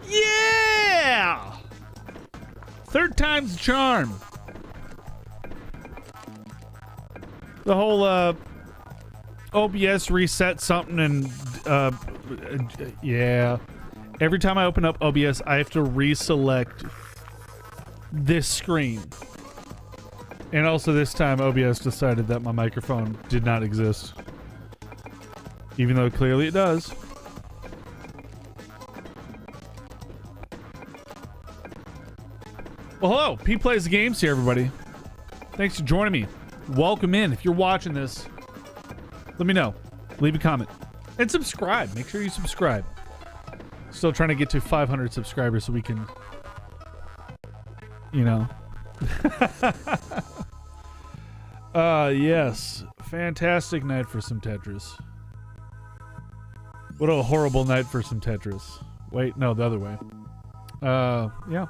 Yeah! Third time's the charm. The whole OBS reset something and yeah. Every time I open up OBS, I have to reselect this screen. And also this time OBS decided that my microphone did not exist. Even though clearly it does. Well, hello. P Plays the Games here, everybody. Thanks for joining me. Welcome in. If you're watching this, let me know. Leave a comment. And subscribe. Make sure you subscribe. Still trying to get to 500 subscribers so we can, you know. Yes. Fantastic night for some Tetris. What a horrible night for some Tetris. Wait, no, the other way. Yeah.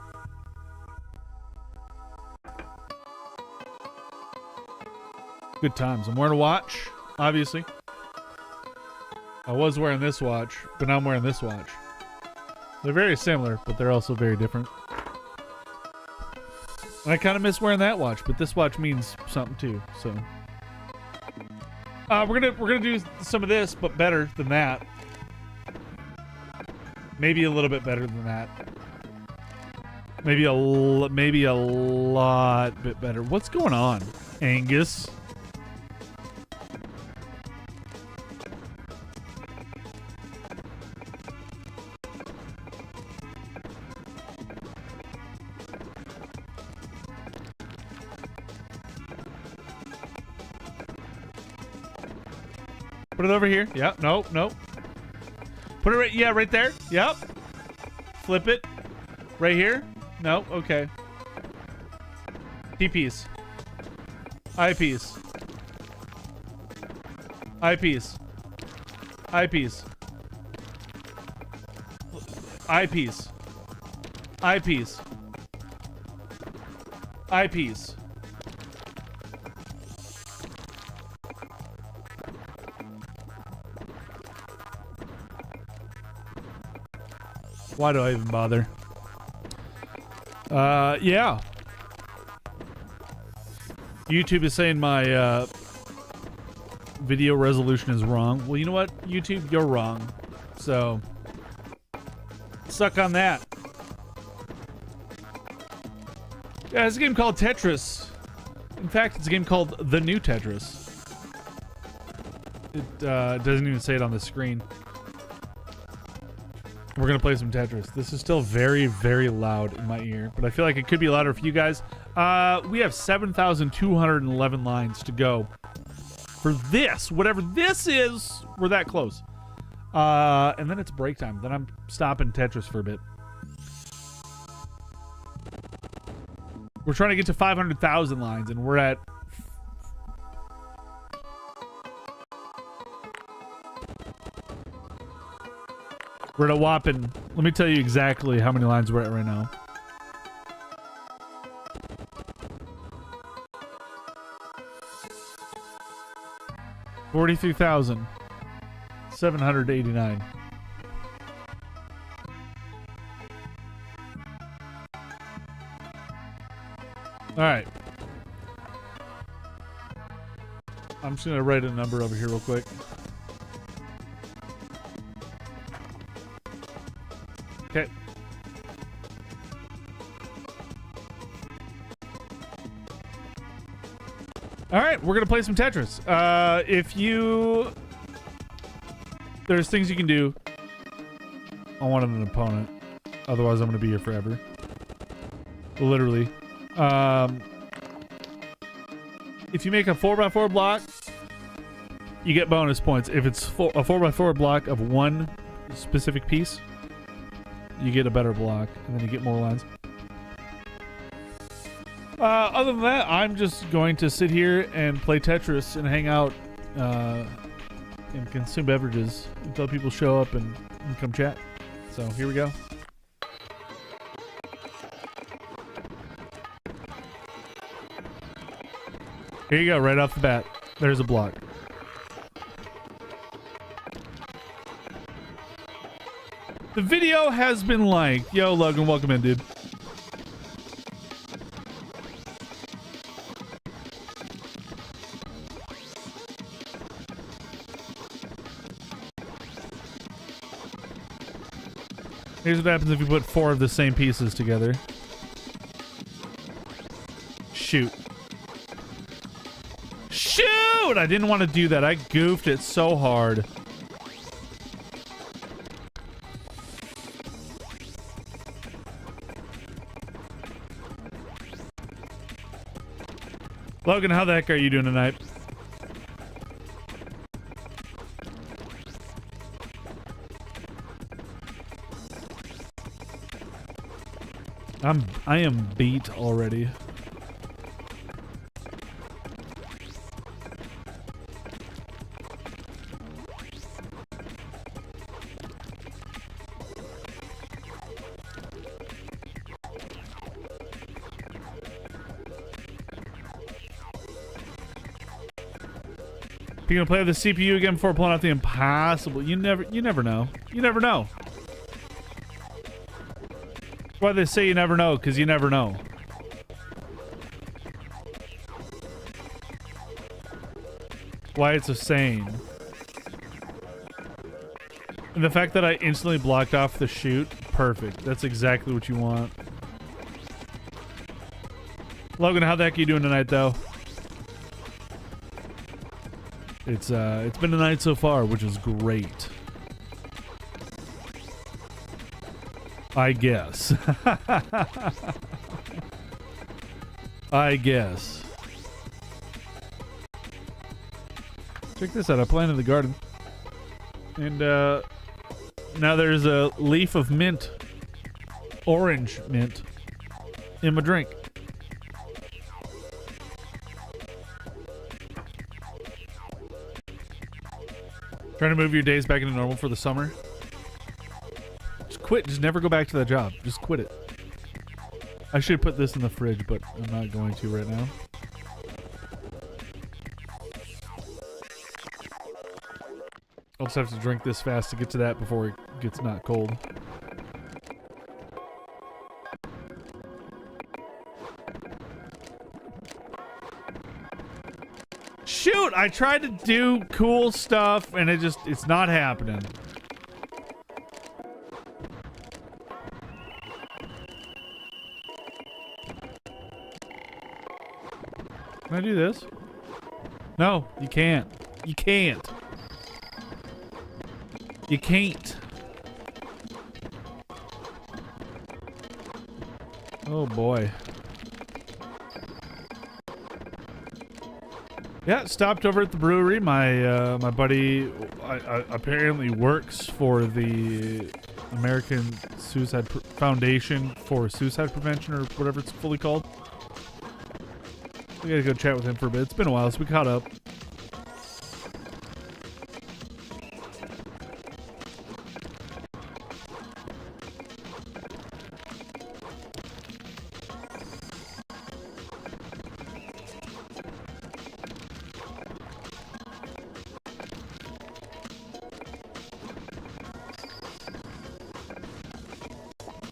Good times. I'm wearing a watch, obviously. I was wearing this watch, but now I'm wearing this watch. They're very similar, but they're also very different. And I kind of miss wearing that watch, but this watch means something too. So, we're gonna do some of this, but better than that. Maybe a little bit better than that. Maybe a lot bit better. What's going on, Angus? Put it over here. Yep. Nope. Nope. Put it right. Yeah, right there. Yep. Flip it. Right here. Nope. Okay. T-piece. I-piece. I-piece. I-piece. I-piece. I-piece. I-piece. Why do I even bother? Yeah. YouTube is saying my video resolution is wrong. Well, you know what? YouTube, you're wrong. So, suck on that. Yeah, it's a game called Tetris. In fact, it's a game called The New Tetris. It doesn't even say it on the screen. We're gonna play some Tetris. This is still very, very loud in my ear, but I feel like it could be louder for you guys. We have 7,211 lines to go for this. Whatever this is, we're that close. And then it's break time. Then I'm stopping Tetris for a bit. We're trying to get to 500,000 lines, and we're at... We're at a whopping... Let me tell you exactly how many lines we're at right now. $43,789. All right. I'm just going to write a number over here real quick. Okay. All right, we're gonna play some Tetris. There's things you can do. I wanted an opponent. Otherwise, I'm gonna be here forever. Literally. If you make a 4x4 block, you get bonus points. If it's a 4x4 block of one specific piece, you get a better block, and then you get more lines. Other than that, I'm just going to sit here and play Tetris and hang out and consume beverages until people show up and come chat. So here we go. Here you go, right off the bat. There's a block. The video has been liked. Yo, Logan, welcome in, dude. Here's what happens if you put 4 of the same pieces together. Shoot. Shoot! I didn't want to do that. I goofed it so hard. Logan, how the heck are you doing tonight? I am beat already. You gonna play with the CPU again before pulling out the impossible? You never know. You never know. That's why they say you never know, because you never know. Why it's a saying. And the fact that I instantly blocked off the shoot, perfect. That's exactly what you want. Logan, how the heck are you doing tonight, though? It's been a night so far, which is great. I guess. I guess. Check this out. I planted the garden. And now there's a leaf of mint. Orange mint. In my drink. Trying to move your days back into normal for the summer. Just quit. Just never go back to that job. Just quit it. I should put this in the fridge, but I'm not going to right now. I'll just have to drink this fast to get to that before it gets not cold. Shoot! I tried to do cool stuff and it's not happening. Can I do this? No, you can't. You can't. You can't. Oh boy. Yeah, stopped over at the brewery. My my buddy apparently works for the American Suicide Foundation for Suicide Prevention or whatever it's fully called. We gotta go chat with him for a bit. It's been a while since we caught up.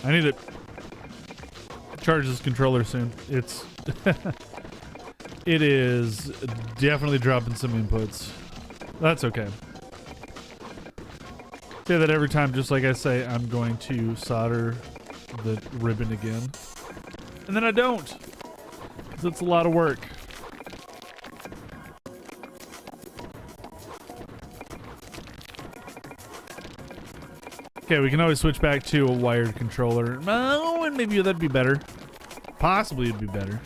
I need to charge this controller soon. It's it is definitely dropping some inputs. That's okay. Say that every time, just like I say, I'm going to solder the ribbon again. And then I don't. 'Cause it's a lot of work. Okay, we can always switch back to a wired controller. Oh, and maybe that'd be better. Possibly it'd be better.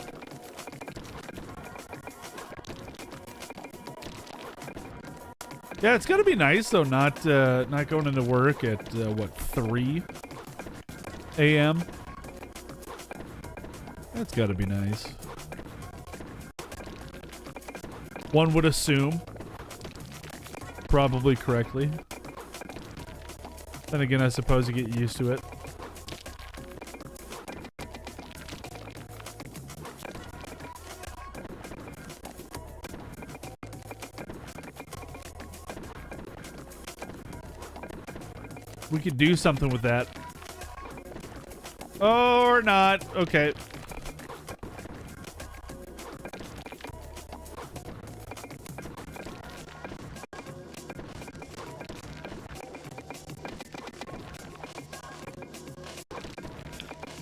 Yeah, it's gotta be nice though, not going into work at what, 3 a.m. That's gotta be nice. One would assume, probably correctly. Then again, I suppose you get used to it. We could do something with that. Or not. Okay.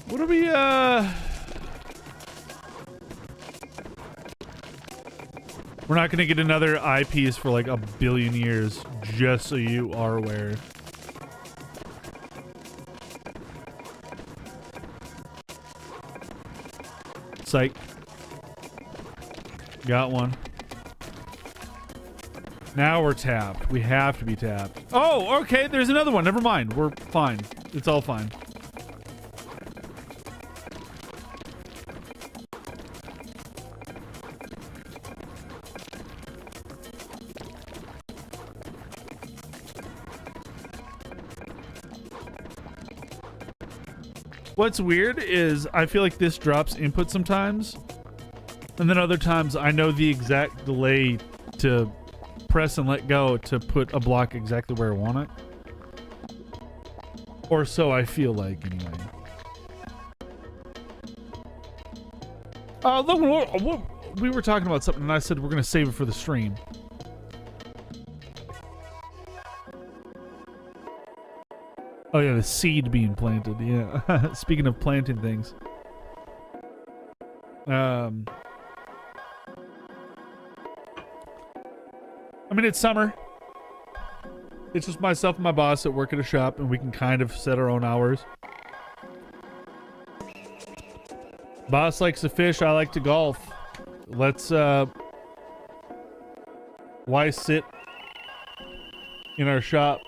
What do we, We're not gonna get another eyepiece for like a billion years, just so you are aware. Psych. Got one. Now we're tapped. We have to be tapped. Oh, okay, there's another one. Never mind. We're fine. It's all fine. What's weird is I feel like this drops input sometimes, and then other times I know the exact delay to press and let go to put a block exactly where I want it. Or so I feel like, anyway. Look, we were talking about something and I said we're going to save it for the stream. Oh yeah, the seed being planted, yeah. Speaking of planting things. I mean, it's summer. It's just myself and my boss that work at a shop, and we can kind of set our own hours. Boss likes to fish, I like to golf. Let's, why sit in our shop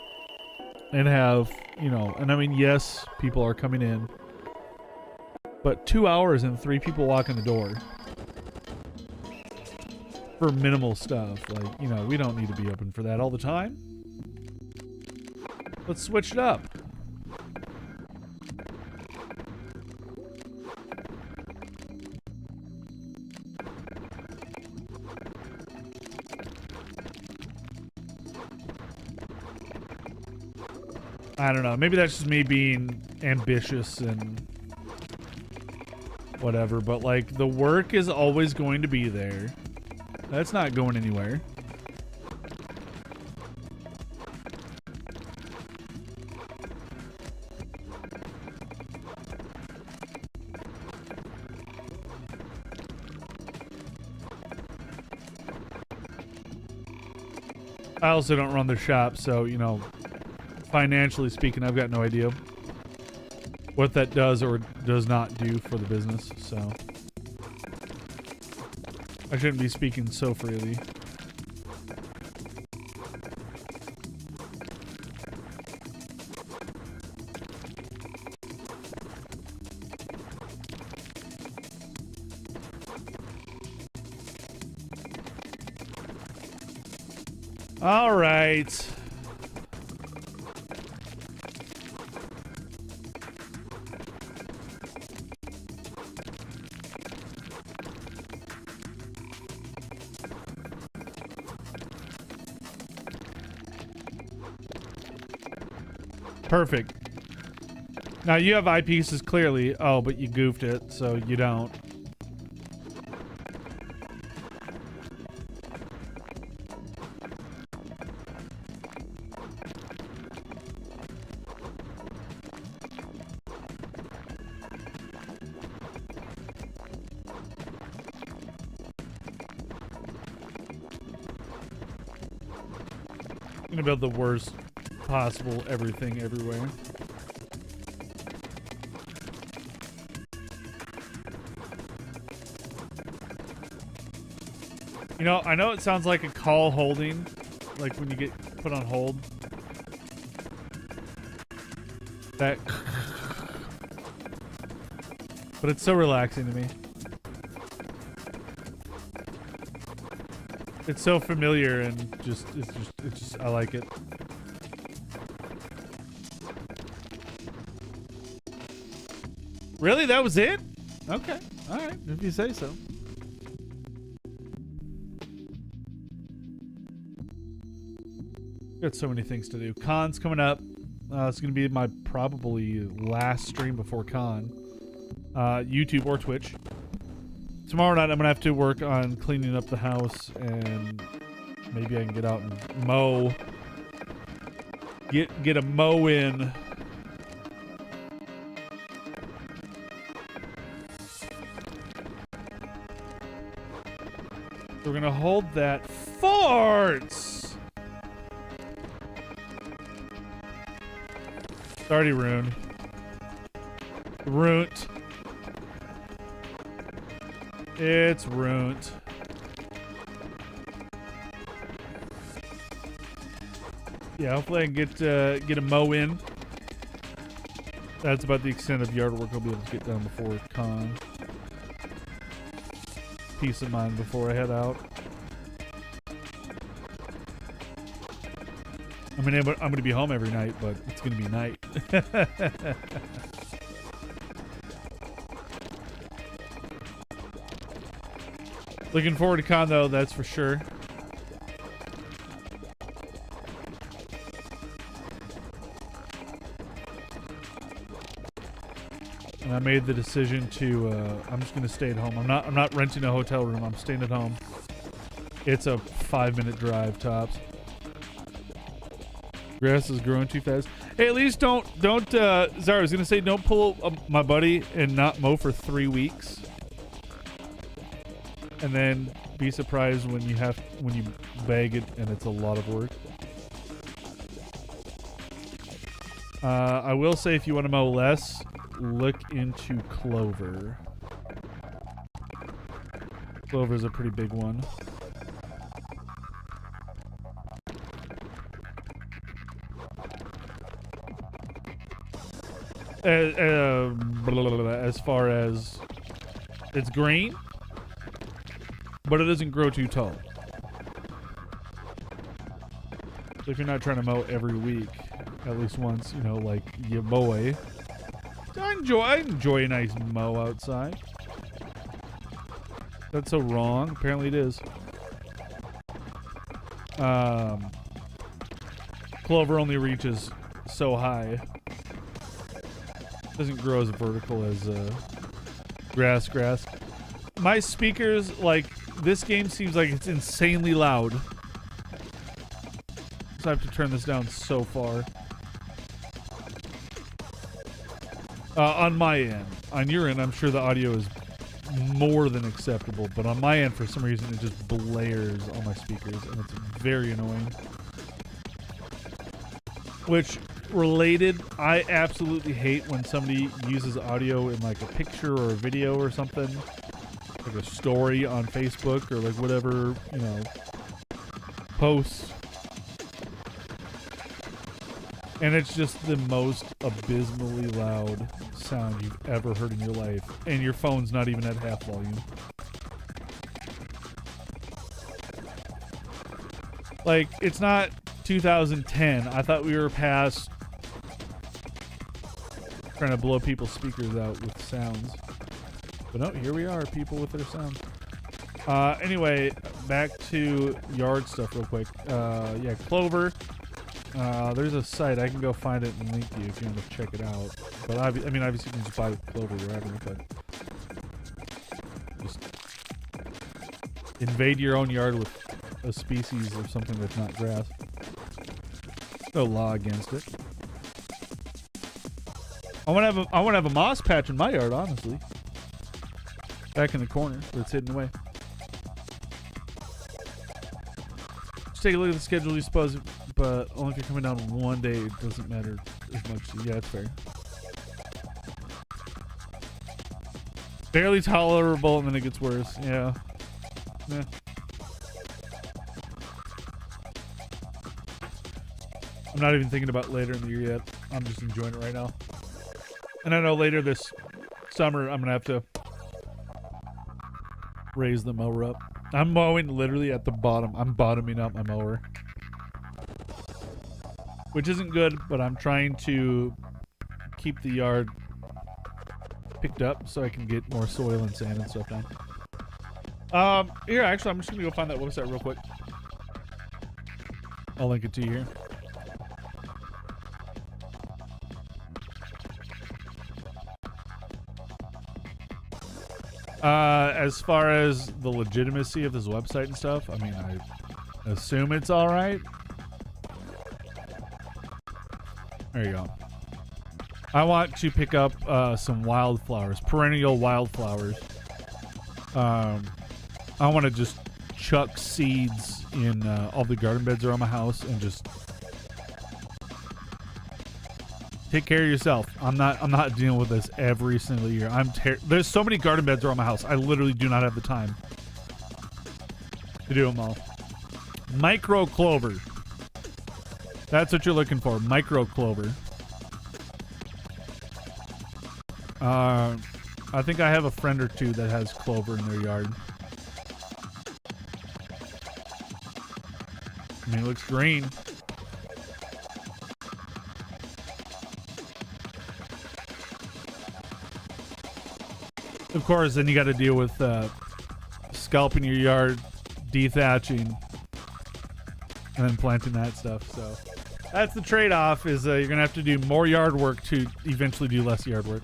and have, you know, and I mean, yes, people are coming in, but 2 hours and 3 people walk in the door for minimal stuff. Like, you know, we don't need to be open for that all the time. Let's switch it up. I don't know. Maybe that's just me being ambitious and whatever, but like the work is always going to be there. That's not going anywhere. I also don't run the shop, so, you know, financially speaking, I've got no idea what that does or does not do for the business, so I shouldn't be speaking so freely. All right. Perfect. Now you have eyepieces clearly. Oh, but you goofed it, so you don't. I'm gonna build the worst possible everything everywhere. You know, I know it sounds like a call holding, like when you get put on hold. That, but it's so relaxing to me. It's so familiar and it's just I like it. Really? That was it? Okay. All right. If you say so. Got so many things to do. Cons coming up. It's going to be my probably last stream before con. YouTube or Twitch. Tomorrow night I'm going to have to work on cleaning up the house, and maybe I can get out and mow. Get a mow in. We're going to hold that. Farts! It's already ruined. Ruined. It's ruined. Yeah, hopefully I can get a mow in. That's about the extent of yard work I'll be able to get done before con. Peace of mind before I head out. I mean, I'm going to be home every night, but it's going to be night. Looking forward to con, though, that's for sure. And I made the decision to I'm just gonna stay at home. I'm not renting a hotel room. I'm staying at home. It's a 5-minute drive tops. Grass is growing too fast. Hey, at least don't Zara, I was gonna say don't pull my buddy and not mow for 3 weeks, and then be surprised when you bag it and it's a lot of work. I will say, if you want to mow less, look into clover. Clover is a pretty big one. As far as it's green, but it doesn't grow too tall. So if you're not trying to mow every week, at least once, you know, like your boy. I enjoy a nice mow outside. That's so wrong. Apparently it is. Clover only reaches so high. Doesn't grow as vertical as grass. My speakers, like, this game seems like it's insanely loud. So I have to turn this down so far. On my end. On your end, I'm sure the audio is more than acceptable, but on my end, for some reason, it just blares on my speakers, and it's very annoying. Which, related, I absolutely hate when somebody uses audio in like a picture or a video or something, like a story on Facebook or like whatever, you know, posts. And it's just the most abysmally loud sound you've ever heard in your life. And your phone's not even at half volume. Like, it's not 2010. I thought we were past trying to blow people's speakers out with sounds. But no, here we are, people with their sounds. Anyway, back to yard stuff real quick. Yeah, clover. There's a site. I can go find it and link you if you want to check it out. But I mean, obviously you can just buy clover wherever, but just invade your own yard with a species of something that's not grass. No law against it. I want to have a moss patch in my yard, honestly. Back in the corner where it's hidden away. Just take a look at the schedule, you suppose. But only if you're coming down one day, it doesn't matter as much. Yeah, it's fair. Barely tolerable, and then it gets worse. Yeah. Yeah. I'm not even thinking about later in the year yet. I'm just enjoying it right now. And I know later this summer, I'm going to have to raise the mower up. I'm mowing literally at the bottom. I'm bottoming out my mower. Which isn't good, but I'm trying to keep the yard picked up so I can get more soil and sand and stuff down. Here, actually, I'm just going to go find that website real quick. I'll link it to you here. As far as the legitimacy of this website and stuff, I mean, I assume it's all right. There you go. I want to pick up some wildflowers, perennial wildflowers. I want to just chuck seeds in all the garden beds around my house and just take care of yourself. I'm not dealing with this every single year. There's so many garden beds around my house. I literally do not have the time to do them all. Micro clover. That's what you're looking for. Micro clover. I think I have a friend or two that has clover in their yard. I mean, it looks green. Of course, then you got to deal with scalping your yard, dethatching, and then planting that stuff. So that's the trade-off, is you're going to have to do more yard work to eventually do less yard work.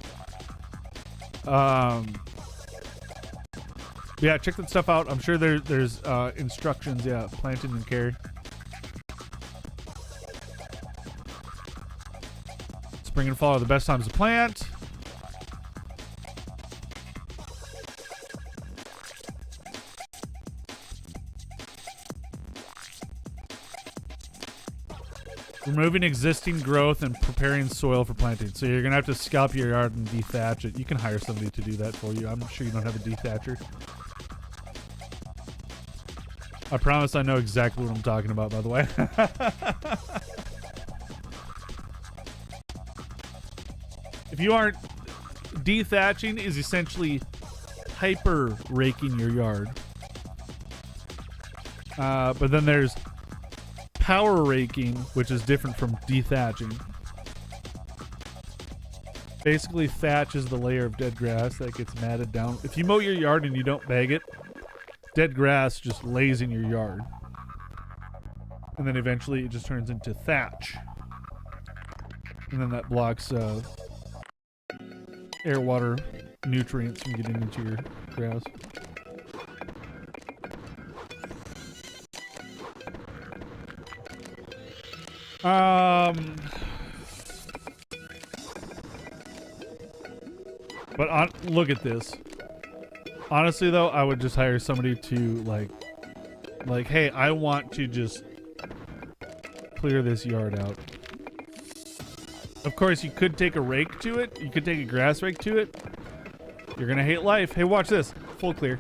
Yeah, check that stuff out. I'm sure there's instructions. Yeah, planting and care. Spring and fall are the best times to plant. Removing existing growth and preparing soil for planting. So you're gonna have to scalp your yard and dethatch it. You can hire somebody to do that for you. I'm sure you don't have a dethatcher. I promise I know exactly what I'm talking about, by the way. If you aren't, dethatching is essentially hyper raking your yard. But then there's power raking, which is different from dethatching. Basically, thatch is the layer of dead grass that gets matted down. If you mow your yard and you don't bag it, dead grass just lays in your yard. And then eventually it just turns into thatch. And then that blocks air, water, nutrients from getting into your grass. But look at this. Honestly, though, I would just hire somebody to like, hey, I want to just clear this yard out. Of course, you could take a rake to it. You could take a grass rake to it. You're gonna hate life. Hey, watch this. Full clear.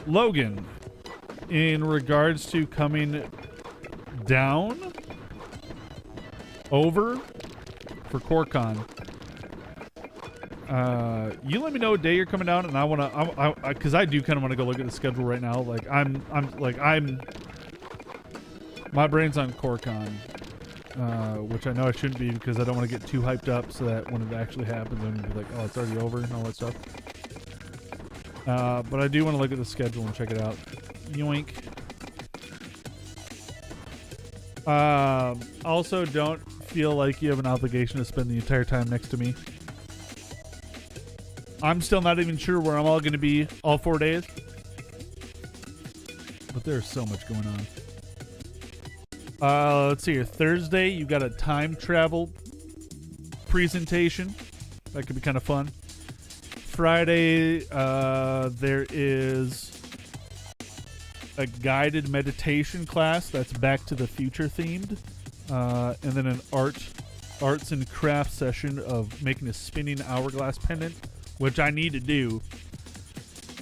Logan, in regards to coming down over for CoreCon, you let me know what day you're coming down, and because I do kind of want to go look at the schedule right now. Like my brain's on CoreCon, which I know I shouldn't be, because I don't want to get too hyped up so that when it actually happens, I'm gonna be like, oh, it's already over and all that stuff. But I do want to look at the schedule and check it out. Yoink. Also, don't feel like you have an obligation to spend the entire time next to me. I'm still not even sure where I'm all going to be all 4 days. But there's so much going on. Let's see here. Thursday, you got a time travel presentation. That could be kind of fun. Friday, there is a guided meditation class that's Back to the Future themed, and then an arts and crafts session of making a spinning hourglass pendant, which I need to do.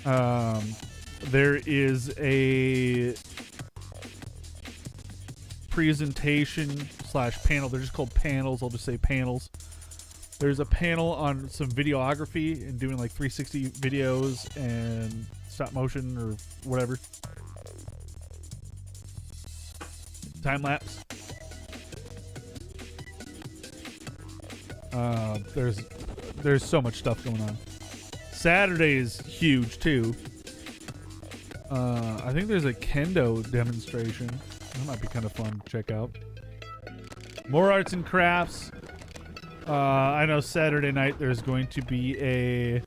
There is a presentation / panel. They're just called panels. I'll just say panels. There's a panel on some videography and doing like 360 videos and stop motion or whatever. Time lapse. There's so much stuff going on. Saturday is huge too. I think there's a kendo demonstration. That might be kind of fun to check out. More arts and crafts. I know Saturday night there's going to be a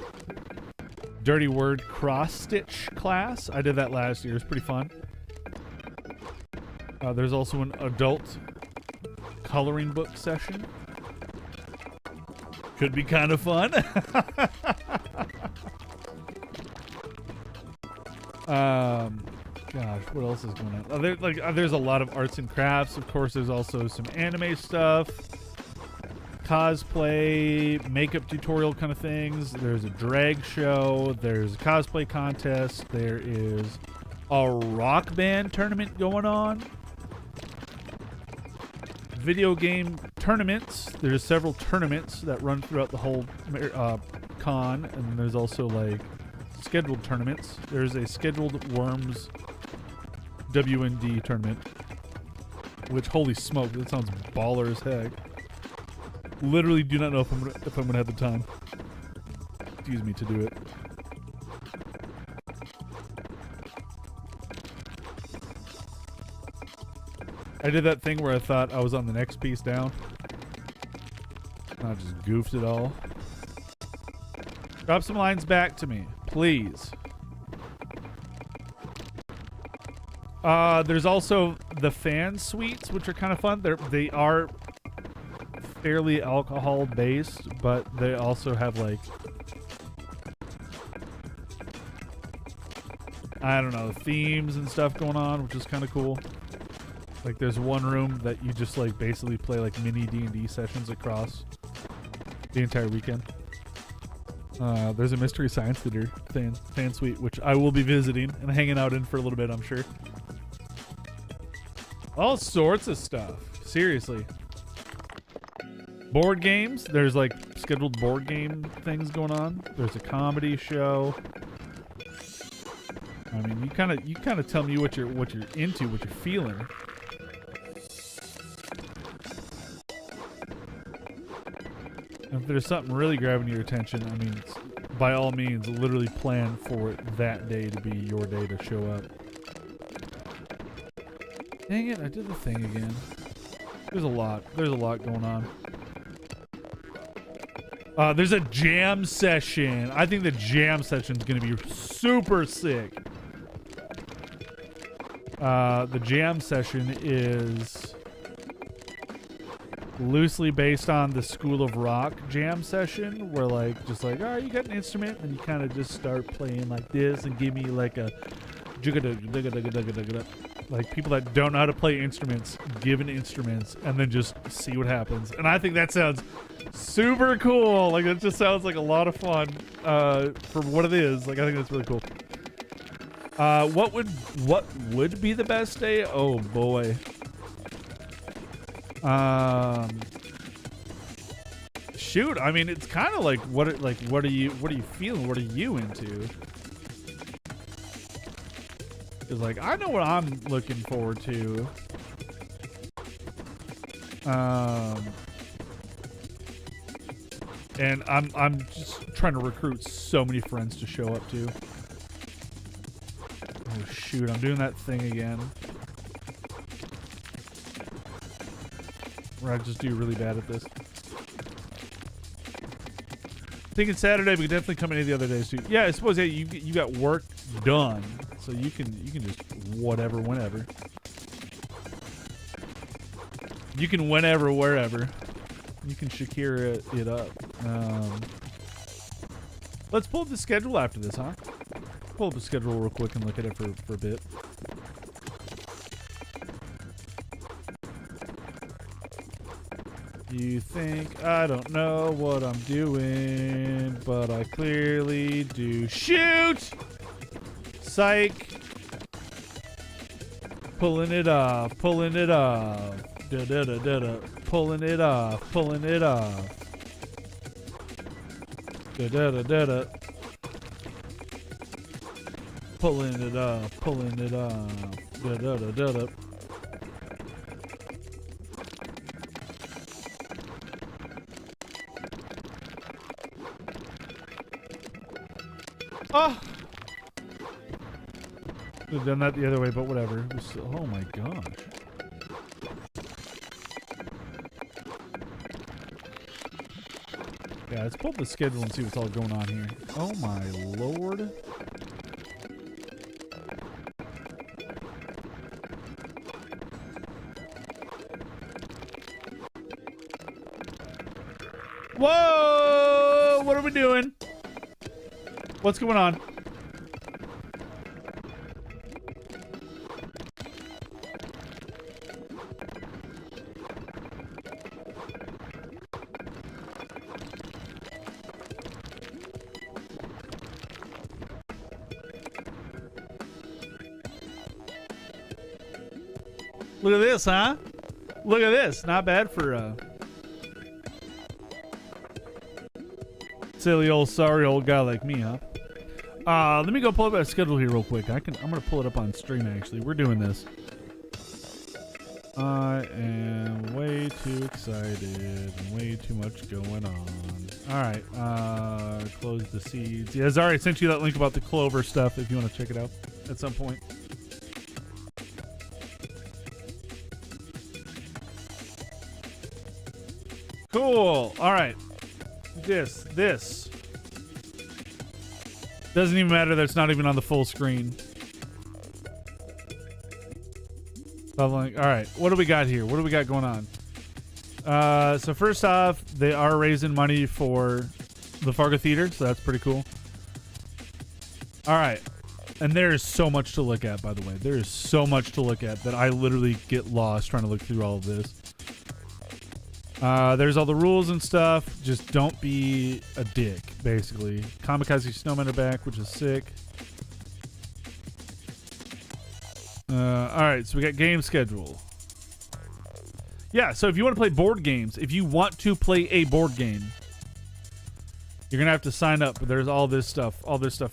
dirty word cross stitch class. I did that last year. It's pretty fun. There's also an adult coloring book session. Could be kind of fun. Gosh, what else is going on? There's a lot of arts and crafts. Of course, there's also some anime stuff, cosplay, makeup tutorial kind of things. There's a drag show. There's a cosplay contest. There is a rock band tournament going on. Video game tournaments. There's several tournaments that run throughout the whole con, and then there's also like scheduled tournaments. There's a scheduled Worms WND tournament, which, holy smoke, that sounds baller as heck. Literally do not know if I'm gonna have the time, excuse me, to do it. I did that thing where I thought I was on the next piece down. I just goofed it all. Drop some lines back to me, please. There's also the fan suites, which are kind of fun. They are fairly alcohol based, but they also have like, I don't know, themes and stuff going on, which is kind of cool. Like there's one room that you just like basically play like mini D&D sessions across the entire weekend. There's a Mystery Science Theater fan suite, which I will be visiting and hanging out in for a little bit, I'm sure. All sorts of stuff. Seriously. Board games. There's like scheduled board game things going on. There's a comedy show. I mean, you kind of tell me what you're into, what you're feeling. If there's something really grabbing your attention, I mean, by all means, literally plan for that day to be your day to show up. Dang it, I did the thing again. There's a lot going on. There's a jam session. I think the jam session is going to be super sick. The jam session is loosely based on the School of Rock jam session, where like just like, oh, you got an instrument, and you kind of just start playing like this and give me like a like people that don't know how to play instruments given instruments and then just see what happens. And I think that sounds super cool. Like it just sounds like a lot of fun for what it is. Like I think that's really cool. What would be the best day? Oh boy. Shoot, I mean, it's kind of like what are you feeling? What are you into? It's like, I know what I'm looking forward to. And I'm just trying to recruit so many friends to show up to. Oh shoot, I'm doing that thing again. Where I just do really bad at this. Thinking Saturday, we could definitely come any of the other days too. Yeah, I suppose you got work done, so you can just whatever, whenever. You can whenever, wherever. You can Shakira it up. Let's pull up the schedule after this, huh? Pull up the schedule real quick and look at it for a bit. You think I don't know what I'm doing, but I clearly do. Shoot! Psych! Pulling it off, pulling it off. Da da da da da. Pulling it off, pulling it off. Da da da da da. Pulling it off, pulling it off. Da da da da da. Oh! Could have done that the other way, but whatever. Oh my gosh. Yeah, let's pull up the schedule and see what's all going on here. Oh my lord. Whoa! What are we doing? What's going on? Look at this, huh? Look at this. Not bad for silly old sorry old guy like me, huh? Let me go pull up that schedule here real quick. I'm gonna pull it up on stream actually. We're doing this. I am way too excited and way too much going on. Alright, close the seeds. Yeah, Zari, I sent you that link about the clover stuff if you want to check it out at some point. Cool. All right. This. Doesn't even matter that it's not even on the full screen. So I'm like, all right, what do we got here? What do we got going on? So first off, they are raising money for the Fargo Theater, so that's pretty cool. All right. And there is so much to look at, by the way. There is so much to look at that I literally get lost trying to look through all of this. There's all the rules and stuff. Just don't be a dick, basically. Kamikaze Snowmen are back, which is sick. Alright, so we got game schedule. Yeah, so if you want to play board games, if you want to play a board game, you're going to have to sign up. There's all this stuff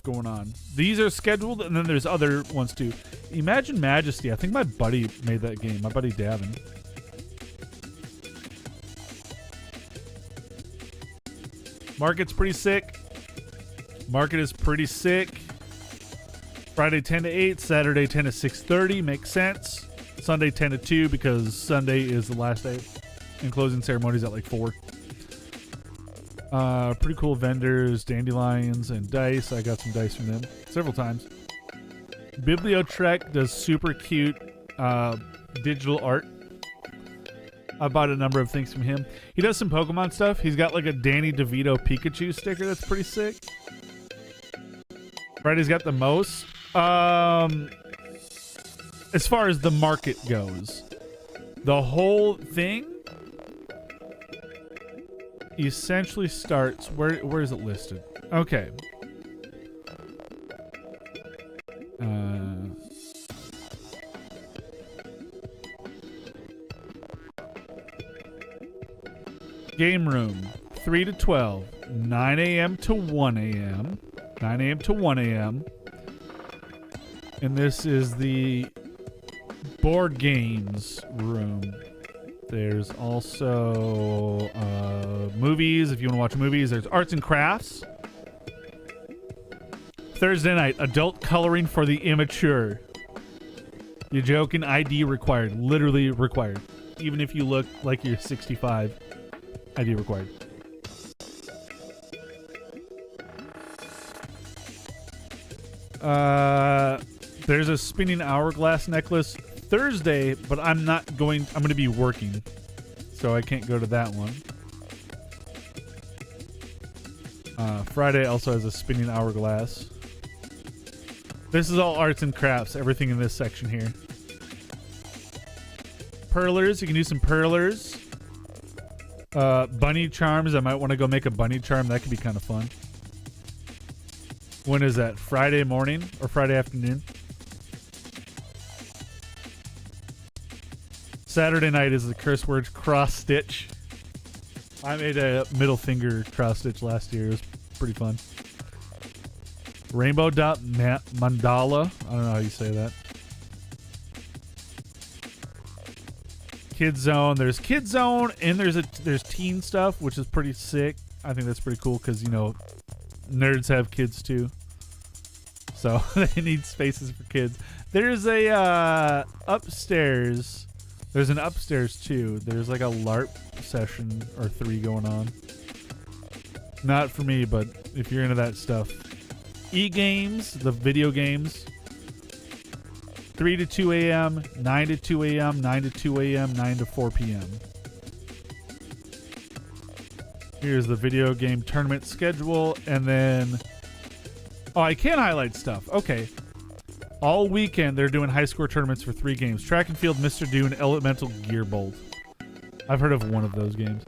going on. These are scheduled, and then there's other ones too. Imagine Majesty. I think my buddy made that game, my buddy Davin. Market's pretty sick. Market is pretty sick. Friday 10 to 8, Saturday 10 to 6:30, makes sense. Sunday 10 to 2 because Sunday is the last day. And closing ceremonies at like 4. Pretty cool vendors, dandelions and dice. I got some dice from them several times. Bibliotrek does super cute digital art. I bought a number of things from him. He does some Pokemon stuff. He's got like a Danny DeVito Pikachu sticker that's pretty sick. Freddy's got the most. As far as the market goes, the whole thing essentially starts... Where is it listed? Okay. Game room, 3 to 12, 9 a.m. to 1 a.m. 9 a.m. to 1 a.m. And this is the board games room. There's also movies, if you want to watch movies. There's arts and crafts. Thursday night, adult coloring for the immature. You're joking? ID required. Literally required. Even if you look like you're 65. ID required. There's a spinning hourglass necklace Thursday, but I'm going to be working, so I can't go to that one. Friday also has a spinning hourglass. This is all arts and crafts, everything in this section here. Perlers, you can do some perlers. Bunny charms, I might want to go make a bunny charm. That could be kind of fun. When is that? Friday morning or Friday afternoon? Saturday night is the curse word cross stitch. I made a middle finger cross stitch last year. It was pretty fun. Rainbow dot mandala. I don't know how you say that. Kid Zone. There's Kid Zone and there's teen stuff, which is pretty sick. I think that's pretty cool because, you know, nerds have kids too. So they need spaces for kids. There's a upstairs. There's an upstairs too. There's like a LARP session or 3 going on. Not for me, but if you're into that stuff. E-games, the video games. 3 to 2 a.m., 9 to 2 a.m., 9 to 2 a.m., 9 to 4 p.m. Here's the video game tournament schedule, and then... Oh, I can highlight stuff. Okay. All weekend, they're doing high score tournaments for 3 games. Track and Field, Mr. Dune, Elemental Gearbolt. I've heard of one of those games.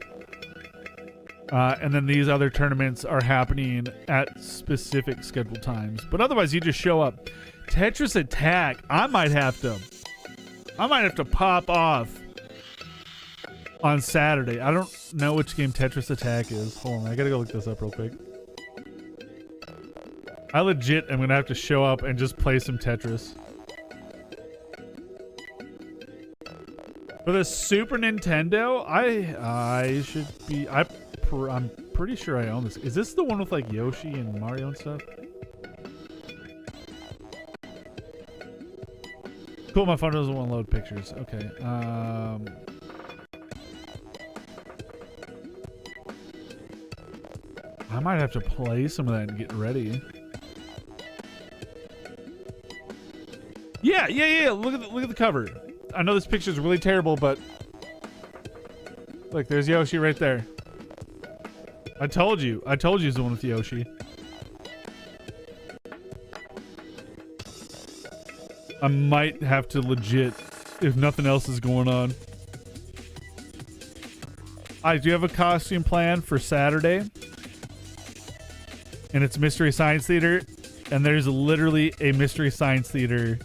And then these other tournaments are happening at specific scheduled times. But otherwise, you just show up. Tetris Attack. I might have to pop off on Saturday. I don't know which game Tetris Attack is. Hold on, I gotta go look this up real quick. I legit am gonna have to show up and just play some Tetris. For the Super Nintendo, I should be... I'm pretty sure I own this. Is this the one with like Yoshi and Mario and stuff? Cool, my phone doesn't want to load pictures. Okay. I might have to play some of that and get ready. Yeah. Look at the cover. I know this picture is really terrible, but look, there's Yoshi right there. I told you it's the one with Yoshi. I might have to legit, if nothing else is going on. I do have a costume plan for Saturday. And it's Mystery Science Theater. And there's literally a Mystery Science Theater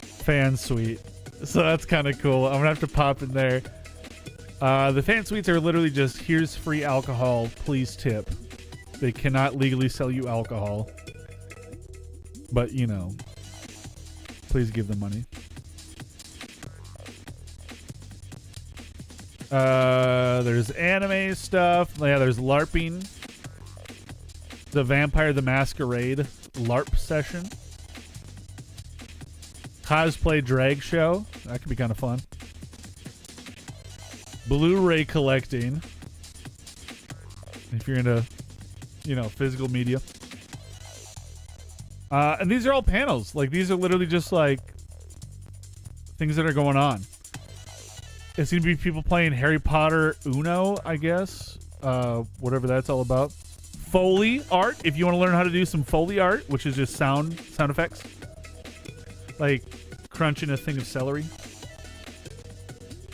fan suite. So that's kind of cool. I'm going to have to pop in there. The fan suites are literally just, here's free alcohol, please tip. They cannot legally sell you alcohol. But, you know, please give them money. There's anime stuff. Yeah, there's LARPing. The Vampire the Masquerade LARP session. Cosplay drag show. That could be kind of fun. Blu-ray collecting. If you're into, you know, physical media. And these are all panels. Like, these are literally just, like, things that are going on. It's going to be people playing Harry Potter Uno, I guess. Whatever that's all about. Foley art, if you want to learn how to do some Foley art, which is just sound effects. Like crunching a thing of celery.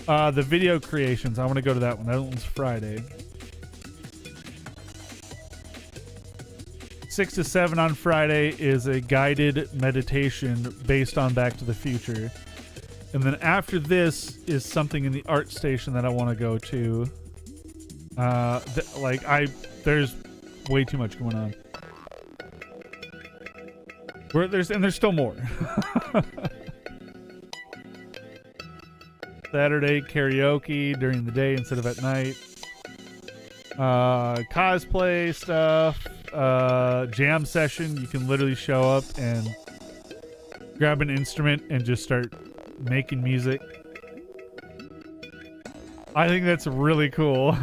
The video creations, I want to go to that one. That one's Friday. 6 to 7 on Friday is a guided meditation based on Back to the Future. And then after this is something in the art station that I want to go to. There's way too much going on. There's still more. Saturday karaoke during the day instead of at night. Cosplay stuff. Jam session. You can literally show up and grab an instrument and just start making music. I think that's really cool.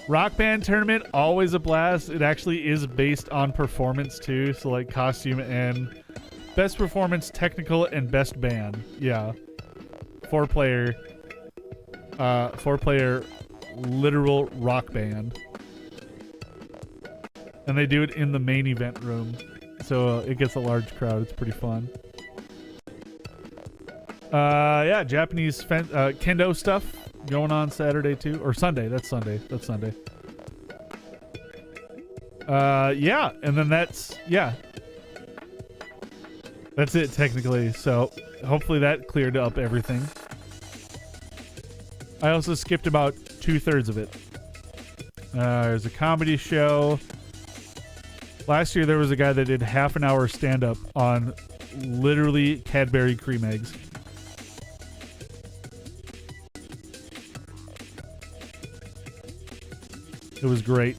Rock band tournament, always a blast. It actually is based on performance too, so like costume and best performance, technical, and best band. Yeah, four player literal rock band, and they do it in the main event room, so it gets a large crowd. It's pretty fun. Yeah, Japanese kendo stuff going on Saturday too, or Sunday. That's Sunday. Yeah, and then that's it technically. So hopefully that cleared up everything. I also skipped about 2/3 of it. There's a comedy show. Last year there was a guy that did half an hour stand-up on literally Cadbury cream eggs. It was great.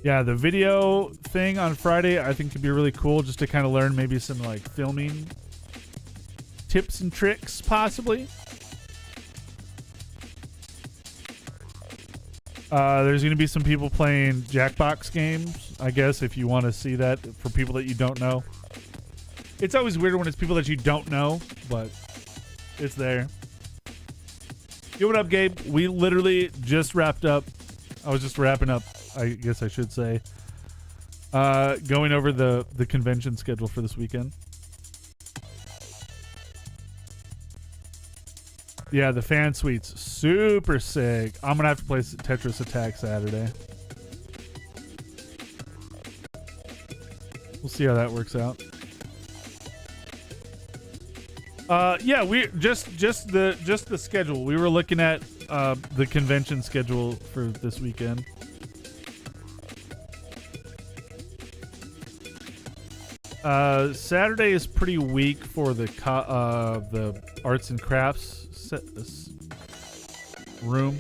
Yeah, the video thing on Friday I think could be really cool, just to kind of learn maybe some like filming tips and tricks, possibly. There's going to be some people playing Jackbox games, I guess, if you want to see that, for people that you don't know. It's always weird when it's people that you don't know, but it's there. Yo, what up, Gabe? We literally just wrapped up. I was just wrapping up, I guess I should say, going over the convention schedule for this weekend. Yeah, the fan suite's super sick. I'm gonna have to play Tetris Attack Saturday. We'll see how that works out. Yeah, we just the schedule. We were looking at the convention schedule for this weekend. Saturday is pretty weak for the arts and crafts room.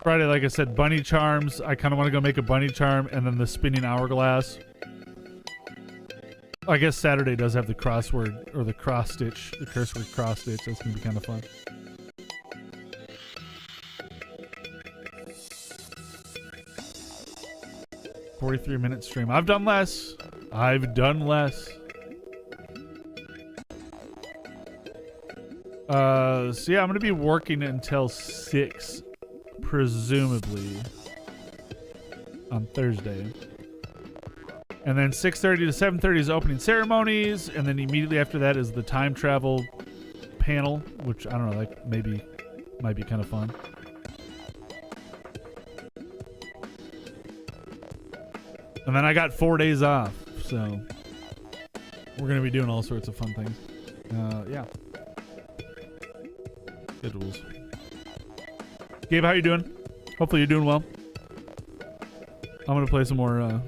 Friday, like I said, bunny charms. I kind of want to go make a bunny charm, and then the spinning hourglass. I guess Saturday does have the crossword or the cross stitch, the curse word cross stitch. That's gonna be kind of fun. $43-minute stream. I've done less. So yeah, I'm gonna be working until 6, presumably, on Thursday. And then 6:30 to 7:30 is opening ceremonies, and then immediately after that is the time travel panel, which I don't know, like maybe might be kind of fun. And then I got 4 days off, so we're gonna be doing all sorts of fun things. Yeah. Schedules. Gabe, how you doing? Hopefully you're doing well. I'm gonna play some more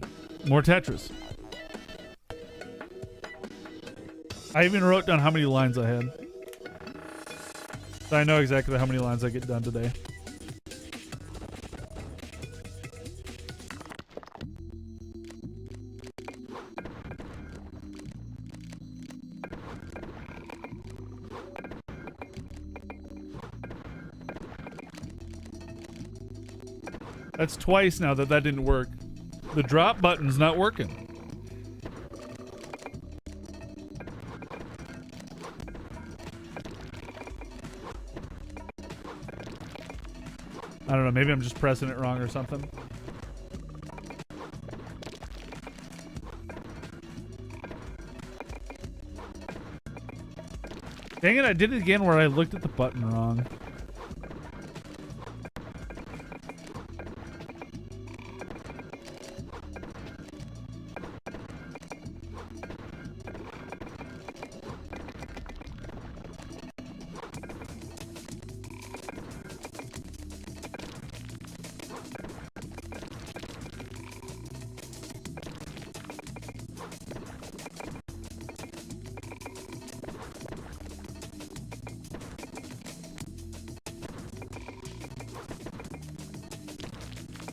Tetris. I even wrote down how many lines I had, so I know exactly how many lines I get done today. That's twice now that didn't work. The drop button's not working. I don't know, maybe I'm just pressing it wrong or something. Dang it, I did it again where I looked at the button wrong.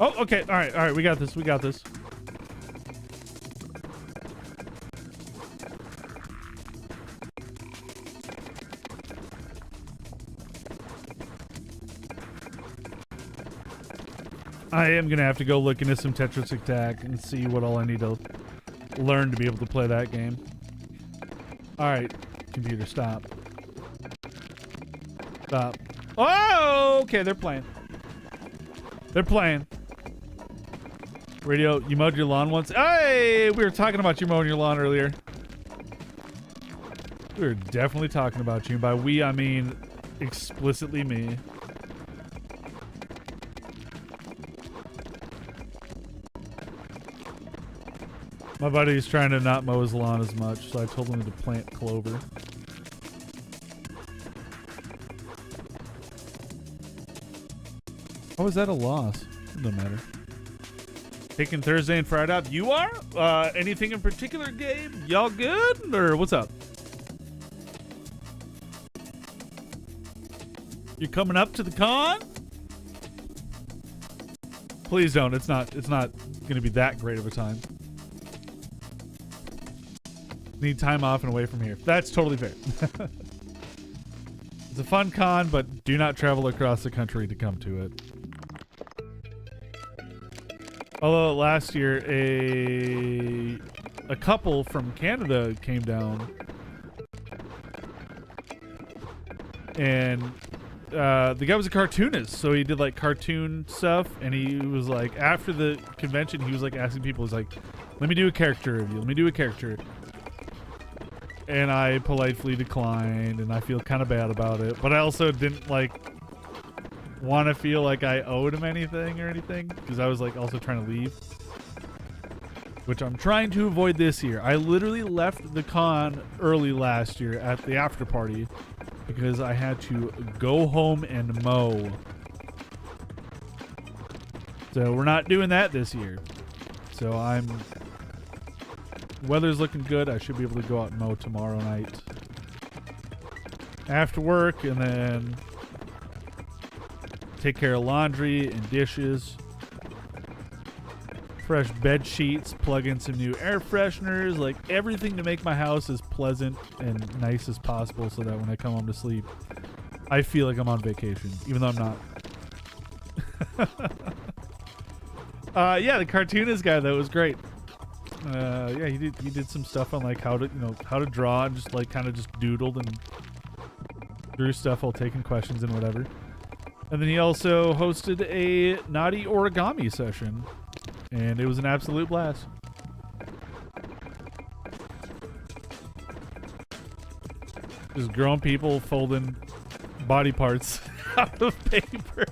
Oh, okay. All right. We got this. I am going to have to go look into some Tetris Attack and see what all I need to learn to be able to play that game. All right. Computer, stop. Stop. Oh, okay. They're playing. Radio, you mowed your lawn once? Hey, we were talking about you mowing your lawn earlier. We were definitely talking about you. By we, I mean explicitly me. My buddy's trying to not mow his lawn as much, so I told him to plant clover. How is that a loss? It doesn't matter. Taking Thursday and Friday off. You are? Anything in particular, Gabe? Y'all good? Or what's up? You coming up to the con? Please don't. It's not going to be that great of a time. Need time off and away from here. That's totally fair. It's a fun con, but do not travel across the country to come to it. Although last year a couple from Canada came down, and the guy was a cartoonist, so he did like cartoon stuff, and he was like, after the convention, he was like asking people, he's like, let me do a character review, let me do a character. And I politely declined, and I feel kind of bad about it, but I also didn't like want to feel like I owed him anything or anything, because I was like also trying to leave, which I'm trying to avoid this year. I literally left the con early last year at the after party because I had to go home and mow. So we're not doing that this year. So weather's looking good. I should be able to go out and mow tomorrow night after work, and then take care of laundry and dishes, fresh bed sheets, plug in some new air fresheners, like everything to make my house as pleasant and nice as possible, so that when I come home to sleep, I feel like I'm on vacation, even though I'm not. Yeah, the cartoonist guy, that was great. Yeah, he did some stuff on like how to draw, and just like kind of just doodled and drew stuff while taking questions and whatever. And then he also hosted a naughty origami session, and it was an absolute blast. Just grown people folding body parts out of paper.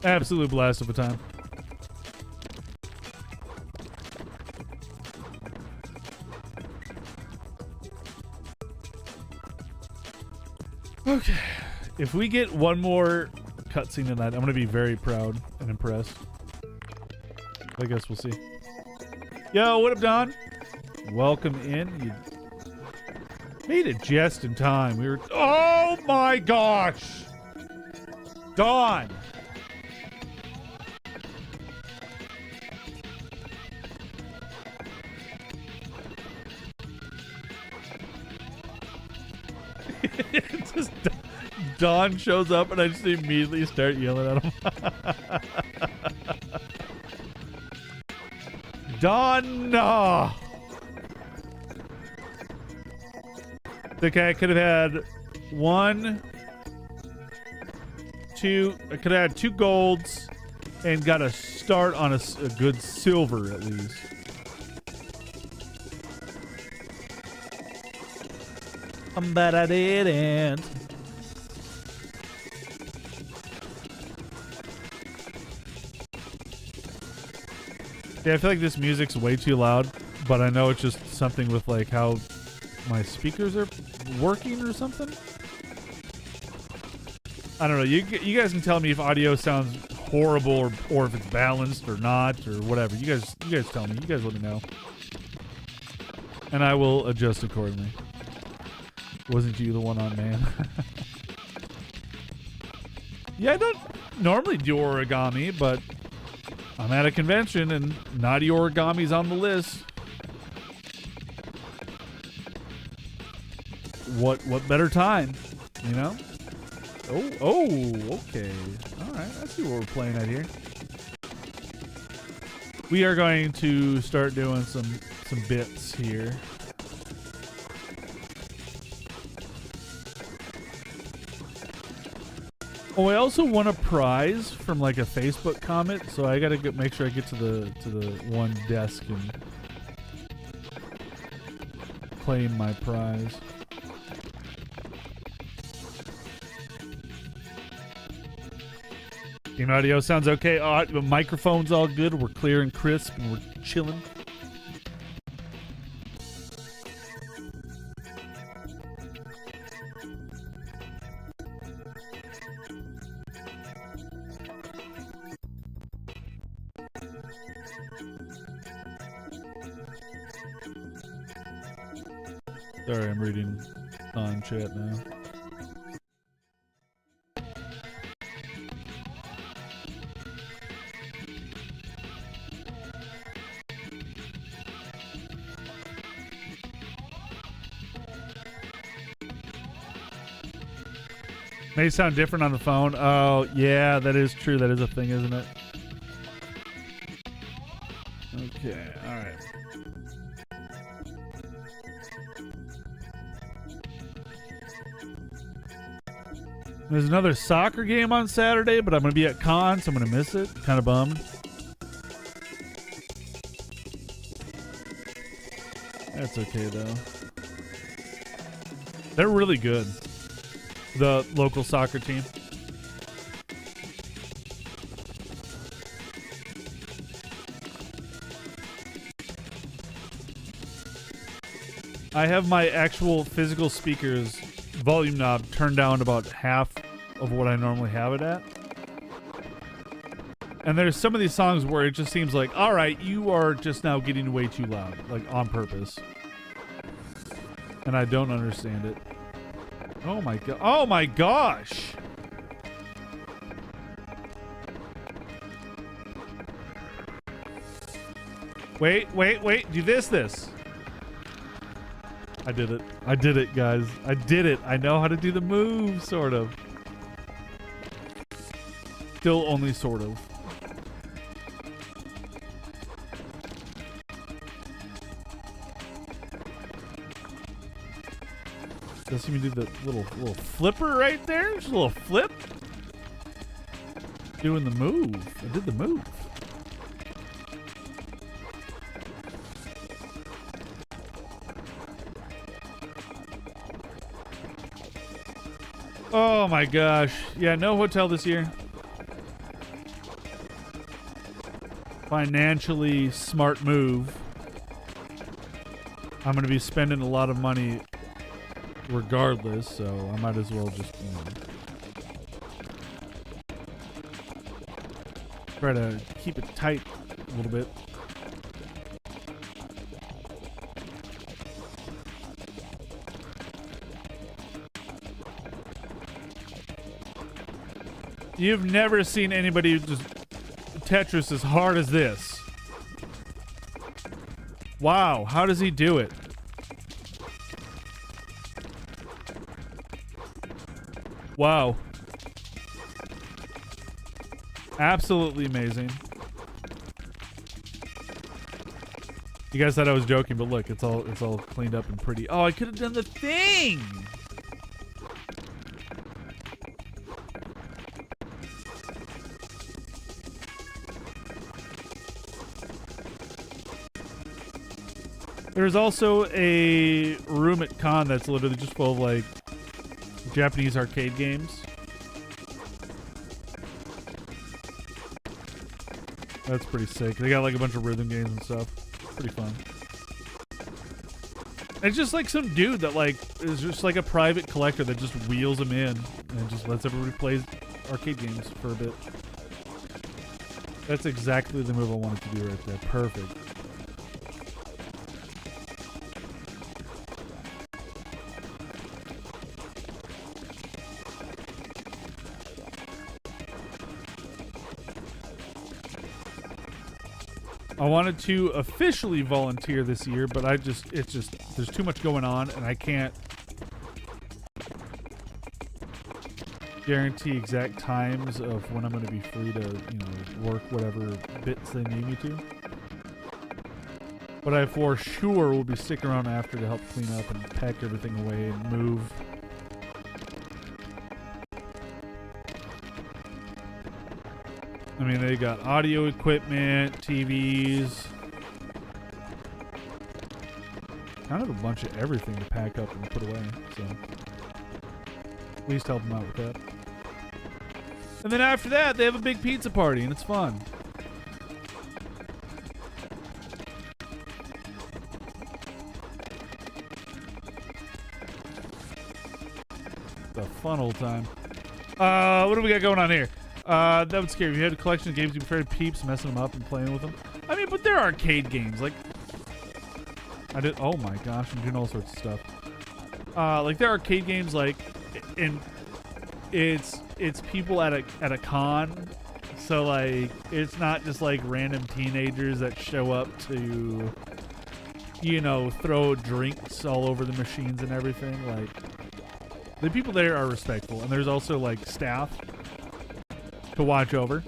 Absolute blast of a time. Okay, if we get one more cutscene tonight, I'm gonna be very proud and impressed. I guess we'll see. Yo, what up, Don? Welcome in. You made it just in time. We were. Oh my gosh, Don. Just Don shows up and I just immediately start yelling at him. Don, no. Okay, I could have had one, two. I could have had 2 golds and got a start on a good silver at least. But I didn't. Yeah, I feel like this music's way too loud, but I know it's just something with like how my speakers are working or something. I don't know. You guys can tell me if audio sounds horrible or if it's balanced or not or whatever. You guys tell me. You guys let me know, and I will adjust accordingly. Wasn't you the one on man? Yeah, I don't normally do origami, but I'm at a convention and naughty origami's on the list. What better time, you know? Oh, okay. All right, I see what we're playing at here. We are going to start doing some bits here. Oh, I also won a prize from like a Facebook comment, so I gotta make sure I get to the one desk and claim my prize. Game audio sounds okay. The microphone's all good. We're clear and crisp, and we're chilling. Sorry, I'm reading On chat now. May sound different on the phone. Oh, yeah, that is true. That is a thing, isn't it? Okay, all right. There's another soccer game on Saturday, but I'm going to be at con, so I'm going to miss it. Kind of bummed. That's okay, though. They're really good. The local soccer team. I have my actual physical speakers volume knob turned down about half of what I normally have it at. And there's some of these songs where it just seems like, all right, you are just now getting way too loud, like on purpose. And I don't understand it. Oh my god. Oh my gosh. Wait. Do this. I did it. I did it, guys. I did it. I know how to do the move, sort of. Still only sort of. Does he do the little flipper right there? Just a little flip. Doing the move. I did the move. Oh my gosh. Yeah, no hotel this year. Financially smart move. I'm going to be spending a lot of money regardless, so I might as well just, you know, try to keep it tight a little bit. You've never seen anybody just Tetris as hard as this. Wow, how does he do it? Wow. Absolutely amazing. You guys thought I was joking, but look, it's all cleaned up and pretty. Oh, I could have done the thing. There's also a room at con that's literally just full of like Japanese arcade games. That's pretty sick. They got like a bunch of rhythm games and stuff. Pretty fun. It's just like some dude that like is just like a private collector that just wheels them in and just lets everybody play arcade games for a bit. That's exactly the move I wanted to do right there. Perfect. I wanted to officially volunteer this year, but there's too much going on and I can't guarantee exact times of when I'm going to be free to, you know, work whatever bits they need me to. But I for sure will be sticking around after to help clean up and pack everything away and move. I mean, they got audio equipment, TVs, kind of a bunch of everything to pack up and put away, so at least help them out with that. And then after that, they have a big pizza party, and it's fun. It's a fun old time. What do we got going on here? That would scare you. You had a collection of games, you'd be afraid of peeps messing them up and playing with them. I mean, but they're arcade games. Like, oh my gosh, I'm doing all sorts of stuff. Like there are arcade games like, and it's people at a con, so like it's not just like random teenagers that show up to, you know, throw drinks all over the machines and everything. Like the people there are respectful, and there's also like staff to watch over.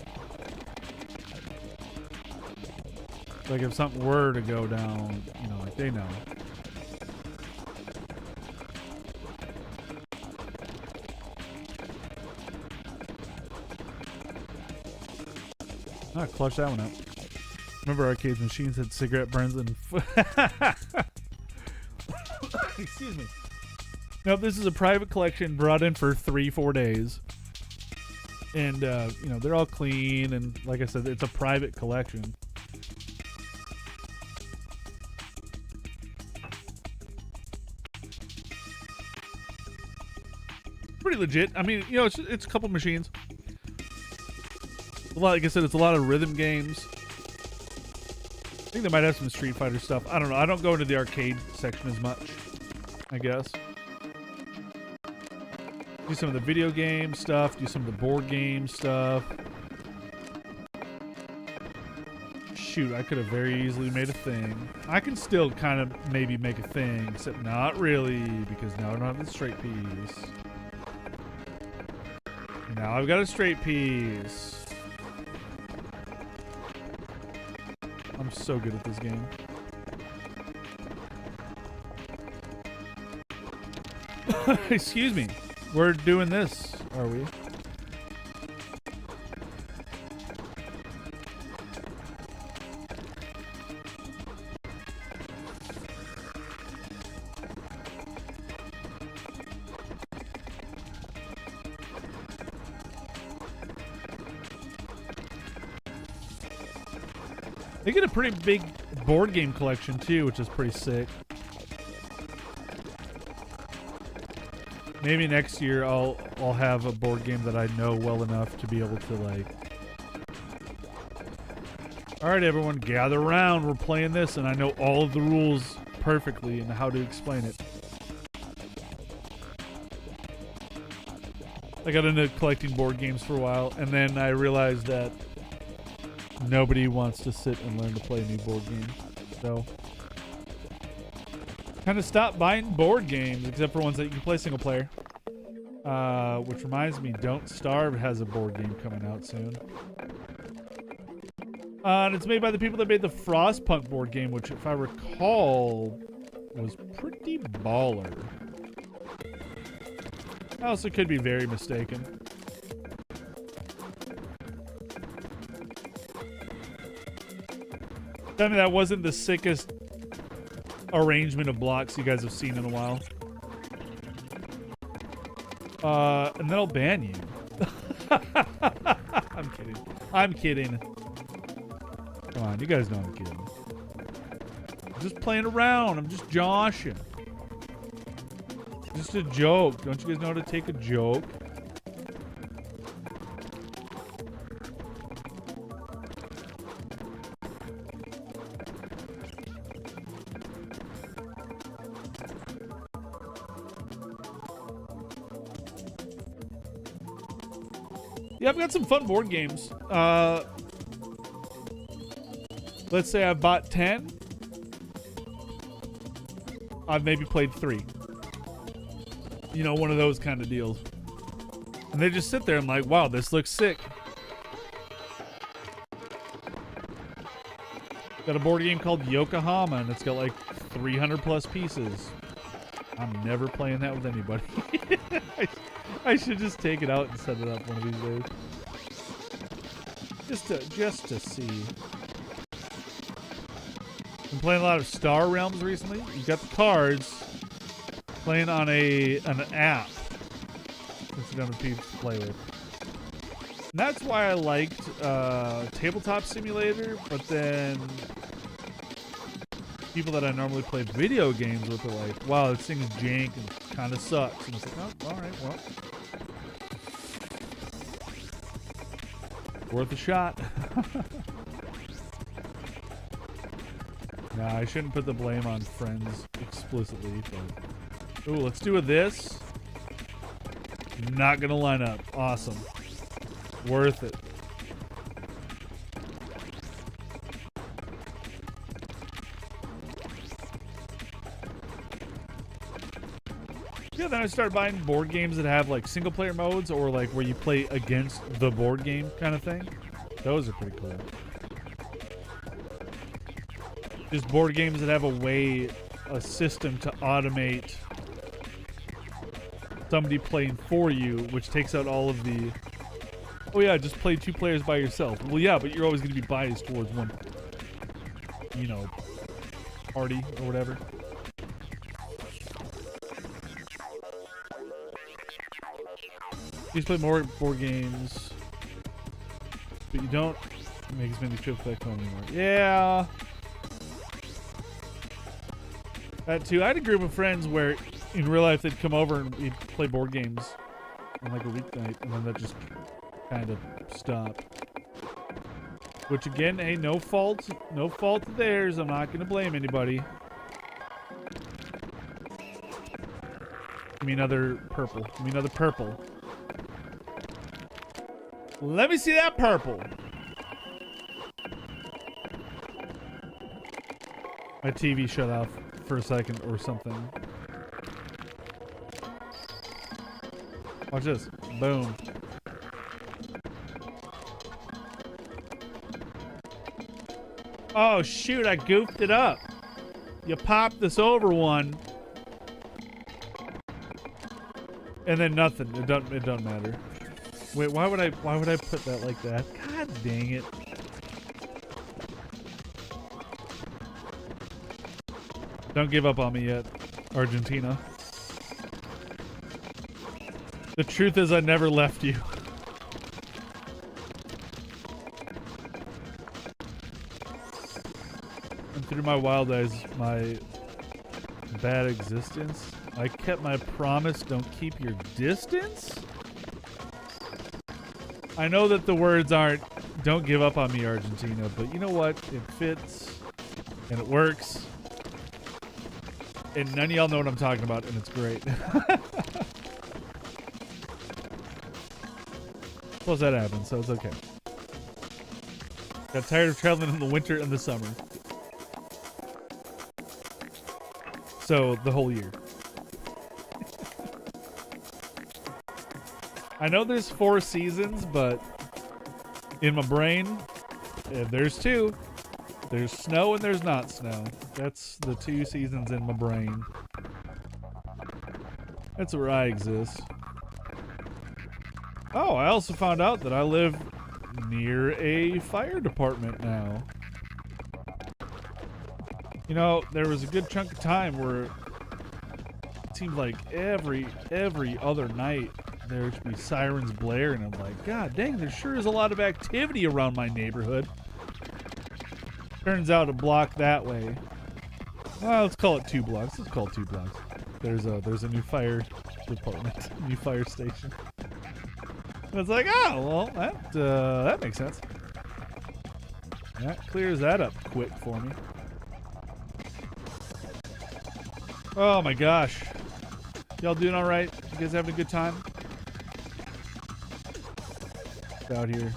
Like if something were to go down, you know, like they know. Ah, clutch that one up. Remember arcade machines had cigarette burns and... Excuse me. Nope, this is a private collection brought in for 3-4 days. And, you know, they're all clean. And like I said, it's a private collection. Pretty legit. I mean, you know, it's a couple machines. A lot, like I said, it's a lot of rhythm games. I think they might have some Street Fighter stuff. I don't know. I don't go into the arcade section as much, I guess. Do some of the video game stuff. Do some of the board game stuff. Shoot, I could have very easily made a thing. I can still kind of maybe make a thing, except not really, because now I don't have the straight piece. Now I've got a straight piece. I'm so good at this game. Excuse me. We're doing this, are we? They get a pretty big board game collection too, which is pretty sick. Maybe next year I'll have a board game that I know well enough to be able to like, all right, everyone, gather around. We're playing this, and I know all of the rules perfectly and how to explain it. I got into collecting board games for a while, and then I realized that nobody wants to sit and learn to play new board games. So, kind of stopped buying board games, except for ones that you can play single player. Which reminds me, Don't Starve has a board game coming out soon. And it's made by the people that made the Frostpunk board game, which, if I recall, was pretty baller. I also could be very mistaken. Tell me that wasn't the sickest arrangement of blocks you guys have seen in a while. And then I'll ban you. I'm kidding. I'm kidding. Come on, you guys know I'm kidding. I'm just playing around. I'm just joshing. Just a joke. Don't you guys know how to take a joke? Yeah, I've got some fun board games. Let's say I've bought 10. I've maybe played 3. You know, one of those kind of deals. And they just sit there and like, wow, this looks sick. Got a board game called Yokohama, and it's got like 300 plus pieces. I'm never playing that with anybody. I should just take it out and set it up one of these days. Just to see. Been playing a lot of Star Realms recently. You got the cards. Playing on an app. Since you don't have people to play with. And that's why I liked Tabletop Simulator, but then people that I normally play video games with are like, wow, this thing's jank and kind of sucks. And it's like, oh, alright, well. Worth a shot. Nah, I shouldn't put the blame on friends explicitly, but Ooh, let's do this. Not gonna line up. Awesome. Worth it. Yeah, then I started buying board games that have like single player modes or like where you play against the board game kind of thing. Those are pretty cool. Just board games that have a system to automate somebody playing for you, which takes out all of the, oh yeah, just play 2 players by yourself. Well, yeah, but you're always going to be biased towards one, you know, party or whatever. You just play more board games, but you don't make as many trips back home anymore. Yeah. That too. I had a group of friends where in real life they'd come over and we'd play board games on like a weeknight, and then that just kind of stopped. Which again, hey, no fault of theirs. I'm not gonna blame anybody. Give me another purple. Give me another purple. Let me see that purple. My TV shut off for a second or something. Watch this. Boom. Oh shoot, I goofed it up. You pop this over one. And then nothing. It doesn't matter. Wait, why would I put that like that? God dang it. Don't give up on me yet, Argentina. The truth is I never left you. And through my wild eyes, my bad existence, I kept my promise, don't keep your distance? I know that the words aren't, don't give up on me, Argentina, but you know what? It fits, and it works. And none of y'all know what I'm talking about, and it's great. Plus that happened, so it's okay. Got tired of traveling in the winter and the summer. So, the whole year. I know there's 4 seasons, but in my brain, there's 2. There's snow and there's not snow. That's the 2 seasons in my brain. That's where I exist. Oh, I also found out that I live near a fire department now. You know, there was a good chunk of time where it seemed like every other night there should be sirens blare, and I'm like, God dang, there sure is a lot of activity around my neighborhood. Turns out a block that way. Well, let's call it 2 blocks. Let's call it 2 blocks. There's a new fire department, new fire station. And it's like, oh well, that makes sense. That clears that up quick for me. Oh my gosh, y'all doing all right? You guys having a good time? Out here,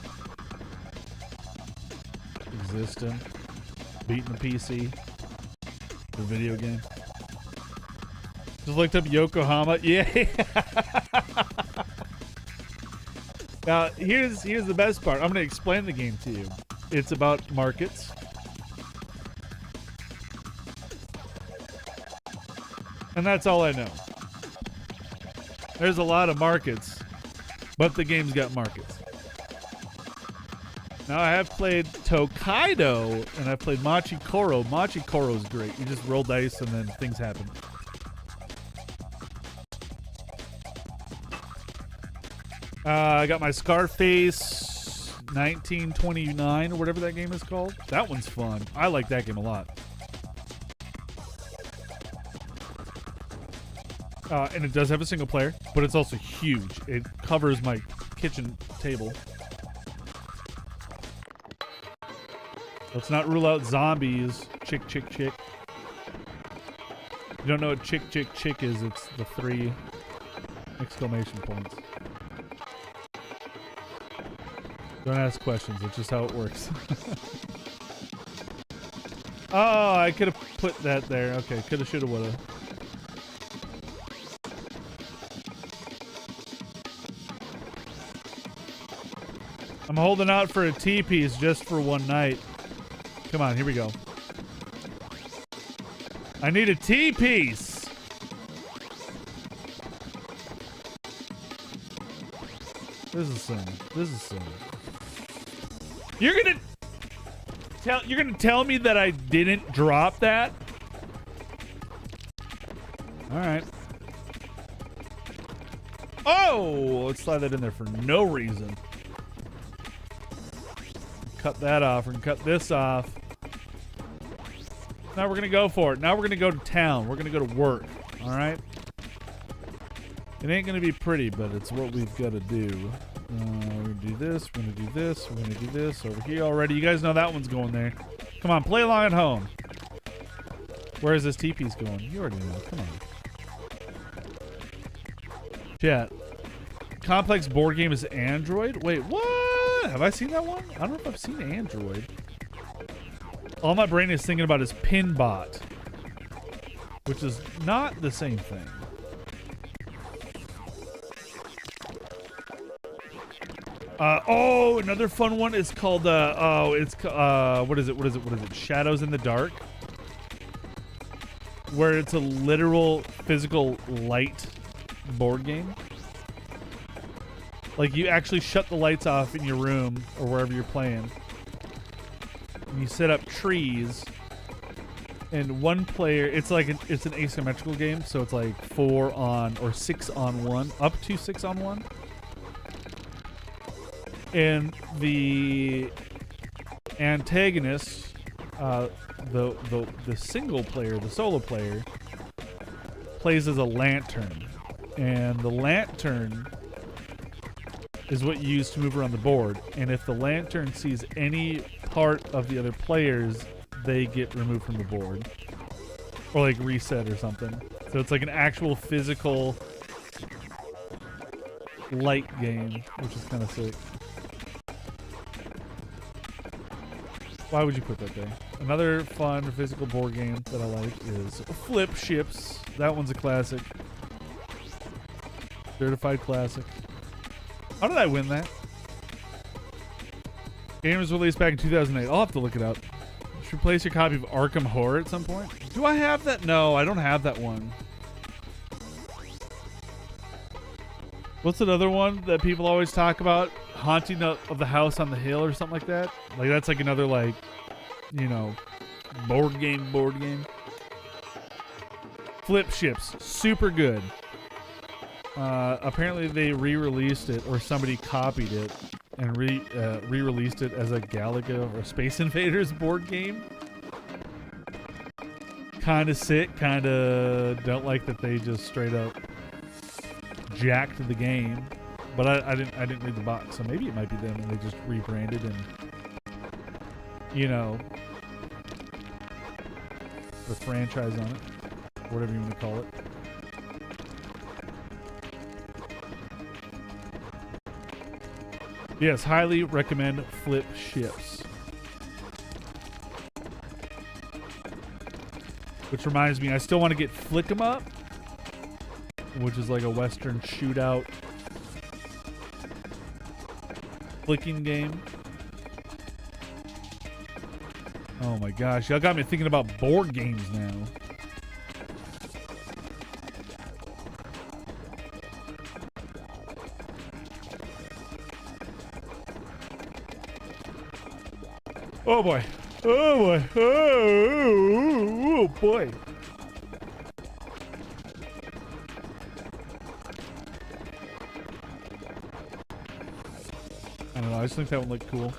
existing, beating the PC, the video game. Just looked up Yokohama. Yeah. Now here's the best part. I'm gonna explain the game to you. It's about markets. And that's all I know. There's a lot of markets, but the game's got markets. Now I have played Tokaido and I've played Machikoro. Machikoro's great. You just roll dice and then things happen. I got my Scarface 1929 or whatever that game is called. That one's fun. I like that game a lot. And it does have a single player, but it's also huge. It covers my kitchen table. Let's not rule out zombies. Chick. don't know what chick is, it's the 3 exclamation points. Don't ask questions, it's just how it works. Oh, I could have put that there. Okay, coulda, shoulda, woulda. I'm holding out for a T-piece just for one night. Come on, here we go. I need a T-piece. This is sin. This is sin. You're gonna tell me that I didn't drop that? All right. Oh, let's slide that in there for no reason. Cut that off. We're gonna cut this off. Now we're gonna go for it. Now we're gonna go to town. We're gonna go to work. All right. It ain't gonna be pretty, but it's what we've got to do. We're gonna do this. We're gonna do this. We're gonna do this over here already. You guys know that one's going there. Come on, play along at home. Where is this T-piece going? You already know. Come on. Chat. Complex board game is Android? Wait, what? Have I seen that one? I don't know if I've seen Android. All my brain is thinking about is Pinbot, which is not the same thing. Oh, another fun one is called, what is it? Shadows in the Dark. Where it's a literal physical light board game. Like, you actually shut the lights off in your room or wherever you're playing. And you set up trees. And one player, it's an asymmetrical game, so it's like 4 on or 6 on 1, up to 6 on 1. And the antagonist, the single player, the solo player, plays as a lantern, and the lantern is what you use to move around the board. And if the lantern sees any part of the other players, they get removed from the board, or like reset or something. So it's like an actual physical light game, which is kind of sick. Why would you put that there? Another fun physical board game that I like is Flip Ships. That one's a classic. Certified classic. How did I win that? Game was released back in 2008. I'll have to look it up. You should replace your copy of Arkham Horror at some point. Do I have that? No, I don't have that one. What's another one that people always talk about? Haunting of the House on the Hill or something like that? Like, that's like another, like, you know, board game. Flip Ships. Super good. Apparently they re-released it, or somebody copied it and re-released it as a Galaga or Space Invaders board game. Kind of sick. Kind of don't like that they just straight up jacked the game. But I didn't read the box, so maybe it might be them and they just rebranded and, you know, the franchise on it, whatever you want to call it. Yes, highly recommend Flip Ships. Which reminds me, I still want to get Flick 'em Up, which is like a Western shootout flicking game. Oh my gosh, y'all got me thinking about board games now. Oh boy. Oh boy. Oh boy. I don't know, I just think that one looked cool.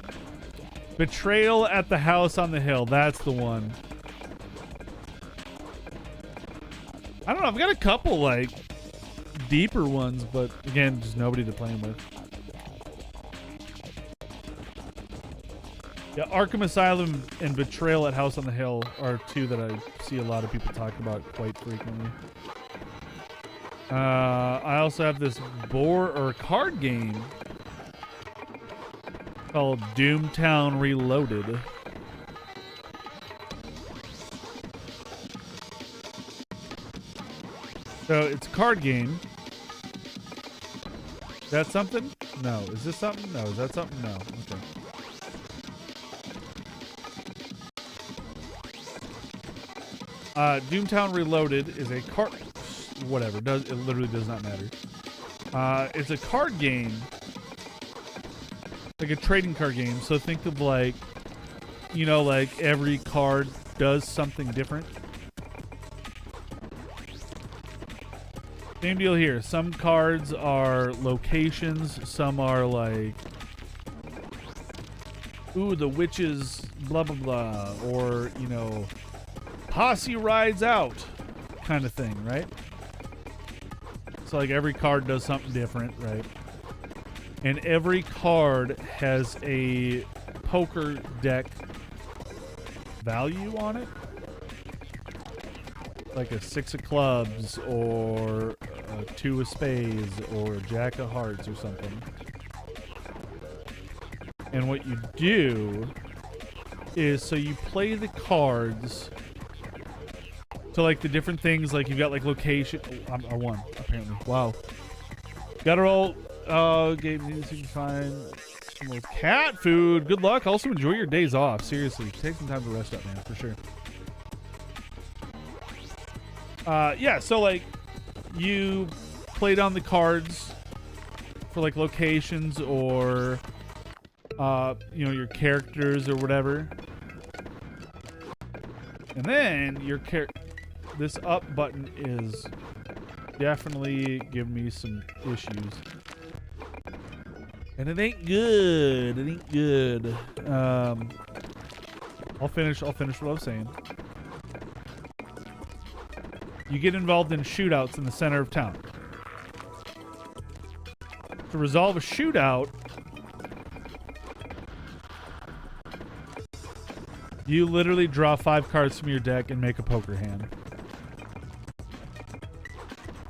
Betrayal at the House on the Hill. That's the one. I don't know, I've got a couple, like, deeper ones, but again, just nobody to play them with. Yeah, Arkham Asylum and Betrayal at House on the Hill are two that I see a lot of people talk about quite frequently. I also have this card game called Doomtown Reloaded. So it's a card game. Is that something? No. Is this something? No. Is that something? No. Okay. Doomtown Reloaded is a card... Whatever. It literally does not matter. It's a card game. Like a trading card game. So think of like... You know, like every card does something different. Same deal here. Some cards are locations. Some are like... Ooh, the witches... Blah, blah, blah. Or, you know... Posse rides out kind of thing, right? So like every card does something different, right? And every card has a poker deck value on it. Like a 6 of clubs or a 2 of spades or a jack of hearts or something. And what you do is so you play the cards. So like the different things, like you've got like location. Oh, I won apparently. Wow. Got to roll. Game needs to find some more cat food. Good luck. Also enjoy your days off. Seriously, take some time to rest up, man, for sure. Yeah. So like you play down the cards for like locations or you know, your characters or whatever, and then your this up button is definitely giving me some issues. And it ain't good. It ain't good. I'll finish what I was saying. You get involved in shootouts in the center of town. To resolve a shootout, you literally draw 5 cards from your deck and make a poker hand.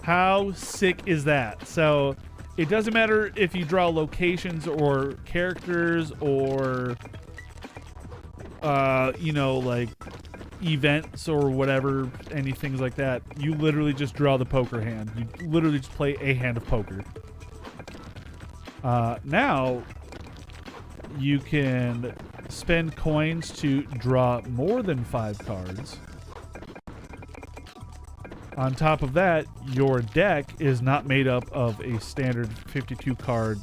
How sick is that? So it doesn't matter if you draw locations or characters or you know, like events or whatever, any things like that. You literally just draw the poker hand. You literally just play a hand of poker. Now you can spend coins to draw more than 5 cards. On top of that, your deck is not made up of a standard 52 card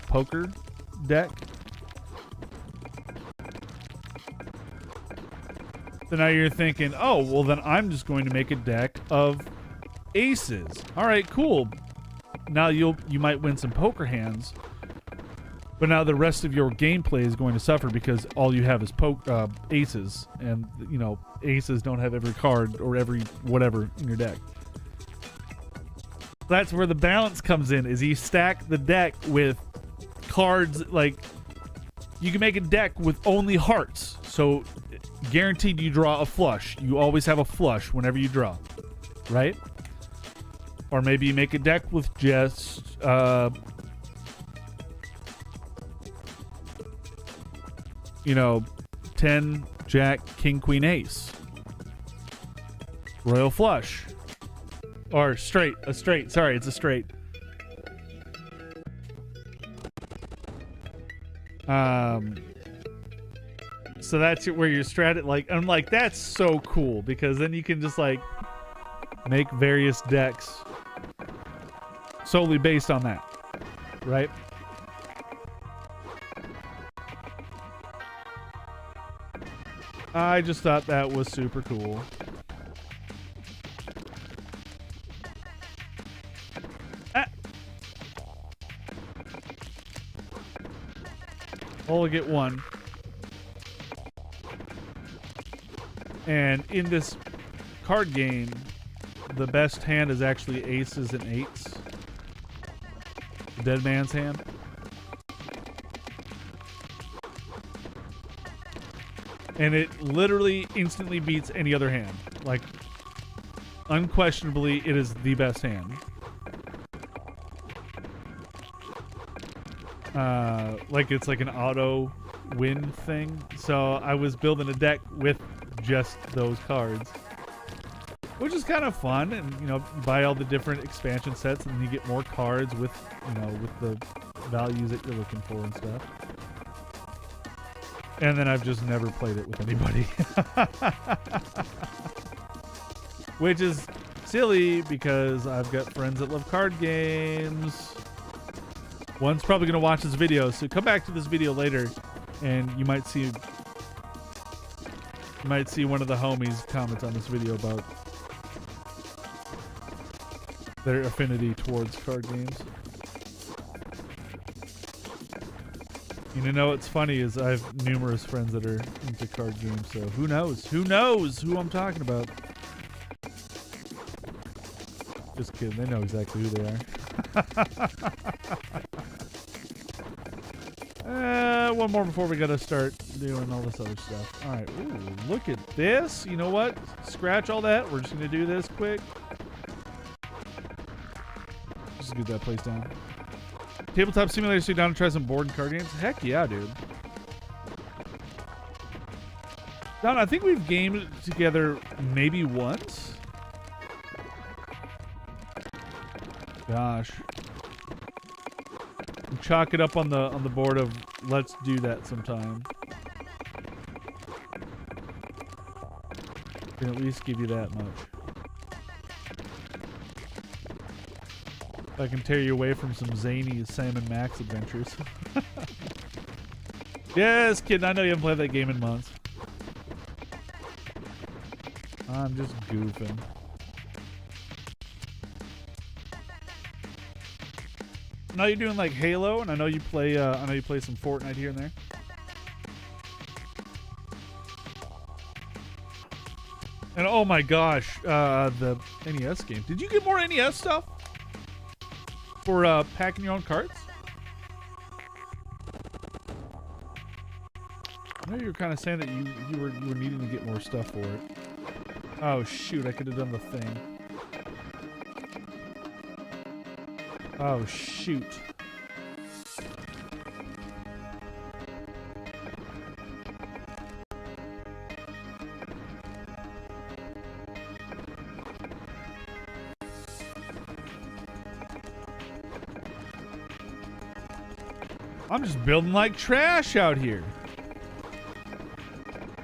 poker deck. So now you're thinking, oh, well then I'm just going to make a deck of aces. All right, cool. Now you might win some poker hands, but now the rest of your gameplay is going to suffer because all you have is aces, and you know, aces don't have every card or every whatever in your deck. That's where the balance comes in, is you stack the deck with cards. Like, you can make a deck with only hearts, so guaranteed you draw a flush. You always have a flush whenever you draw, right? Or maybe you make a deck with just you know, 10, jack, king, queen, ace. Royal flush. Or straight. A straight. Sorry, it's a straight. So that's where your strat, like, I'm like, that's so cool, because then you can just like make various decks solely based on that, right? I just thought that was super cool. Only get one. And in this card game, the best hand is actually aces and eights. The dead man's hand. And it literally instantly beats any other hand. Like, unquestionably, it is the best hand. Like it's like an auto win thing. So I was building a deck with just those cards, which is kind of fun. And you know, you buy all the different expansion sets, and then you get more cards with, you know, with the values that you're looking for and stuff. And then I've just never played it with anybody. Which is silly because I've got friends that love card games. One's probably going to watch this video, so come back to this video later and you might see one of the homies comment on this video about their affinity towards card games. You know what's funny is I have numerous friends that are into card games, so who knows? Who knows who I'm talking about? Just kidding, they know exactly who they are. One more before we gotta start doing all this other stuff. Alright, ooh, look at this. You know what? Scratch all that. We're just gonna do this quick. Just get that place down. Tabletop Simulator, so you down to try some board and card games? Heck yeah, dude. Don, I think we've gamed together maybe once. Gosh. Chalk it up on the board of let's do that sometime. Can at least give you that much. I can tear you away from some zany Sam and Max adventures. Yes, kid, I know you haven't played that game in months. I'm just goofing. I know you're doing like Halo, and I know you play some Fortnite here and there. And oh my gosh, the NES game. Did you get more NES stuff for packing your own cards? I know you were kind of saying that you were needing to get more stuff for it. Oh shoot, I could have done the thing. Oh shoot. I'm just building like trash out here.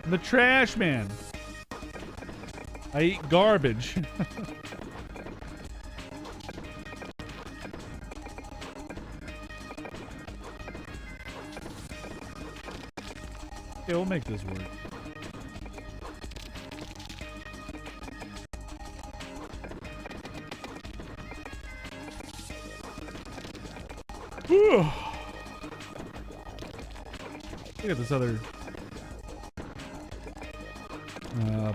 I'm the trash man. I eat garbage. Okay, we'll make this work. Whew. Look at this other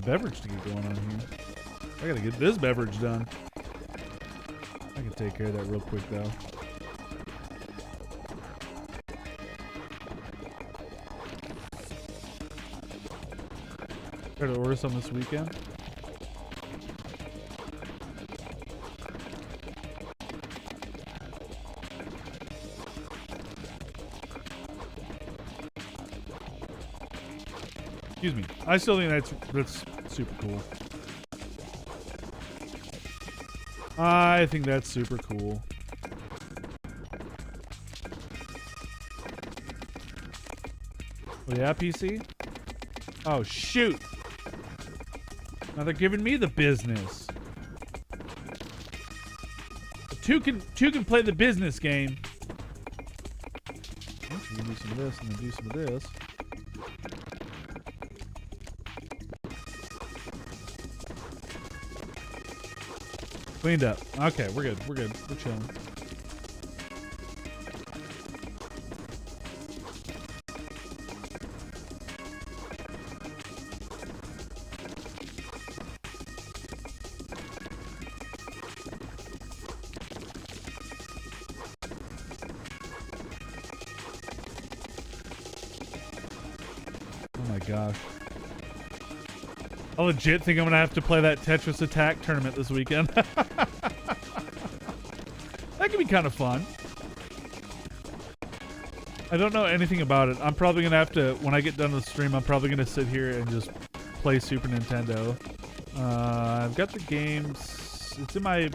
beverage to get going on here. I gotta get this beverage done. I can take care of that real quick though. Try to order some this weekend. Excuse me. I still think that's super cool. I think that's super cool. Oh yeah, PC? Oh shoot! Now they're giving me the business. Two can play the business game. Oh, we can do some of this and then do some of this. Cleaned up. Okay, we're good. We're good. We're chilling. Oh my gosh. I legit think I'm gonna have to play that Tetris Attack tournament this weekend. That could be kind of fun. I don't know anything about it. I'm probably gonna have to, when I get done with the stream, I'm probably gonna sit here and just play Super Nintendo. I've got the games. It's in my...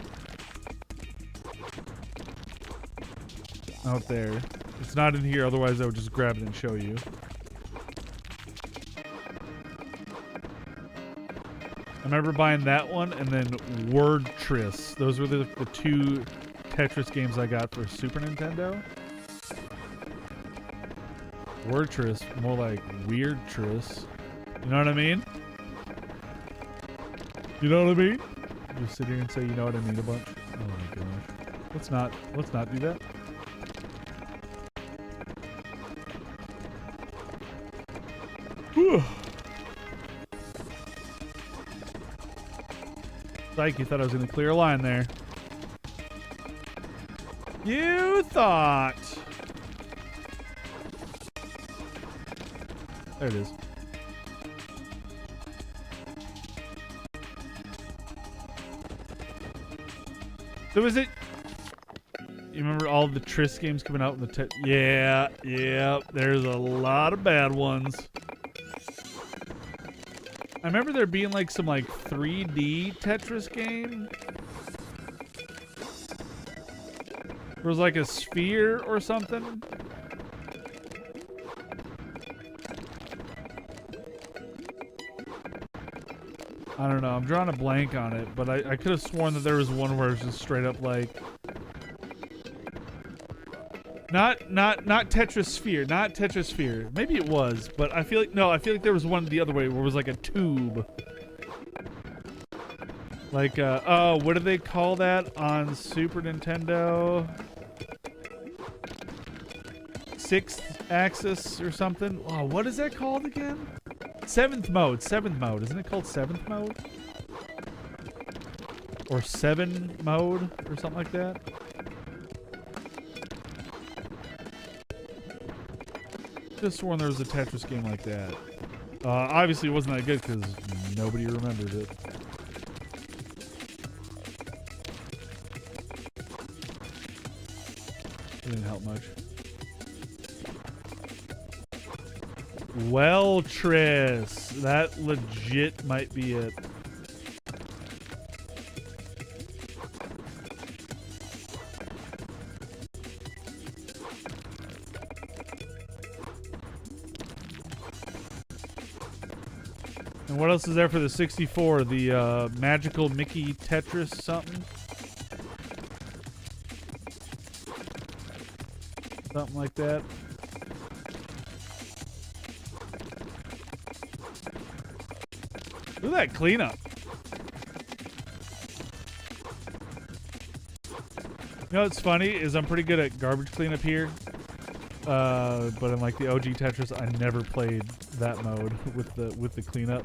out there. It's not in here, otherwise I would just grab it and show you. I remember buying that one and then Tetris. Those were the two Tetris games I got for Super Nintendo. Tetris, more like Weird Tris. You know what I mean? You know what I mean? Just sit here and say, you know what I mean, a bunch. Oh my gosh. Let's not do that. Whew. Psych, you thought I was gonna clear a line there. You thought. There it is. So is it... You remember all the Tris games coming out in the... Yeah, there's a lot of bad ones. I remember there being like some like 3D Tetris game. There was like a sphere or something. I don't know. I'm drawing a blank on it, but I could have sworn that there was one where it was just straight up like... Not Tetris Sphere. Not Tetris Sphere. Maybe it was, but I feel like... No, I feel like there was one the other way where it was like a tube. Like, oh, what do they call that on Super Nintendo? Sixth axis or something? Oh, what is that called again? Seventh mode. Isn't it called seventh mode? Or seven mode or something like that? Just sworn there was a Tetris game like that. Obviously it wasn't that good because nobody remembered it. It didn't help much. Well, Tris, that legit might be it. And what else is there for the 64? The magical Mickey Tetris something? Something like that. Look at that cleanup. You know what's funny is I'm pretty good at garbage cleanup here. But in like the OG Tetris, I never played that mode with the cleanup.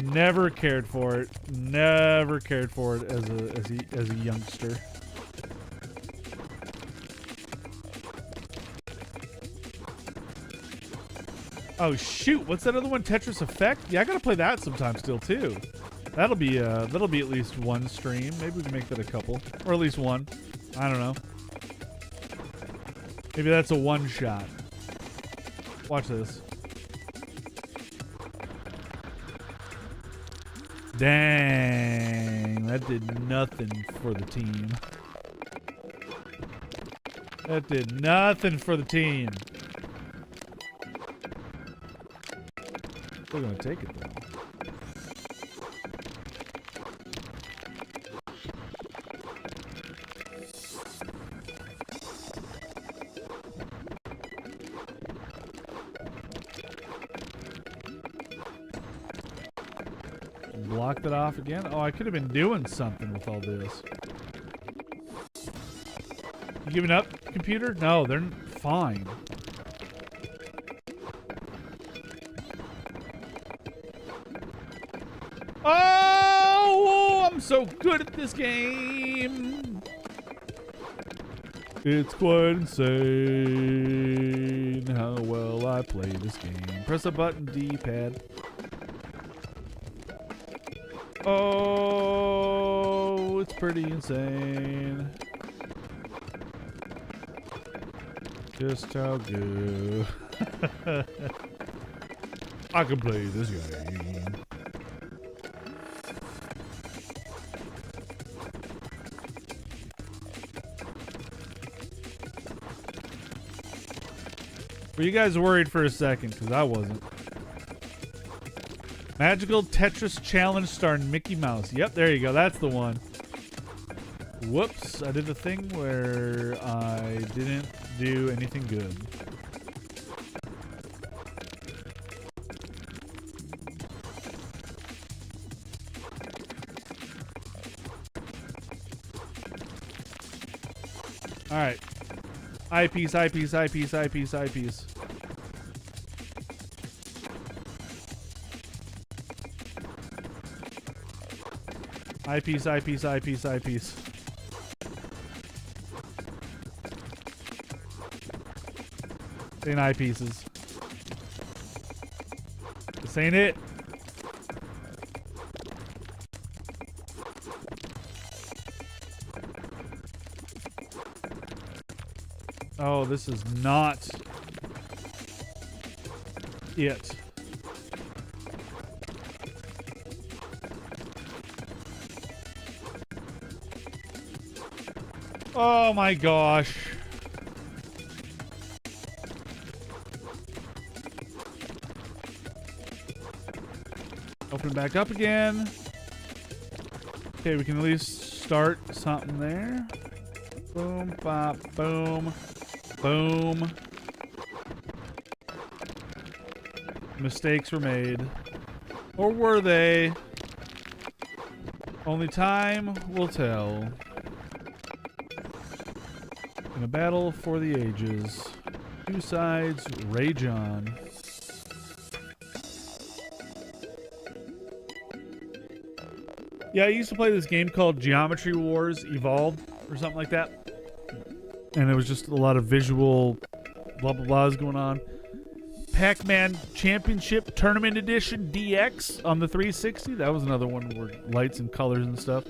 Never cared for it. Never cared for it as a youngster. Oh shoot! What's that other one? Tetris Effect? Yeah, I gotta play that sometime still too. That'll be at least one stream. Maybe we can make that a couple, or at least one. I don't know. Maybe that's a one shot. Watch this. Dang, that did nothing for the team. That did nothing for the team. Still gonna take it though. Blocked it off again. Oh, I could have been doing something with all this. You giving up, computer? No, they're fine. Oh, I'm so good at this game. It's quite insane. how well I play this game. Press a button, D-pad. Oh, it's pretty insane. Just how good I can play this game. Were you guys worried for a second? Because I wasn't. Magical Tetris Challenge starring Mickey Mouse. Yep, there you go. That's the one. Whoops. I did the thing where I didn't do anything good. Alright. Eyepiece, eyepiece, eyepiece, eyepiece, eyepiece. Eyepiece, eyepiece, eyepiece, eyepiece. This ain't eyepieces. This ain't it. Oh, this is not it. Oh my gosh. Open it back up again. Okay, we can at least start something there. Boom, bop, boom, boom. Mistakes were made. Or were they? Only time will tell. In a battle for the ages, two sides rage on. Yeah, I used to play this game called Geometry Wars Evolved or something like that. And it was just a lot of visual blah blah blahs going on. Pac-Man Championship Tournament Edition DX on the 360. That was another one where lights and colors and stuff.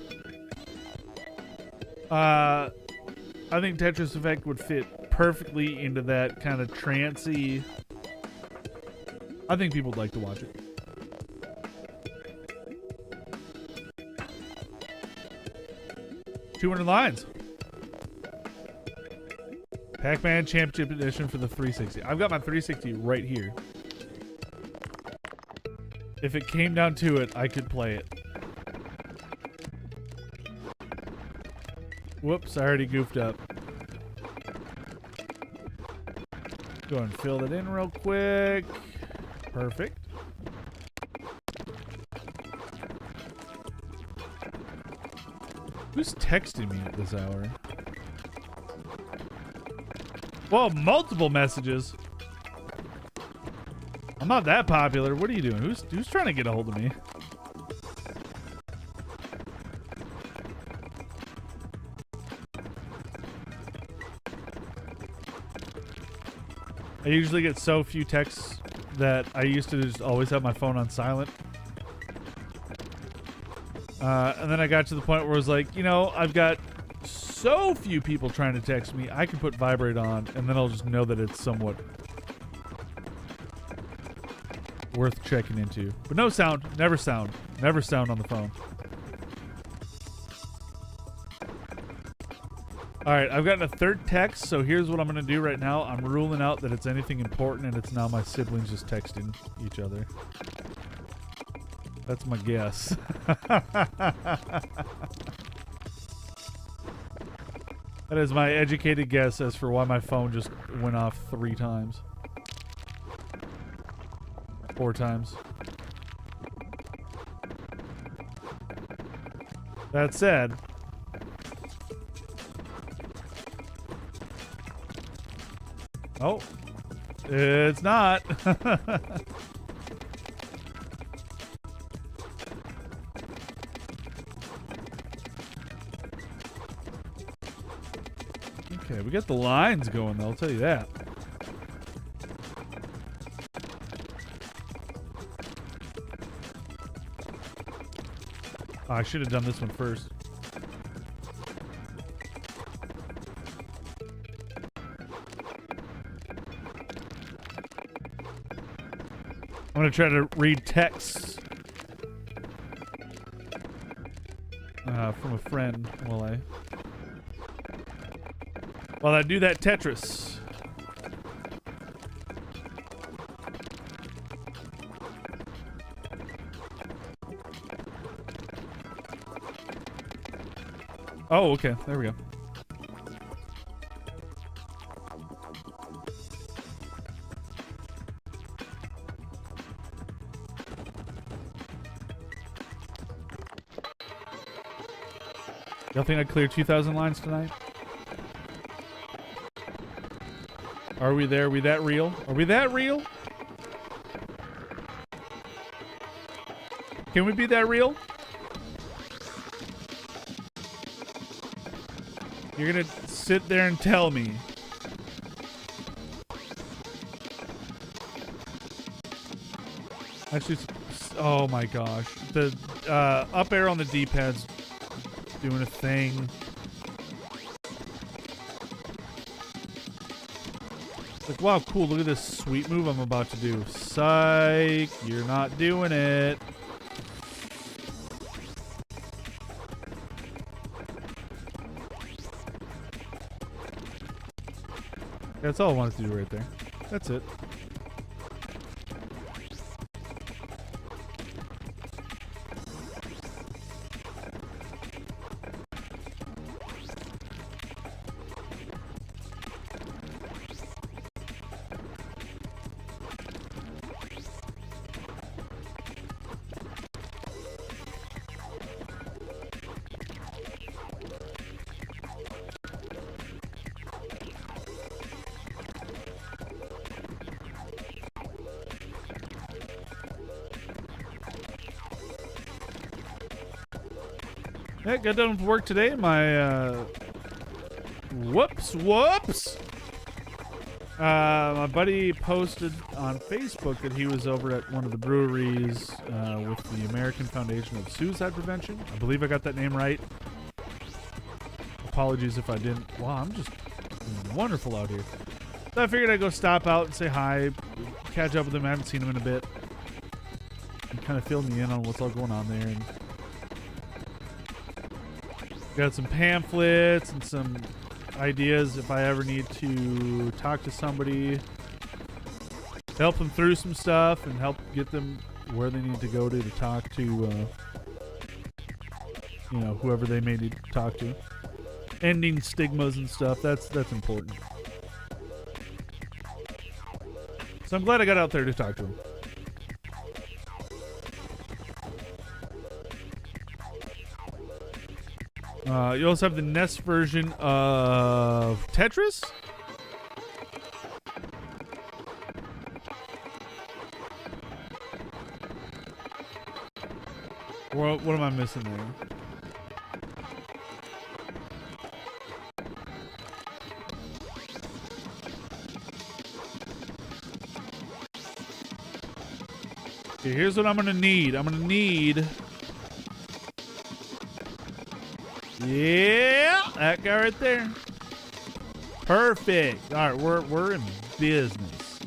I think Tetris Effect would fit perfectly into that kind of trancey. I think people would like to watch it. $200 lines. Pac-Man Championship Edition for the 360. I've got my 360 right here. If it came down to it, I could play it. Whoops, I already goofed up. Go and fill that in real quick. Perfect. Who's texting me at this hour? Whoa, multiple messages. I'm not that popular. What are you doing? Who's trying to get a hold of me? I usually get so few texts that I used to just always have my phone on silent. And then I got to the point where I was like, you know, I've got so few people trying to text me, I can put vibrate on, and then I'll just know that it's somewhat worth checking into. But no sound. Never sound on the phone. Alright, I've gotten a third text, so here's what I'm going to do right now. I'm ruling out that it's anything important, and it's now my siblings just texting each other. That's my guess. That is my educated guess as for why my phone just went off 3 times. 4 times. That said, oh, it's not. Okay, we got the lines going though, I'll tell you that. Oh, I should have done this one first. I'm gonna try to read texts from a friend while I do that Tetris. Oh, okay. There we go. Y'all think I cleared 2,000 lines tonight? Are we there? Are we that real? Are we that real? Can we be that real? You're gonna sit there and tell me. Actually, oh my gosh. The up arrow on the D-pad's doing a thing. Like, wow, cool, look at this sweet move I'm about to do. Psych, you're not doing it. That's all I wanted to do right there. That's it. Yeah, got done with work today. My whoops. My buddy posted on Facebook that he was over at one of the breweries with the American Foundation of Suicide Prevention. I believe I got that name right. Apologies if I didn't. Wow, I'm just wonderful out here. So I figured I'd go stop out and say hi, catch up with him. I haven't seen him in a bit. He kind of filled me in on what's all going on there. And got some pamphlets and some ideas if I ever need to talk to somebody, help them through some stuff and help get them where they need to go to talk to, you know, whoever they may need to talk to. Ending stigmas and stuff, that's important. So I'm glad I got out there to talk to him. You also have the NES version of Tetris. What am I missing there? Okay, here's what I'm gonna need. Yeah, that guy right there. Perfect. All right, we're in business.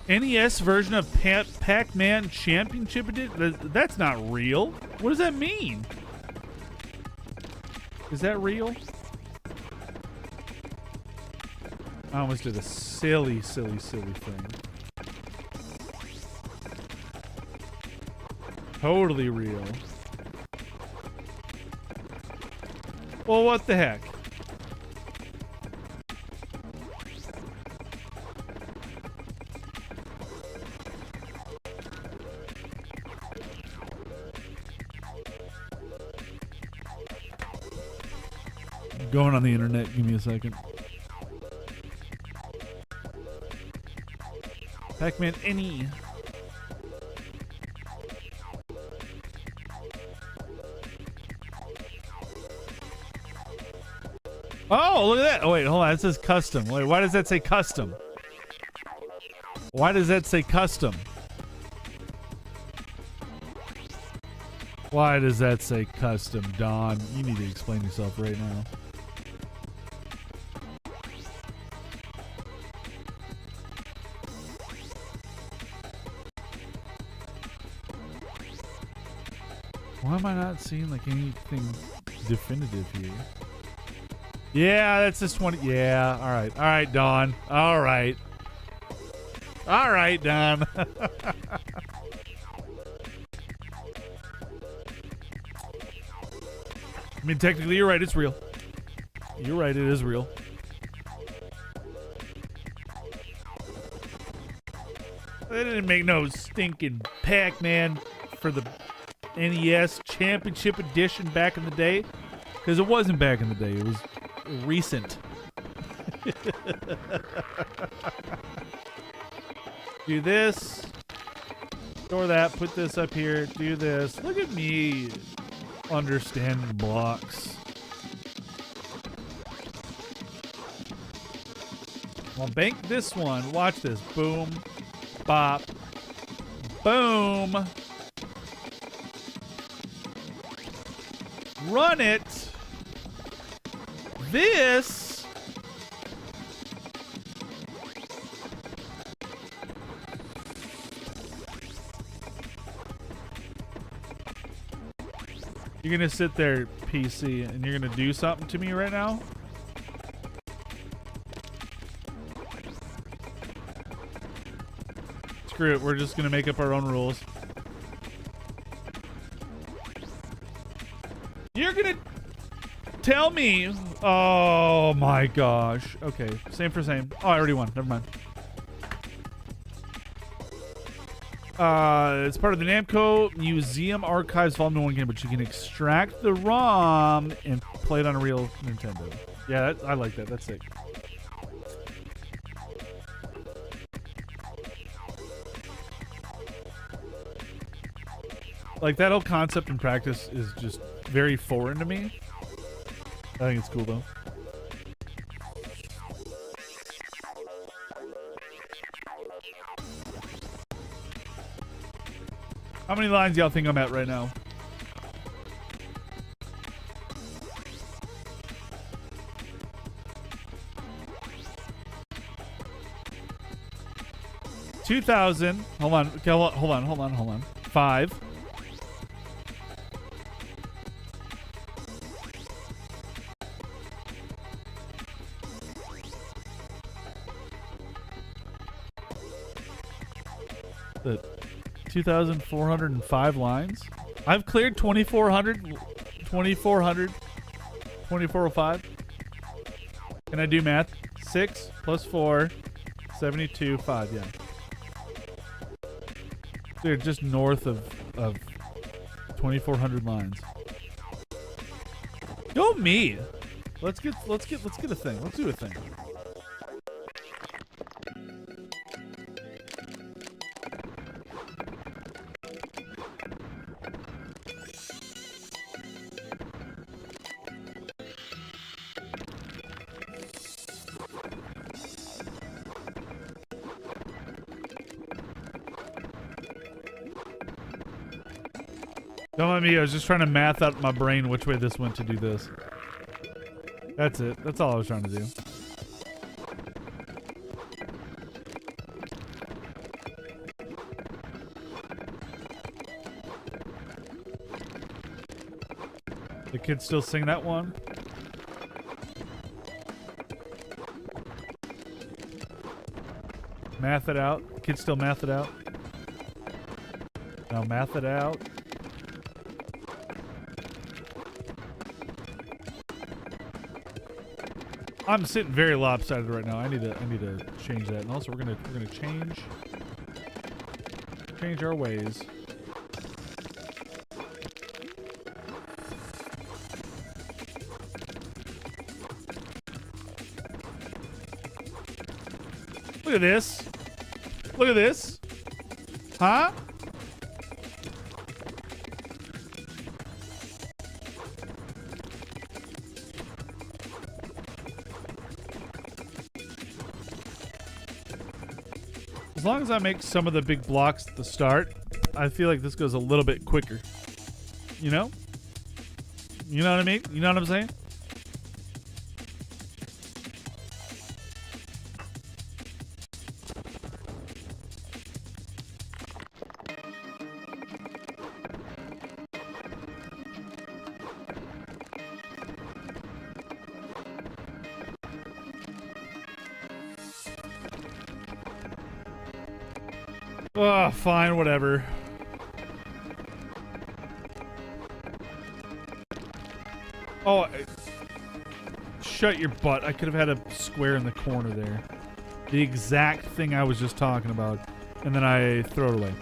NES version of Pac-Man Championship Edition? That's not real. What does that mean? Is that real? I almost did a silly thing. Totally real. Well, what the heck? Going on the internet. Give me a second. Pac-Man NE. Oh, look at that. Oh, wait, hold on. It says custom. Wait, why does that say custom? Why does that say custom? Why does that say custom, Don? You need to explain yourself right now. Why am I not seeing like anything definitive here? Yeah, that's this 20. Yeah, all right. All right, Don. All right. All right, Don. I mean, technically, you're right. It's real. You're right. It is real. They didn't make no stinking Pac-Man for the NES Championship Edition back in the day. Because it wasn't back in the day. It was recent. Do this. Store that. Put this up here. Do this. Look at me understanding blocks. Well, bank this one. Watch this. Boom. Bop. Boom. Run it. This. You're gonna sit there, PC, and you're gonna do something to me right now? Screw it, we're just gonna make up our own rules. You're gonna tell me. Oh my gosh. Okay, same for same. Oh, I already won. Never mind. It's part of the Namco Museum Archives Volume 1 game, but you can extract the ROM and play it on a real Nintendo. Yeah, I like that. That's sick. Like, that whole concept in practice is just very foreign to me. I think it's cool, though. How many lines y'all think I'm at right now? $2,000. Hold on. Okay, hold on. 5. The 2,405 lines. I've cleared 2,400, 2,405. Can I do math? 6 plus 4, 72, 5, yeah. They're just north of 2,400 lines. Go me. Let's get a thing. Let's do a thing. Don't mind me, I was just trying to math out my brain which way this went to do this. That's it. That's all I was trying to do. The kids still sing that one? Math it out. The kids still math it out? Now math it out. I'm sitting very lopsided right now. I need to change that. And also we're gonna change our ways. Look at this. Look at this. Huh? As long as I make some of the big blocks at the start, I feel like this goes a little bit quicker. You know? You know what I mean? You know what I'm saying? Oh, fine, whatever. Oh, shut your butt. I could have had a square in the corner there. The exact thing I was just talking about. And then I throw it away.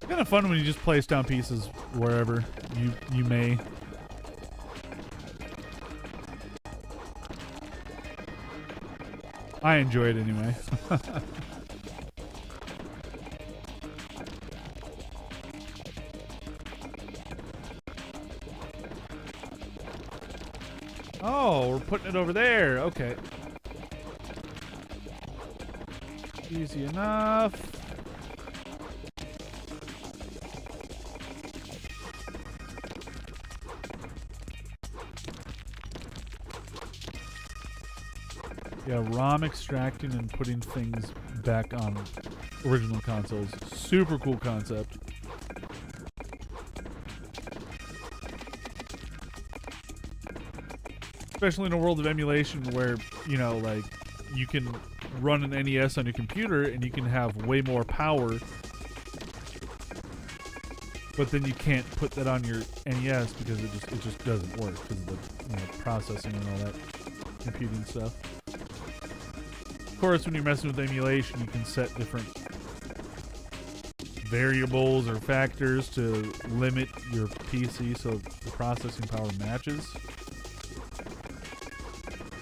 Kind of fun when you just place down pieces wherever you may. I enjoy it anyway. Oh, we're putting it over there. Okay. Easy enough. Yeah, ROM extracting and putting things back on original consoles. Super cool concept. Especially in a world of emulation where, you know, like, you can run an NES on your computer and you can have way more power, but then you can't put that on your NES because it just doesn't work because of the, you know, processing and all that computing stuff. Of course, when you're messing with emulation, you can set different variables or factors to limit your PC so the processing power matches.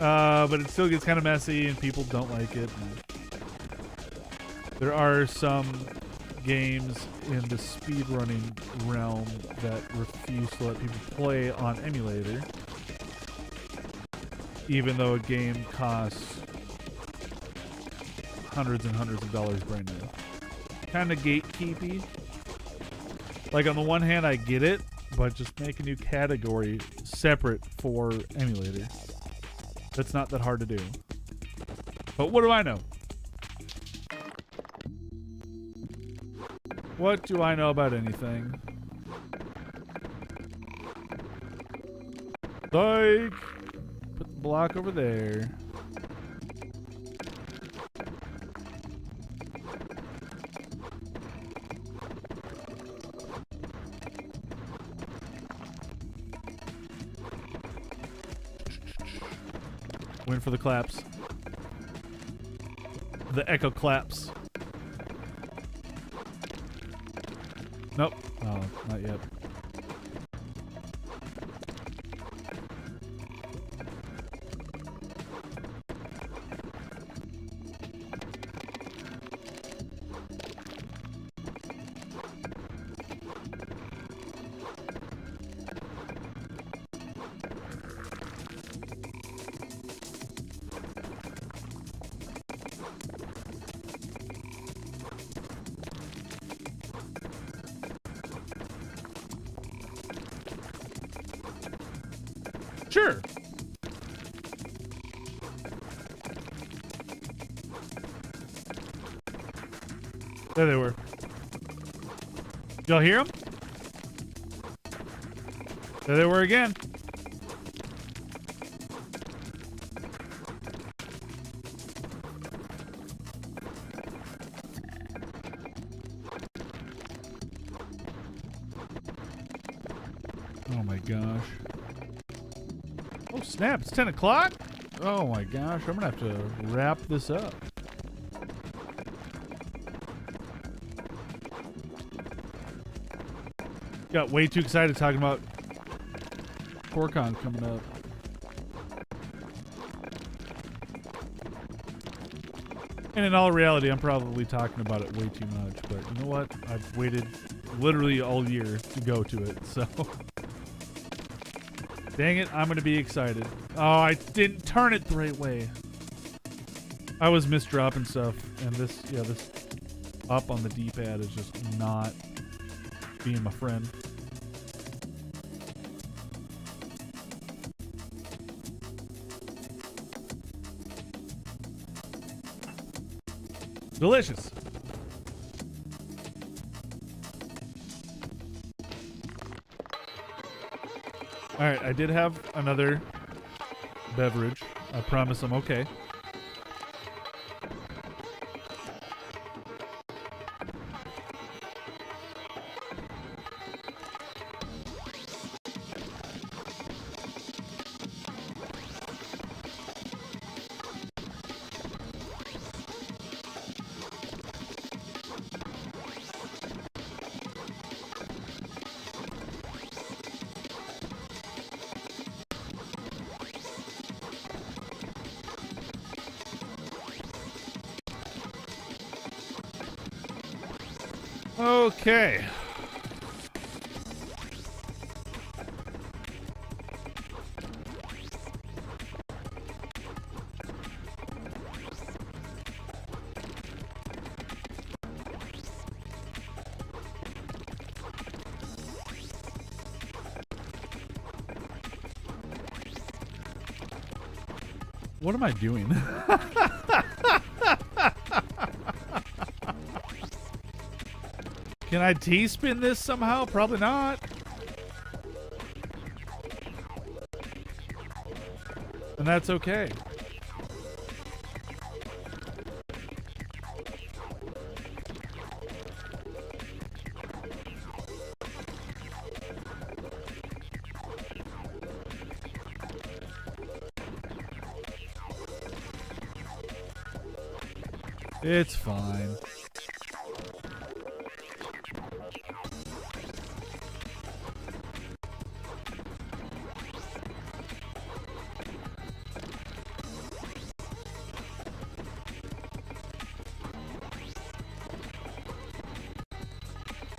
But it still gets kind of messy and people don't like it. There are some games in the speedrunning realm that refuse to let people play on emulator, even though a game costs hundreds and hundreds of dollars brand new. Kind of gatekeepy. Like, on the one hand, I get it, but just make a new category separate for emulator. That's not that hard to do. But what do I know? What do I know about anything? Like, put the block over there. Win for the claps. The echo claps. Nope. Oh, not yet. Sure. There they were. Y'all hear them? There they were again. Oh my gosh. Oh snap, it's 10 o'clock? Oh my gosh, I'm gonna have to wrap this up. Got way too excited talking about CoreCon coming up. And in all reality, I'm probably talking about it way too much. But you know what? I've waited literally all year to go to it. So, dang it, I'm going to be excited. Oh, I didn't turn it the right way. I was misdropping stuff. And this up on the D-pad is just not being my friend. Delicious. All right, I did have another beverage. I promise I'm okay. Okay. What am I doing? Can I T-spin this somehow? Probably not. And that's okay. It's fine.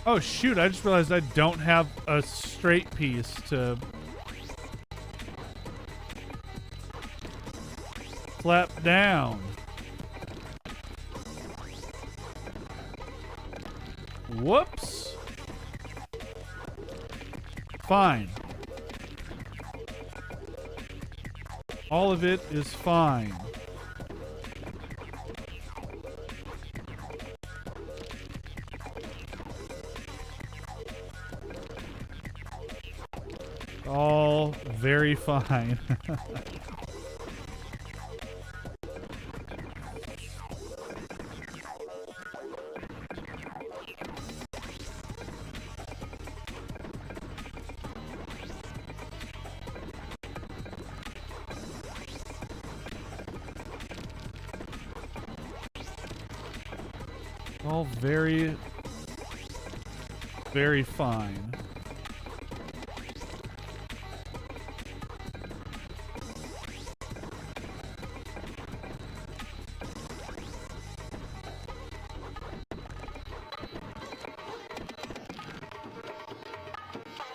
Oh shoot, I just realized I don't have a straight piece to flap down. Whoops. Fine. All of it is fine. All very fine. All very, very fine.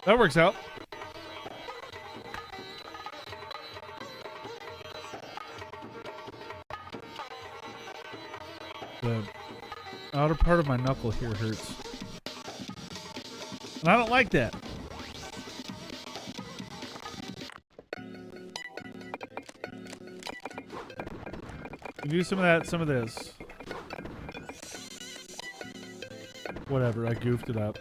That works out. The outer part of my knuckle here hurts. And I don't like that. Do some of that, some of this. Whatever, I goofed it up.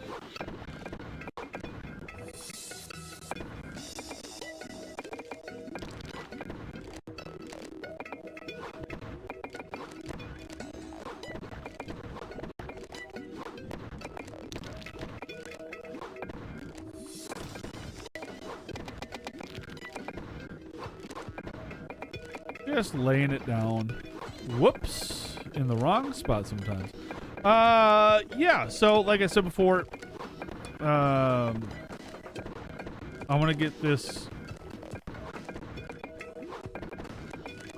Just laying it down. Whoops. In the wrong spot sometimes. Yeah, so like I said before, I want to get this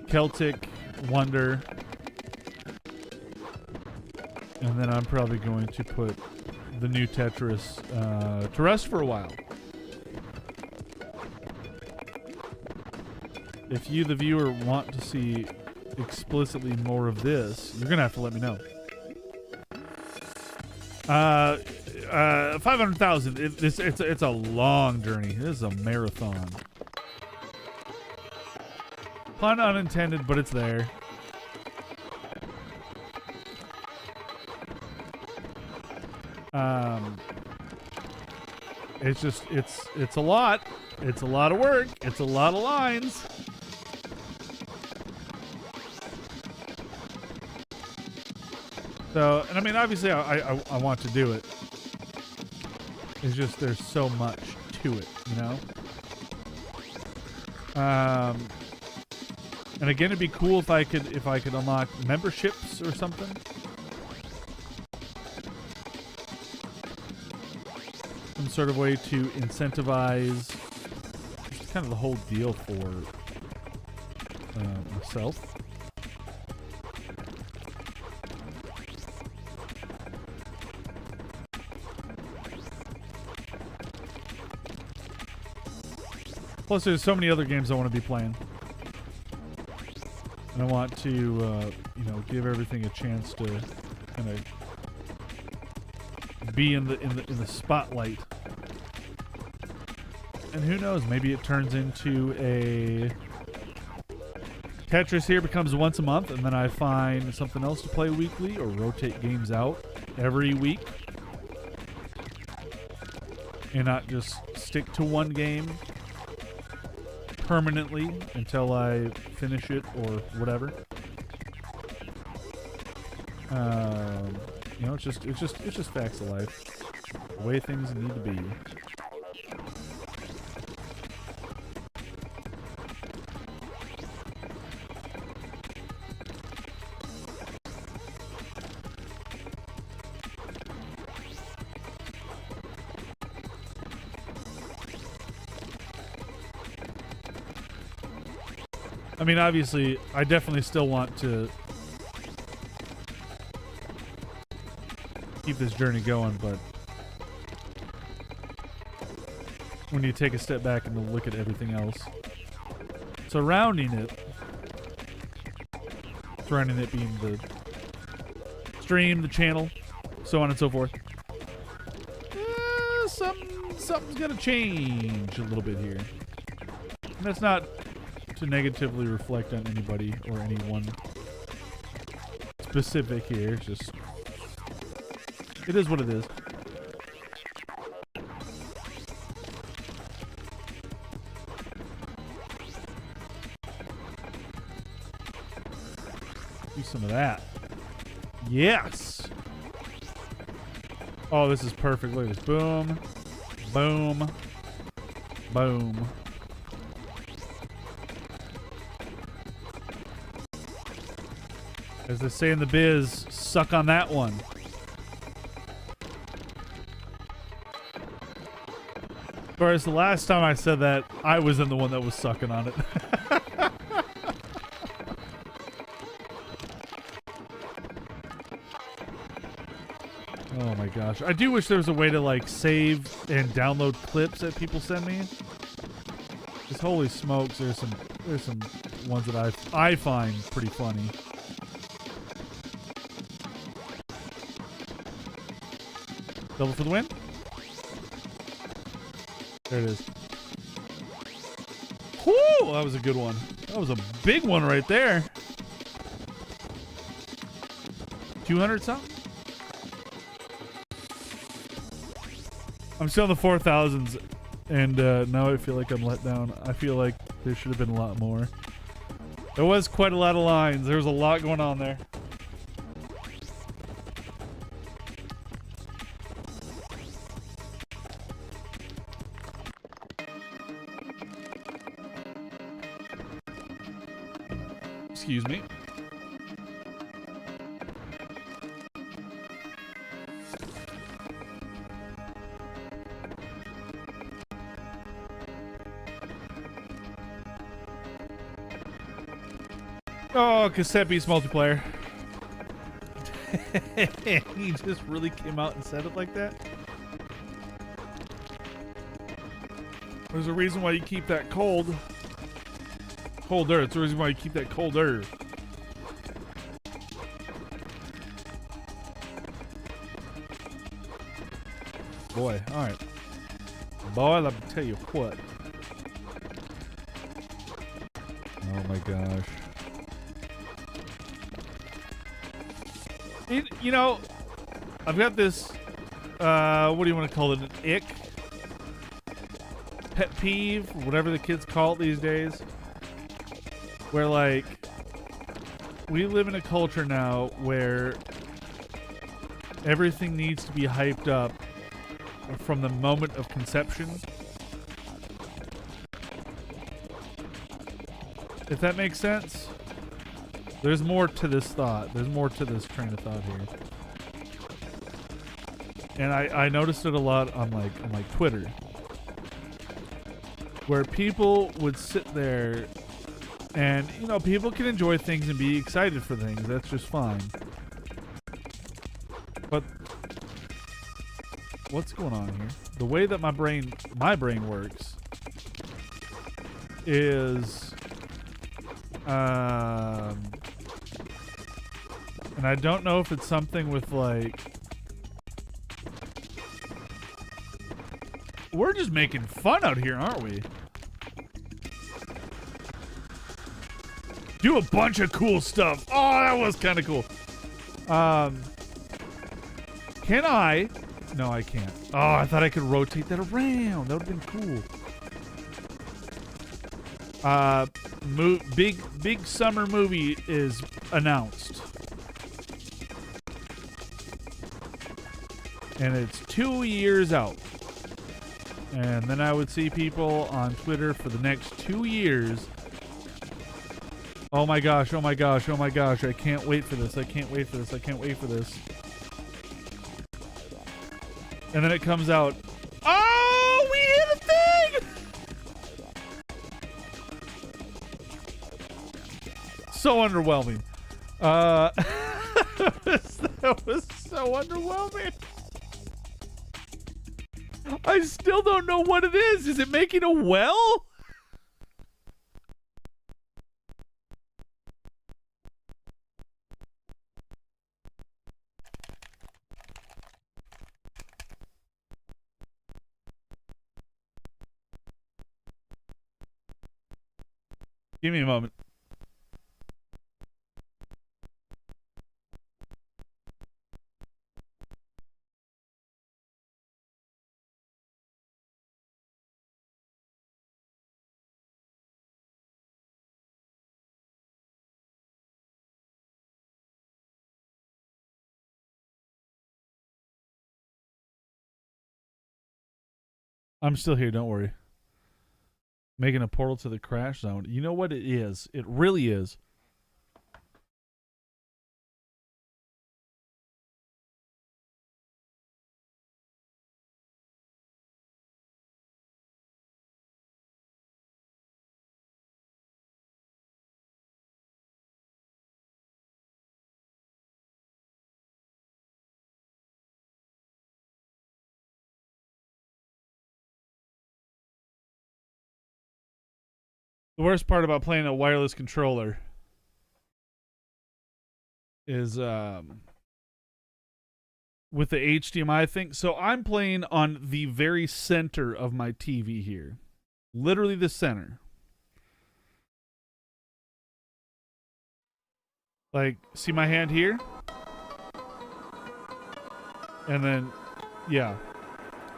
Celtic Wonder, and then I'm probably going to put the new Tetris to rest for a while. If you, the viewer, want to see explicitly more of this, you're gonna have to let me know. 500,000. It's a long journey. This is a marathon. Pun unintended, but it's there. It's just it's a lot. It's a lot of work. It's a lot of lines. So, and I mean, obviously, I want to do it. It's just there's so much to it, you know. And again, it'd be cool if I could unlock memberships or something. Some sort of way to incentivize just kind of the whole deal for myself. Plus, there's so many other games I want to be playing, and I want to, you know, give everything a chance to kind of be in the spotlight. And who knows? Maybe it turns into a Tetris here becomes once a month, and then I find something else to play weekly or rotate games out every week, and not just stick to one game permanently until I finish it or whatever. You know, it's just facts of life, the way things need to be. I mean, obviously, I definitely still want to keep this journey going, but when you take a step back and look at everything else surrounding it being the stream, the channel, so on and so forth, something's gonna change a little bit here. And that's not to negatively reflect on anybody or anyone specific here. It's just, it is what it is. Do some of that. Yes. Oh, this is perfect. Look at this. Boom. Boom. Boom. As they say in the biz, suck on that one. Whereas the last time I said that, I was in the one that was sucking on it. Oh my gosh. I do wish there was a way to like save and download clips that people send me. Just holy smokes, there's some ones that I find pretty funny. Double for the win. There it is. Whoo! That was a good one. That was a big one right there. 200 something? I'm still in the 4,000s, and now I feel like I'm let down. I feel like there should have been a lot more. There was quite a lot of lines. There was a lot going on there. Excuse me. Oh, cassette beast multiplayer. He just really came out and said it like that. There's a reason why you keep that cold. Colder. It's the reason why you keep that colder. Boy, all right. Boy, let me tell you what. Oh my gosh. You know, I've got this, what do you want to call it? An ick? Pet peeve? Whatever the kids call it these days. Where, like, we live in a culture now where everything needs to be hyped up from the moment of conception. If that makes sense. There's more to this thought. There's more to this train of thought here. And I noticed it a lot on like Twitter. Where people would sit there and, you know, people can enjoy things and be excited for things. That's just fine. But what's going on here? The way that my brain works is and I don't know if it's something with, like, we're just making fun out here, aren't we? Do a bunch of cool stuff. Oh, that was kind of cool. Can I? No, I can't. Oh, I thought I could rotate that around. That would have been cool. Big summer movie is announced. And it's 2 years out. And then I would see people on Twitter for the next 2 years. Oh my gosh, oh my gosh, oh my gosh. I can't wait for this. I can't wait for this. I can't wait for this. And then it comes out. Oh, we hit a thing! So underwhelming. That was so underwhelming. I still don't know what it is. Is it making a well? Give me a moment. I'm still here, don't worry. Making a portal to the crash zone. You know what it is? It really is. The worst part about playing a wireless controller is with the HDMI thing. So I'm playing on the very center of my TV here. Literally the center. Like, see my hand here? And then, yeah.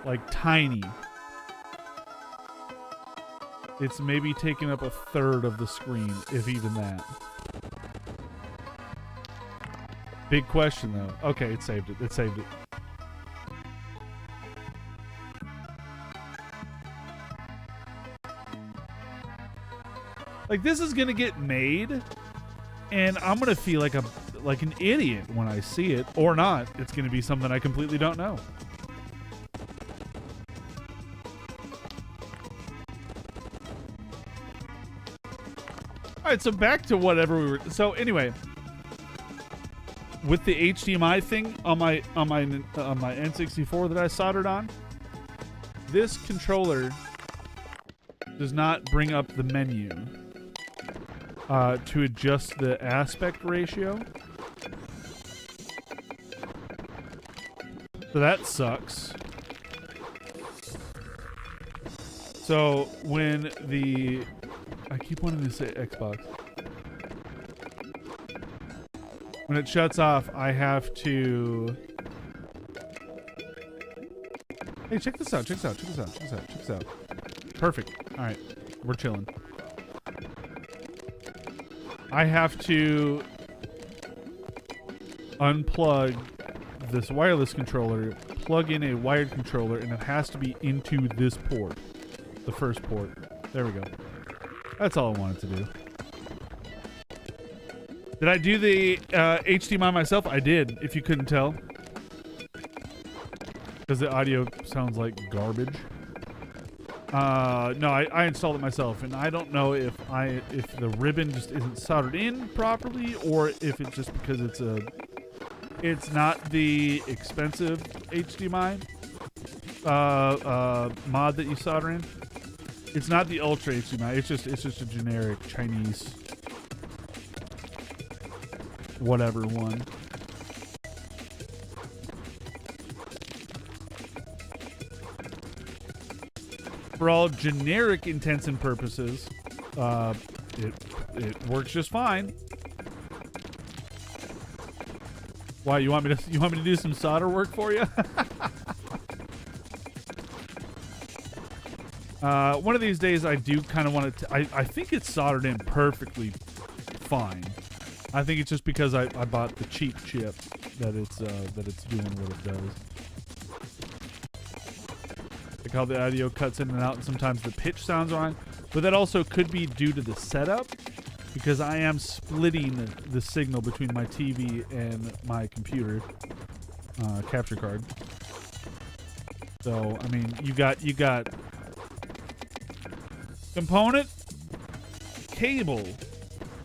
Like, tiny. It's maybe taking up a third of the screen, if even that. Big question, though. Okay, it saved it. It saved it. Like, this is gonna get made, and I'm gonna feel like an idiot when I see it, or not. It's gonna be something I completely don't know. All right, so back to whatever we were. So anyway, with the HDMI thing on my N64 that I soldered on, this controller does not bring up the menu to adjust the aspect ratio. So that sucks. So when I keep wanting to say Xbox. When it shuts off, I have to... Hey, check this out, check this out, check this out, check this out, check this out. Perfect. All right, we're chilling. I have to unplug this wireless controller, plug in a wired controller, and it has to be into this port, the first port. There we go. That's all I wanted to do. Did I do the HDMI myself? I did, if you couldn't tell. Because the audio sounds like garbage. No, I installed it myself, and I don't know if the ribbon just isn't soldered in properly, or if it's just because it's not the expensive HDMI mod that you solder in. It's not the Ultra HDMI. It's just a generic Chinese whatever one. For all generic intents and purposes, it works just fine. Why, you want me to do some solder work for you? One of these days I do kind of want to... I think it's soldered in perfectly fine. I think it's just because I bought the cheap chip that it's doing what it does. Like how the audio cuts in and out, and sometimes the pitch sounds wrong. But that also could be due to the setup, because I am splitting the signal between my TV and my computer capture card. So I mean, you got component, cable,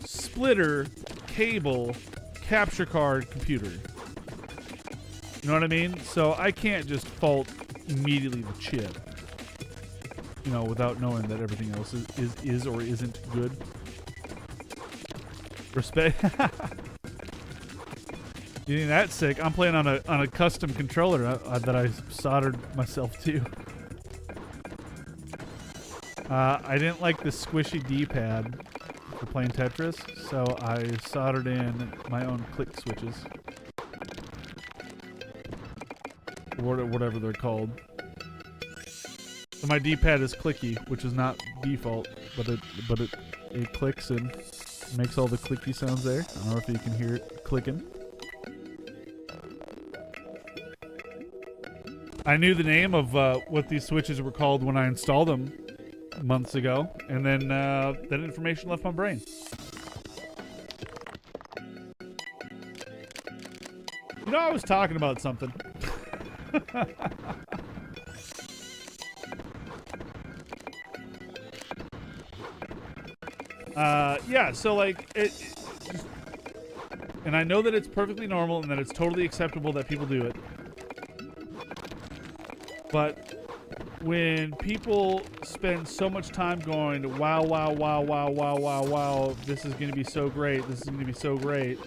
splitter, cable, capture card, computer. You know what I mean? So I can't just fault immediately the chip, you know, without knowing that everything else is or isn't good. Respect. You think that's sick? I'm playing on a custom controller that I soldered myself to. I didn't like the squishy D-pad for playing Tetris, so I soldered in my own click switches. Whatever they're called. So my D-pad is clicky, which is not default, but it clicks and makes all the clicky sounds there. I don't know if you can hear it clicking. I knew the name of what these switches were called when I installed them months ago, and then that information left my brain. You know, I was talking about something. Yeah, so like and I know that it's perfectly normal and that it's totally acceptable that people do it. But when people spend so much time going, wow, wow, wow, wow, wow, wow, wow, this is going to be so great, this is going to be so great,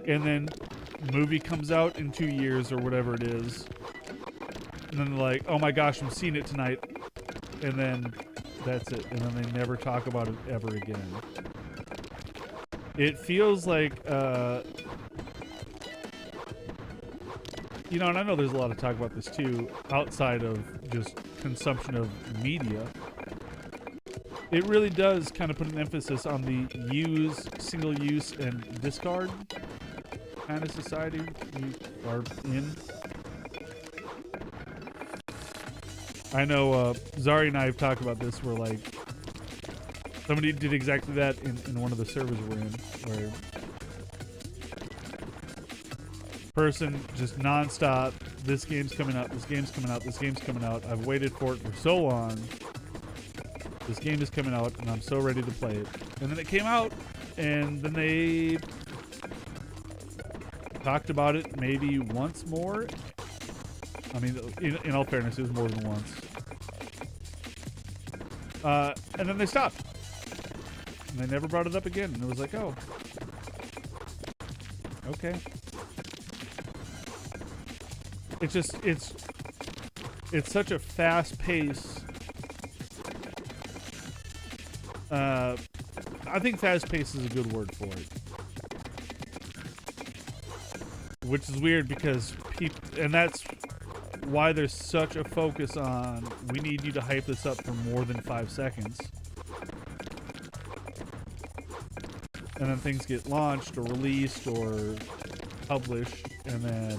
and then movie comes out in 2 years or whatever it is, and then they're like, oh my gosh, I'm seeing it tonight, and then that's it, and then they never talk about it ever again. It feels like, you know, and I know there's a lot of talk about this too, outside of just consumption of media. It really does kind of put an emphasis on the use, single use, and discard kind of society we are in. I know Zari and I have talked about this, where like Somebody did exactly that in one of the servers we're in, where person just nonstop, this game's coming out, this game's coming out, this game's coming out. I've waited for it for so long. This game is coming out, and I'm so ready to play it. And then it came out, and then they talked about it maybe once more. I mean, in all fairness, it was more than once. And then they stopped. And they never brought it up again. And it was like, oh. Okay. It's just, it's such a fast pace. I think fast pace is a good word for it. Which is weird because people, and that's why there's such a focus on, we need you to hype this up for more than 5 seconds. And then things get launched or released or published, and then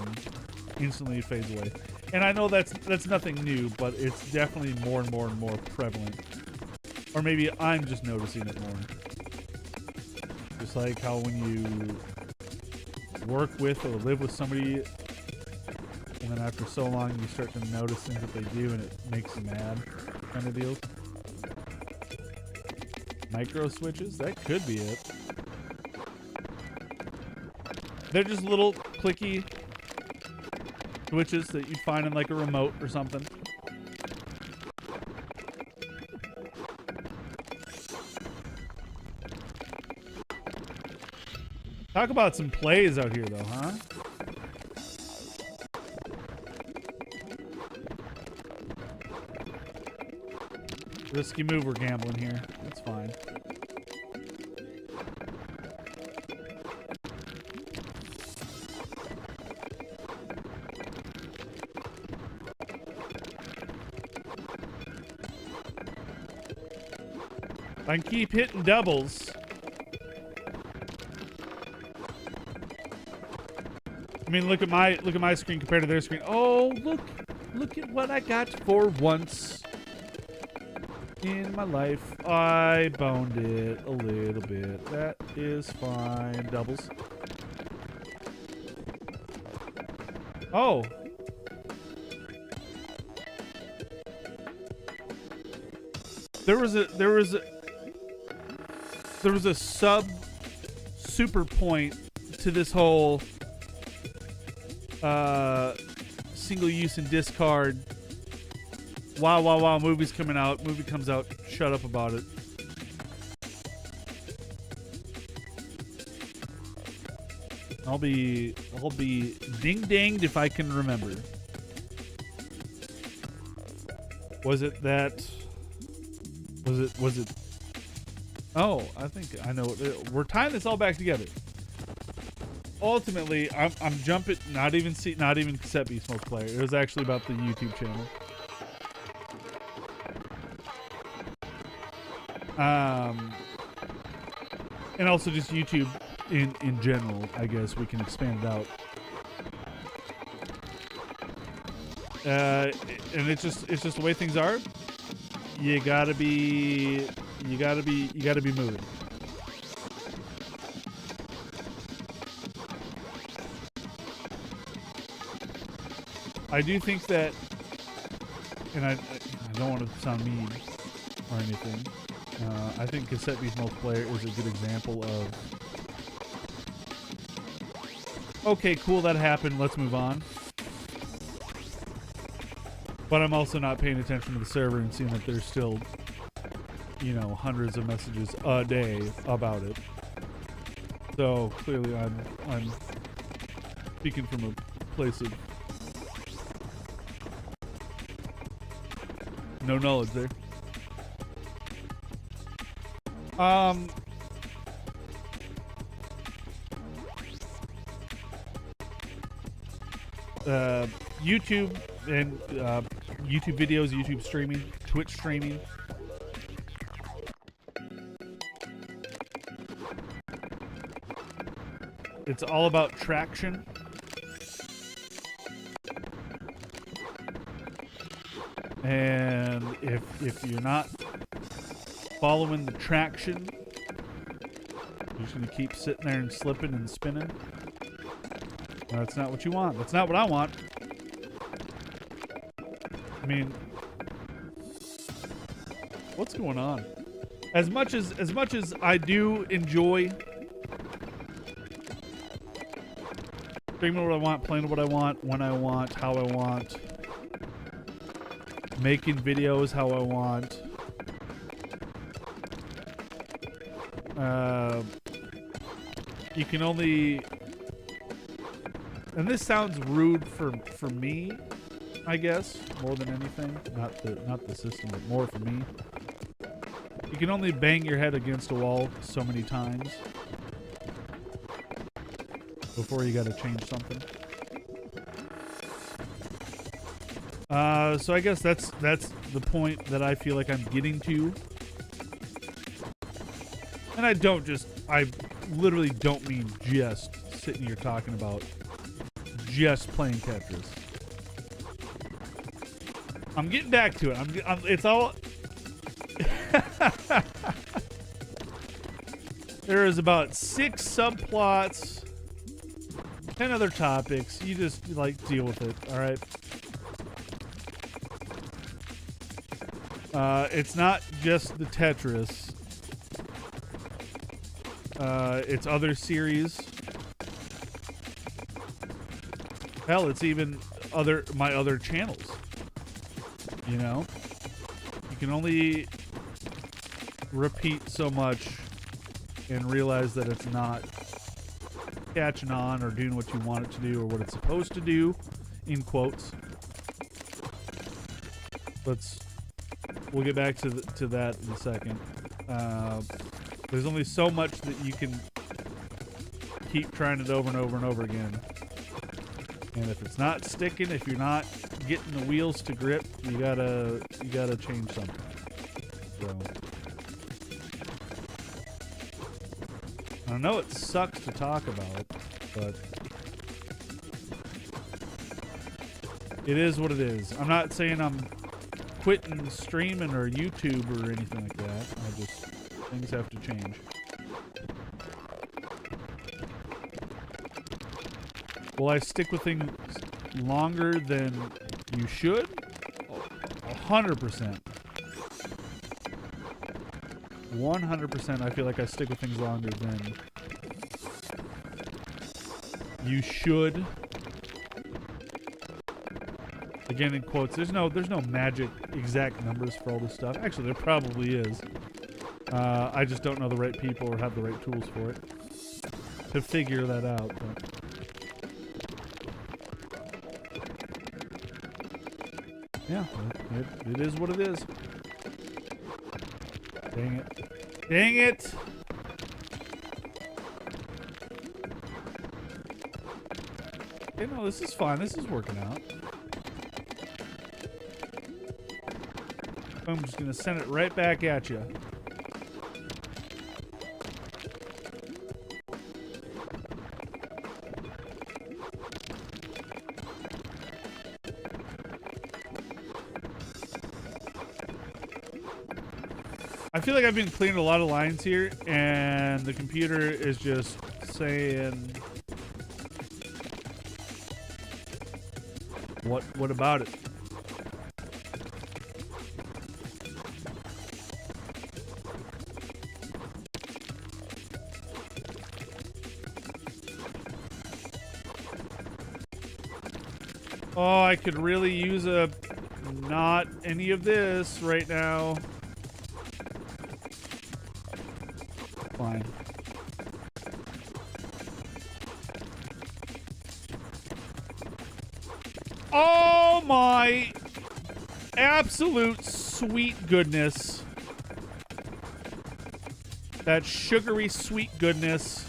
instantly it fades away. And I know that's nothing new, but it's definitely more and more and more prevalent. Or maybe I'm just noticing it more. Just like how when you work with or live with somebody, and then after so long you start to notice things that they do and it makes you mad, kind of deal. Micro switches? That could be it. They're just little clicky switches that you'd find in like a remote or something. Talk about some plays out here though, huh? Risky move, we're gambling here. That's fine. If I can keep hitting doubles. I mean, look at my screen compared to their screen. Oh, look at what I got for once in my life. I boned it a little bit. That is fine. Doubles. Oh. There was a sub super point to this whole single use and discard. Wow, movie's coming out. Movie comes out. Shut up about it. I'll be ding dinged if I can remember. Was it? Oh, I think I know. We're tying this all back together. Ultimately, I'm jumping. Not even Cassette Beast multiplayer. It was actually about the YouTube channel. And also just YouTube in general. I guess we can expand it out. And it's just the way things are. You gotta be moving. I do think that, and I don't want to sound mean or anything. I think Cassette Beast multiplayer is a good example of, okay, cool, that happened. Let's move on. But I'm also not paying attention to the server and seeing that there's still, hundreds of messages a day about it. So clearly I'm speaking from a place of no knowledge there. YouTube and YouTube videos, YouTube streaming, Twitch streaming. It's all about traction. And if you're not following the traction. You're just gonna keep sitting there and slipping and spinning. No, that's not what you want. That's not what I want. I mean, what's going on? As much as I do enjoy streaming what I want, playing what I want, when I want, how I want, making videos how I want. You can only, and this sounds rude for me, I guess, more than anything. Not the system, but more for me. You can only bang your head against a wall so many times before you gotta change something. So I guess that's the point that I feel like I'm getting to. And I literally don't mean just sitting here talking about just playing Tetris. I'm getting back to it. It's all... There is about 6 subplots, 10 other topics. You just, like, deal with it, alright? It's not just the Tetris. It's other series. Hell, it's even my other channels. You know? You can only repeat so much and realize that it's not catching on or doing what you want it to do or what it's supposed to do, in quotes. We'll get back to that in a second. There's only so much that you can keep trying it over and over and over again. And if it's not sticking, if you're not getting the wheels to grip, you gotta change something. So I know it sucks to talk about, but it is what it is. I'm not saying I'm quitting streaming or YouTube or anything like that. Things have to change. Will I stick with things longer than you should? 100%. 100%. I feel like I stick with things longer than you should. Again, in quotes, there's no magic exact numbers for all this stuff. Actually, there probably is. I just don't know the right people or have the right tools for it to figure that out. But. Yeah, it is what it is. Dang it. Dang it! Okay, no, this is fine. This is working out. I'm just going to send it right back at you. I feel like I've been cleaning a lot of lines here, and the computer is just saying, what about it? Oh, I could really use not any of this right now. Fine. Oh my absolute sweet goodness. That sugary sweet goodness.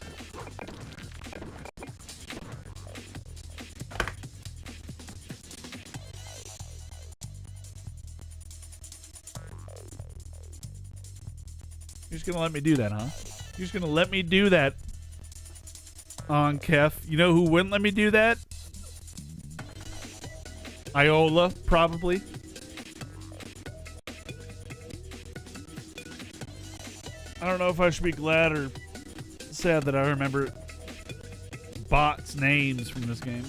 You're just gonna let me do that, huh? You're just gonna let me do that, on Kef. You know who wouldn't let me do that? Iola, probably. I don't know if I should be glad or sad that I remember bots' names from this game.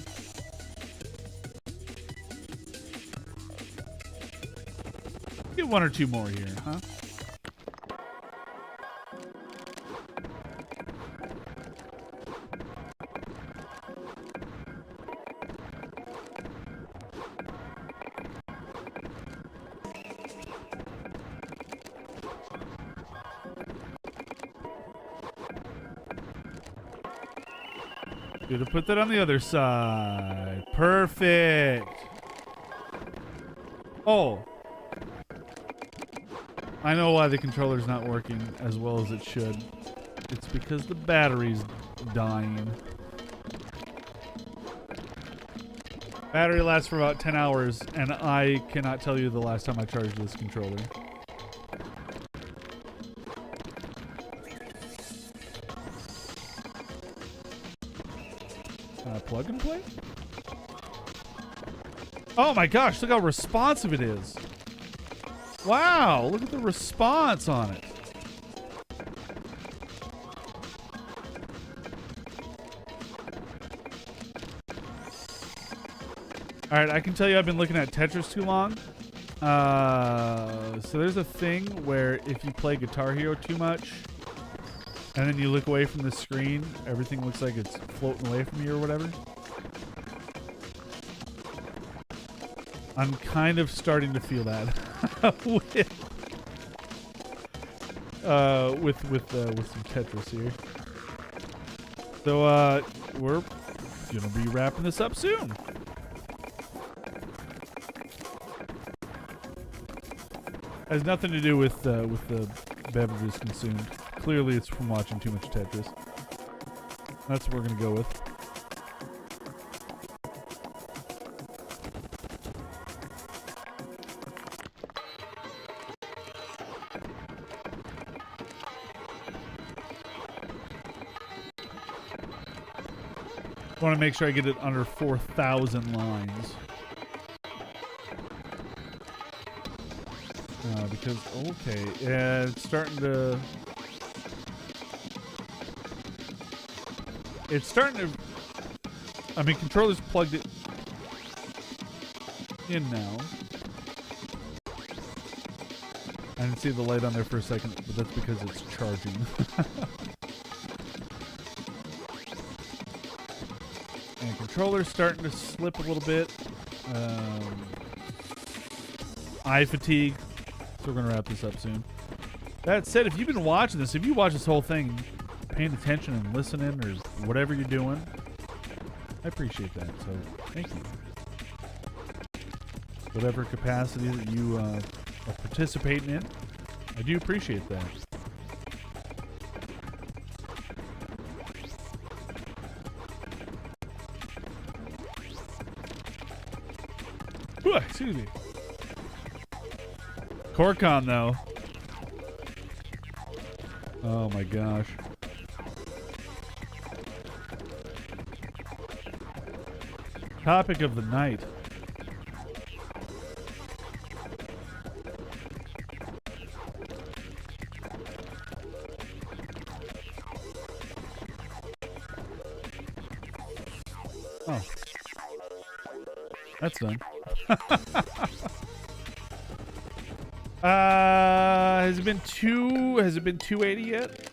Get one or two more here, huh? Gonna put that on the other side. Perfect. Oh. I know why the controller's not working as well as it should. It's because the battery's dying. Battery lasts for about 10 hours, and I cannot tell you the last time I charged this controller. Plug and play? Oh my gosh, look how responsive it is. Wow, look at the response on it. All right, I can tell you I've been looking at Tetris too long. So there's a thing where if you play Guitar Hero too much, and then you look away from the screen, everything looks like it's floating away from you or whatever. I'm kind of starting to feel that with some Tetris here. So we're gonna be wrapping this up soon. Has nothing to do with the beverages consumed. Clearly, it's from watching too much Tetris. That's what we're gonna go with. I want to make sure I get it under 4,000 lines. Because, okay, yeah, it's starting to... I mean, controller's plugged it in now. I didn't see the light on there for a second, but that's because it's charging. And controller's starting to slip a little bit. Eye fatigue. So we're going to wrap this up soon. That said, if you've been watching this, if you watch this whole thing, paying attention and listening or whatever you're doing, I appreciate that. So thank you. Whatever capacity that you are participating in, I do appreciate that. Ooh, excuse me. Corcon, though. Oh my gosh. Topic of the night. Oh. That's done. Has it been 280 yet?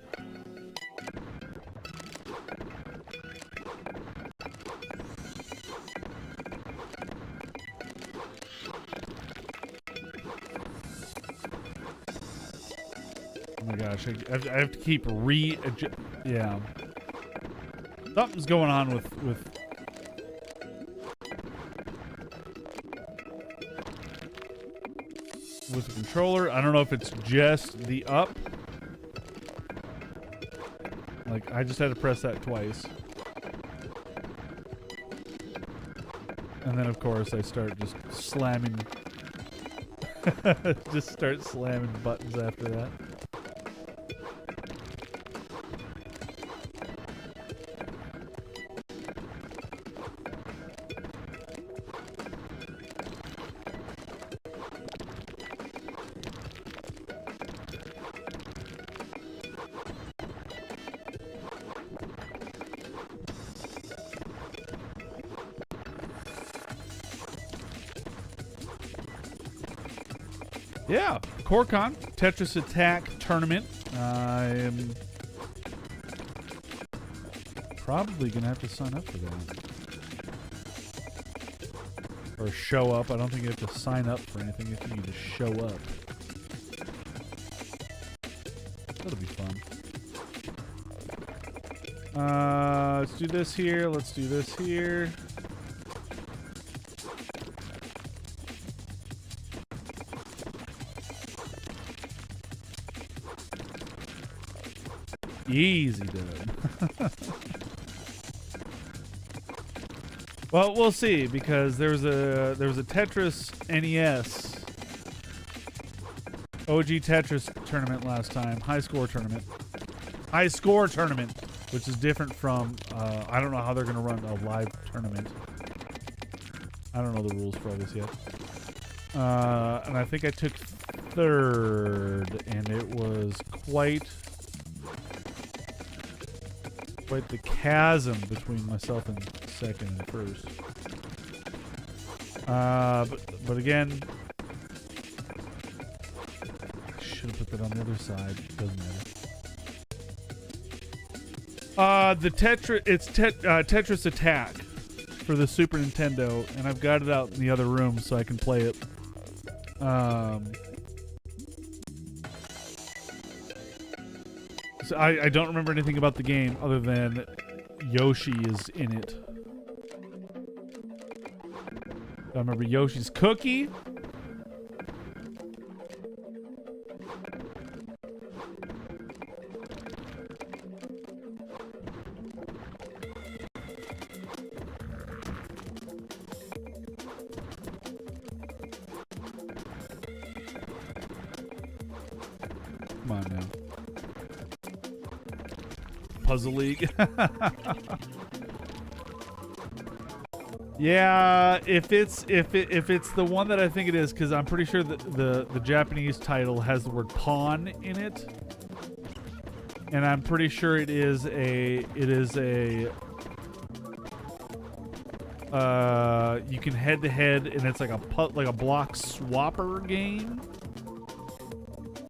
Oh my gosh, I have to keep yeah. Something's going on with the controller. I don't know if it's just the up. Like, I just had to press that twice. And then, of course, I start just slamming. Just start slamming buttons after that. Yeah, CoreCon, Tetris Attack Tournament. I am probably going to have to sign up for that. Or show up. I don't think you have to sign up for anything. You think you just show up. That'll be fun. Let's do this here. Let's do this here. Easy, dude. Well, we'll see, because there was a Tetris NES OG Tetris tournament last time, high score tournament, which is different from I don't know how they're gonna run a live tournament. I don't know the rules for all this yet. And I think I took third, and it was quite the chasm between myself and second and first. But again, I should have put that on the other side. Doesn't matter. The Tetris Attack for the Super Nintendo, and I've got it out in the other room so I can play it. So I don't remember anything about the game other than Yoshi is in it. I remember Yoshi's cookie. Come on now. Puzzle League. Yeah, if it's the one that I think it is, because I'm pretty sure that the Japanese title has the word pawn in it, and I'm pretty sure it is a you can head to head, and it's like a block swapper game.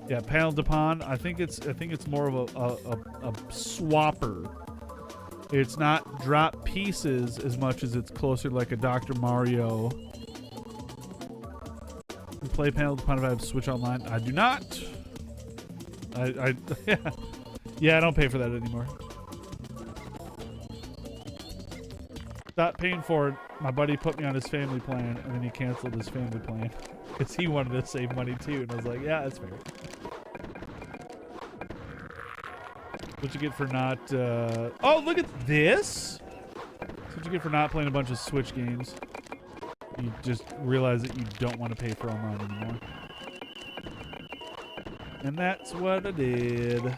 Yeah, panel de pawn. I think it's more of a swapper. It's not drop pieces as much as it's closer to like a Dr. Mario. You play panel de pawn if I have Switch Online. I do not. Yeah, I don't pay for that anymore. Stop paying for it. My buddy put me on his family plan, and then he canceled his family plan because he wanted to save money too. And I was like, yeah, that's fair. What you get for not... Oh, look at this! That's what you get for not playing a bunch of Switch games. You just realize that you don't want to pay for online anymore. And that's what I did.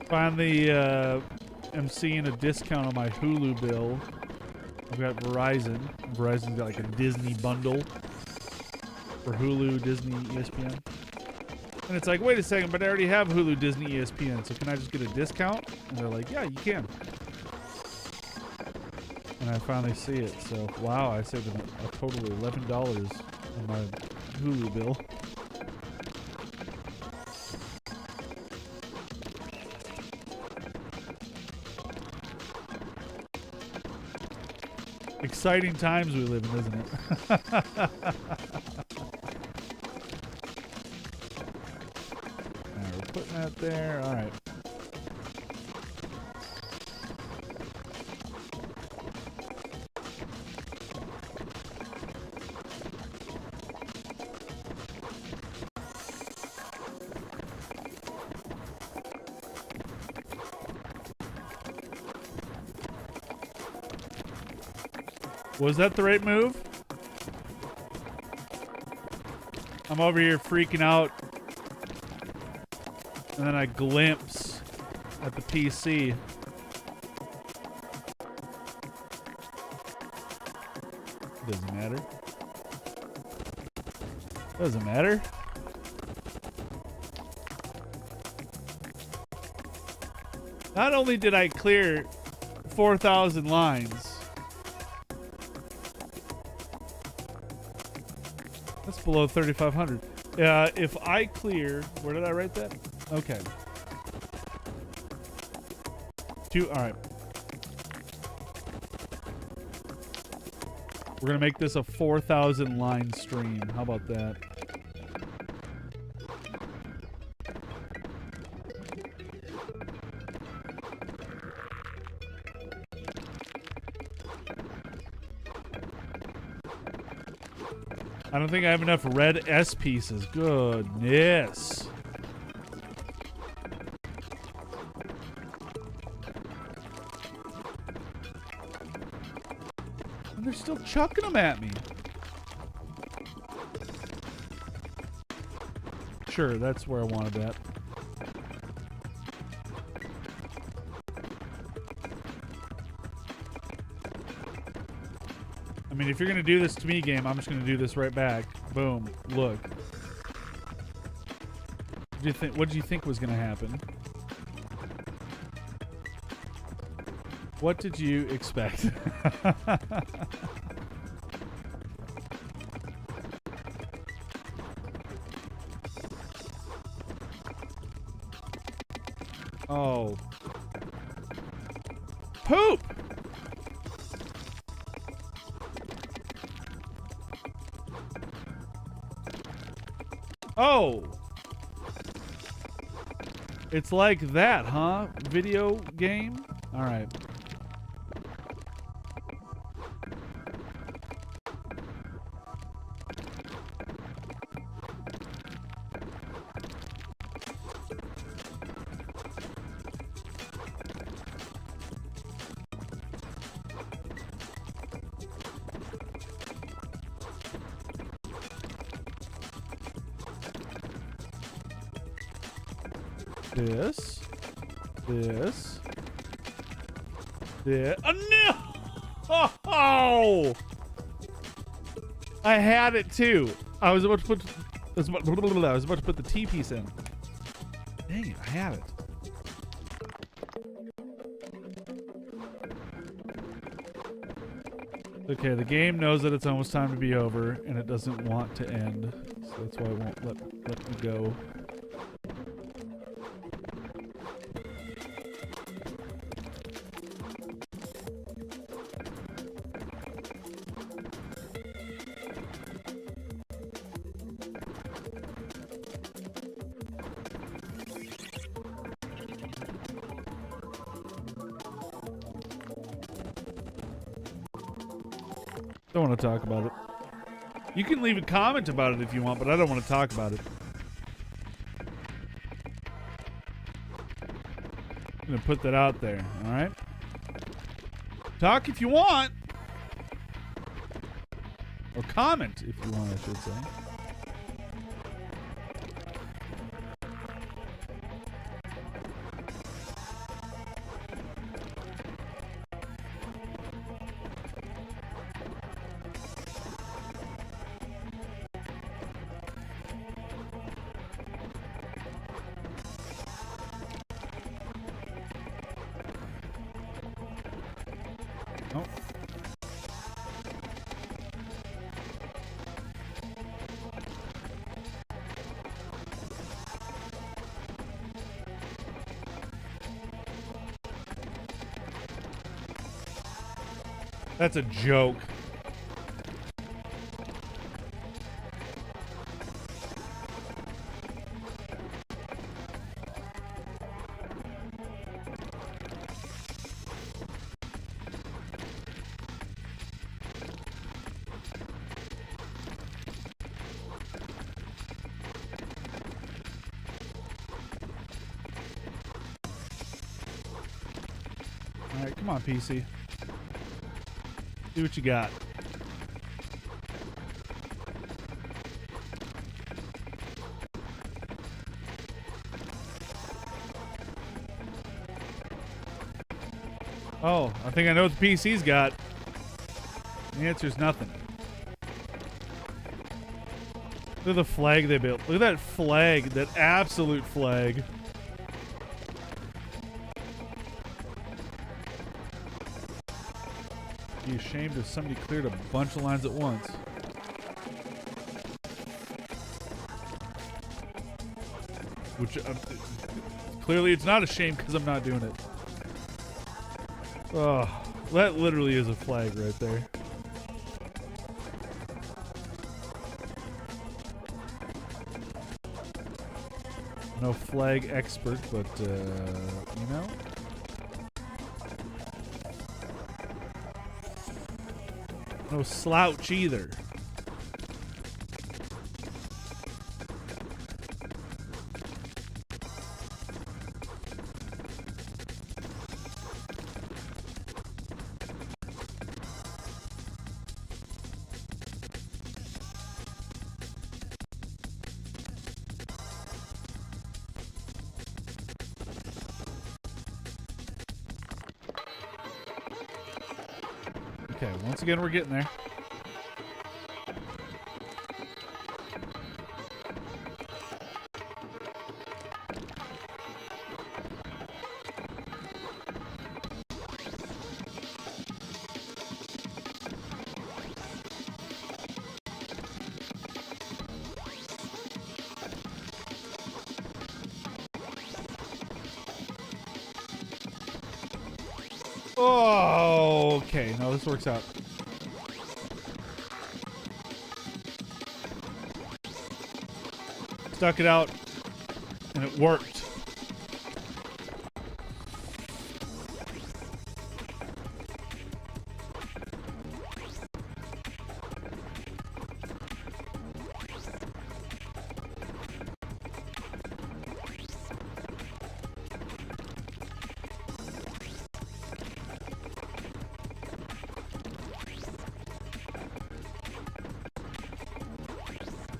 Finally, am seeing a discount on my Hulu bill. I've got Verizon. Verizon's got like a Disney bundle for Hulu, Disney, ESPN. And it's like, wait a second, but I already have Hulu, Disney, ESPN, so can I just get a discount? And they're like, yeah, you can. And I finally see it, so wow, I saved a total of $11 on my Hulu bill. Exciting times we live in, isn't it? Now we're putting that there. All right. Was that the right move? I'm over here freaking out, and then I glimpse at the PC. Doesn't matter. Doesn't matter. Not only did I clear 4,000 lines. That's below 3,500. If I clear... Where did I write that? Okay. All right. We're going to make this a 4,000 line stream. How about that? I don't think I have enough red S pieces. Goodness. And they're still chucking them at me. Sure, that's where I wanted that. I mean, if you're going to do this to me, game, I'm just going to do this right back. Boom. Look. What did you think was going to happen? What did you expect? Oh. Poop! Oh! It's like that, huh? Video game? Alright. This. Oh, no! Oh! I had it too. I was about to put the T piece in. Dang it, I had it. Okay, the game knows that it's almost time to be over, and it doesn't want to end. So that's why it won't let me go. Don't want to talk about it. You can leave a comment about it if you want, but I don't want to talk about it. I'm going to put that out there, alright? Talk if you want. Or comment if you want, I should say. Oh. That's a joke. All right, come on, PC. See what you got. Oh, I think I know what the PC's got. The answer's nothing. Look at the flag they built. Look at that flag. That absolute flag. Be ashamed if somebody cleared a bunch of lines at once. Which, clearly it's not a shame because I'm not doing it. Oh, that literally is a flag right there. No flag expert, but, you know. No slouch either. Okay, once again, we're getting there. Oh, okay. No, this works out. Stuck it out, and it worked.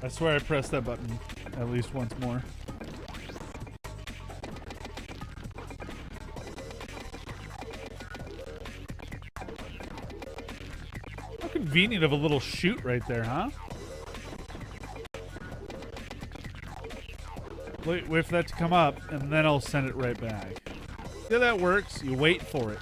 I swear I pressed that button at least once more. How convenient of a little chute right there, huh? Wait for that to come up, and then I'll send it right back. Yeah, that works. You wait for it.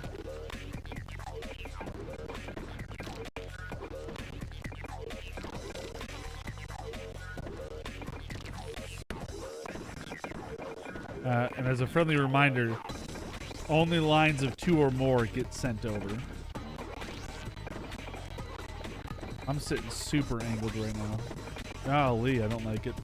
And as a friendly reminder, only lines of 2 or more get sent over. I'm sitting super angled right now. Golly, I don't like it.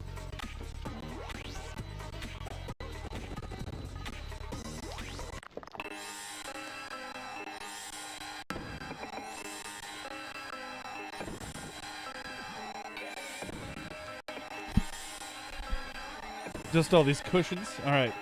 Just all these cushions? All right.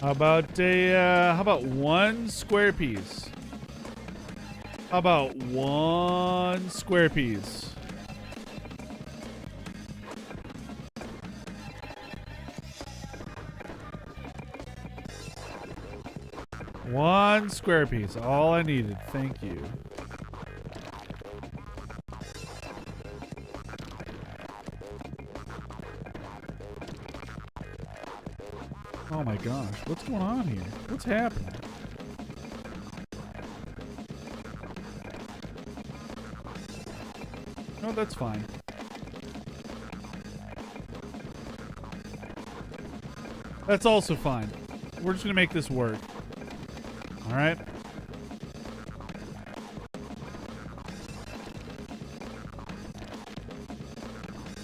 How about one square piece? How about one square piece? One square piece. All I needed. Thank you. Oh my gosh, what's going on here? What's happening? No, that's fine. That's also fine. We're just gonna make this work. Alright?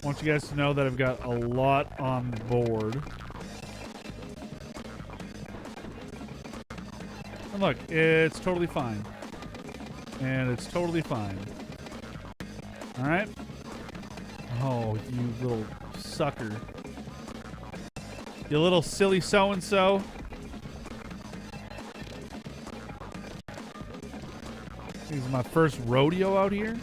I want you guys to know that I've got a lot on board. And look, it's totally fine. And it's totally fine. Alright? Oh, you little sucker. You little silly so-and-so. This is my first rodeo out here.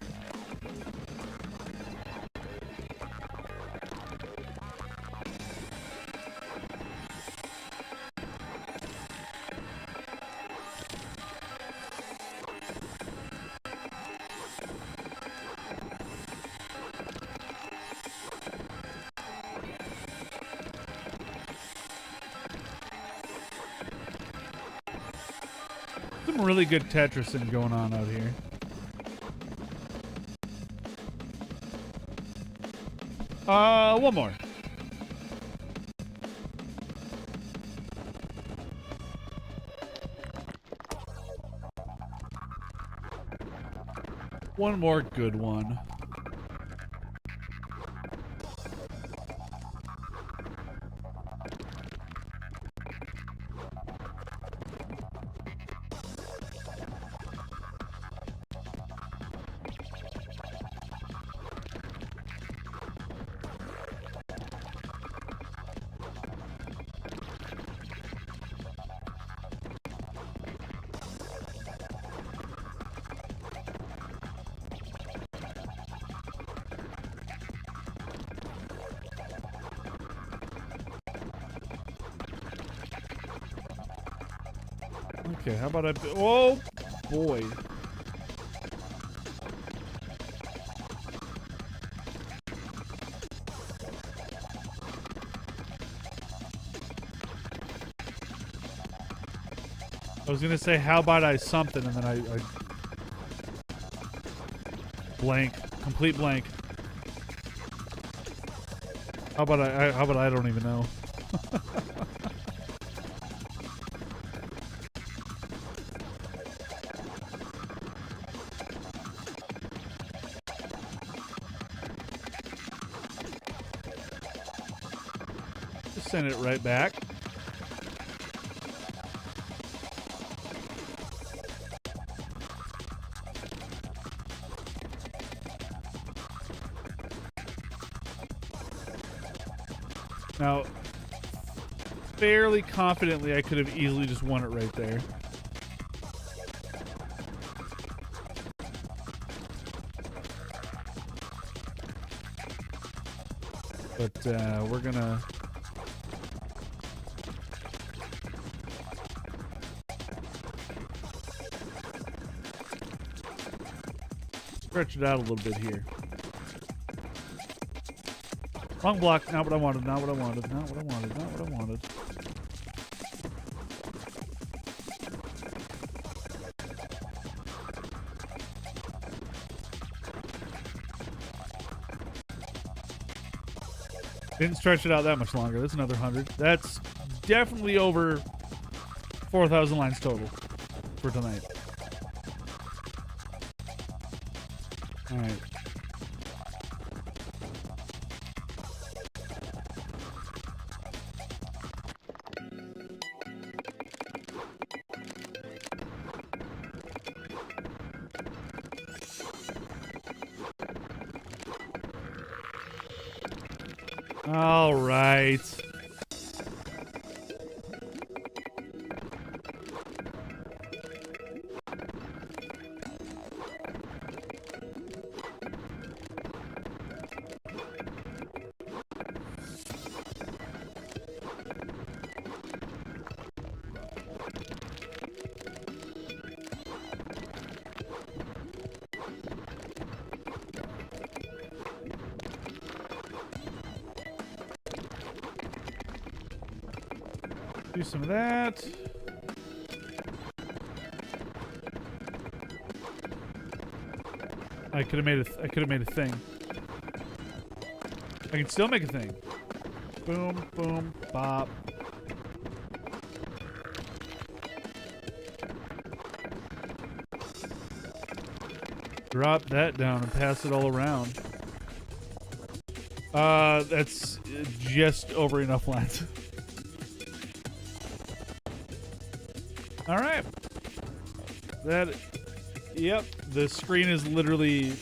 Some really good Tetrising going on out here. One more. One more good one. Okay, how about oh boy. I was gonna say, how about I something, and then I blank, complete blank. How about I don't even know. Just send it right back. Now, fairly confidently, I could have easily just won it right there. But we're gonna... stretch it out a little bit here. Wrong block, not what I wanted, not what I wanted, not what I wanted, not what I wanted. Didn't stretch it out that much longer. That's another 100. That's definitely over 4,000 lines total for tonight. All right. All right. Do some of that. I could have made a thing. I can still make a thing. Boom, boom, bop. Drop that down and pass it all around. That's just over enough lines. All right. Yep, the screen is literally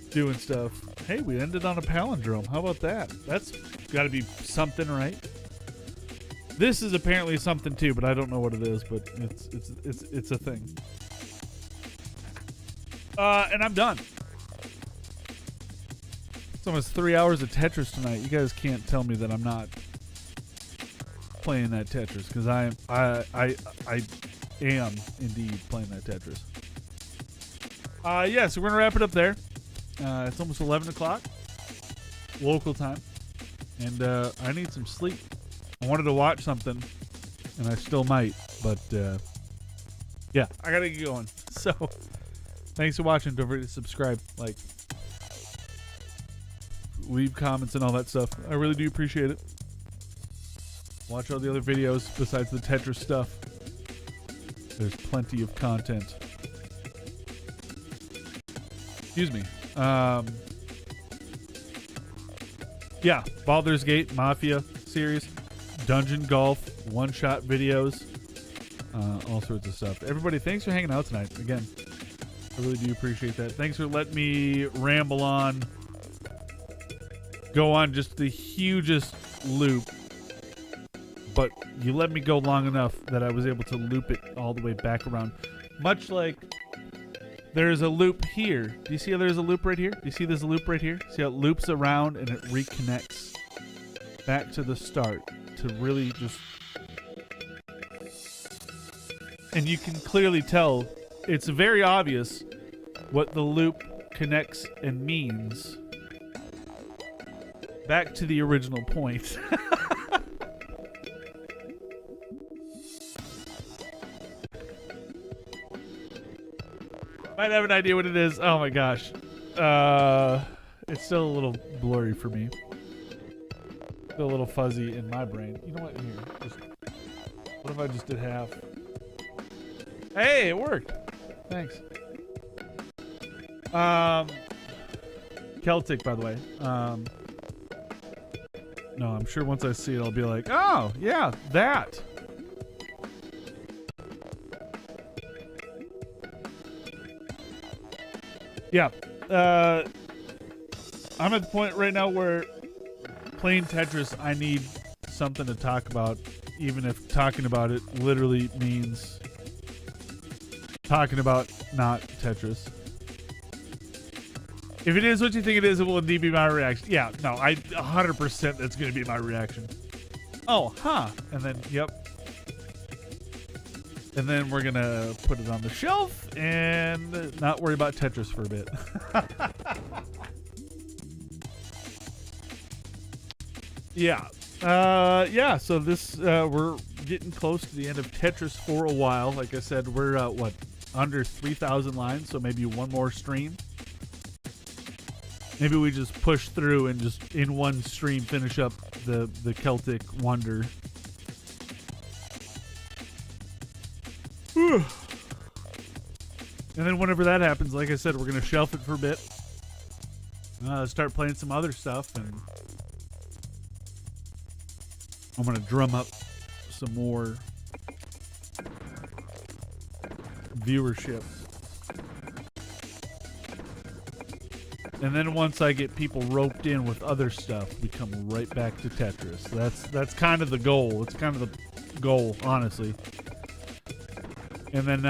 doing stuff. Hey, we ended on a palindrome. How about that? That's got to be something, right? This is apparently something too, but I don't know what it is, but it's a thing. And I'm done. It's almost 3 hours of Tetris tonight. You guys can't tell me that I'm not playing that Tetris, because I am indeed playing that Tetris. Yeah, so we're gonna wrap it up there. It's almost 11 o'clock local time, and I need some sleep. I wanted to watch something, and I still might, but yeah, I gotta get going. So thanks for watching. Don't forget to subscribe, like, leave comments and all that stuff. I really do appreciate it. Watch all the other videos besides the Tetris stuff. There's plenty of content. Excuse me. Yeah, Baldur's Gate, Mafia series, Dungeon Golf, one-shot videos, all sorts of stuff. Everybody, thanks for hanging out tonight. Again, I really do appreciate that. Thanks for letting me ramble on, go on just the hugest loop, but you let me go long enough that I was able to loop it all the way back around. Much like there's a loop here. Do you see how there's a loop right here? Do you see there's a loop right here? See how it loops around and it reconnects back to the start to really just... And you can clearly tell, it's very obvious what the loop connects and means back to the original point. Might have an idea what it is. Oh my gosh. It's still a little blurry for me. Still a little fuzzy in my brain. You know what? Here. What if I just did half? Hey, it worked. Thanks. Celtic, by the way. No, I'm sure once I see it, I'll be like, oh, yeah, that. Yeah, I'm at the point right now where playing Tetris, I need something to talk about, even if talking about it literally means talking about not Tetris. If it is what you think it is, it will indeed be my reaction. Yeah, no, 100% that's going to be my reaction. Oh, huh. And then, yep. And then we're going to put it on the shelf and not worry about Tetris for a bit. Yeah. Yeah, so this, we're getting close to the end of Tetris for a while. Like I said, we're, what, under 3,000 lines, so maybe one more stream. Maybe we just push through and just in one stream finish up the Celtic Wonder. And then whenever that happens, like I said, we're going to shelf it for a bit. Start playing some other stuff, and I'm going to drum up some more viewership. And then once I get people roped in with other stuff, we come right back to Tetris. That's kind of the goal. It's kind of the goal, honestly. And then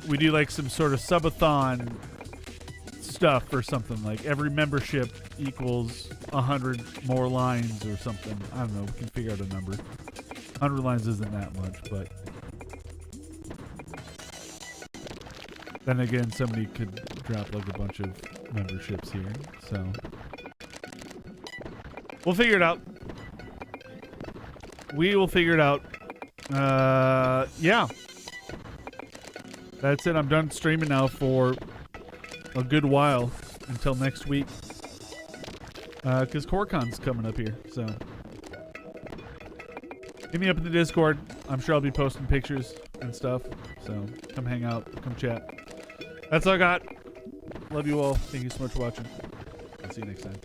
we do like some sort of subathon stuff or something, like every membership equals 100 more lines or something. I don't know. We can figure out a number. 100 lines isn't that much, but then again, somebody could drop like a bunch of memberships here, so we'll figure it out. We will figure it out. Yeah. That's it. I'm done streaming now for a good while until next week. Because CoreCon's coming up here, so hit me up in the Discord. I'm sure I'll be posting pictures and stuff, so come hang out, come chat. That's all I got. Love you all. Thank you so much for watching. I'll see you next time.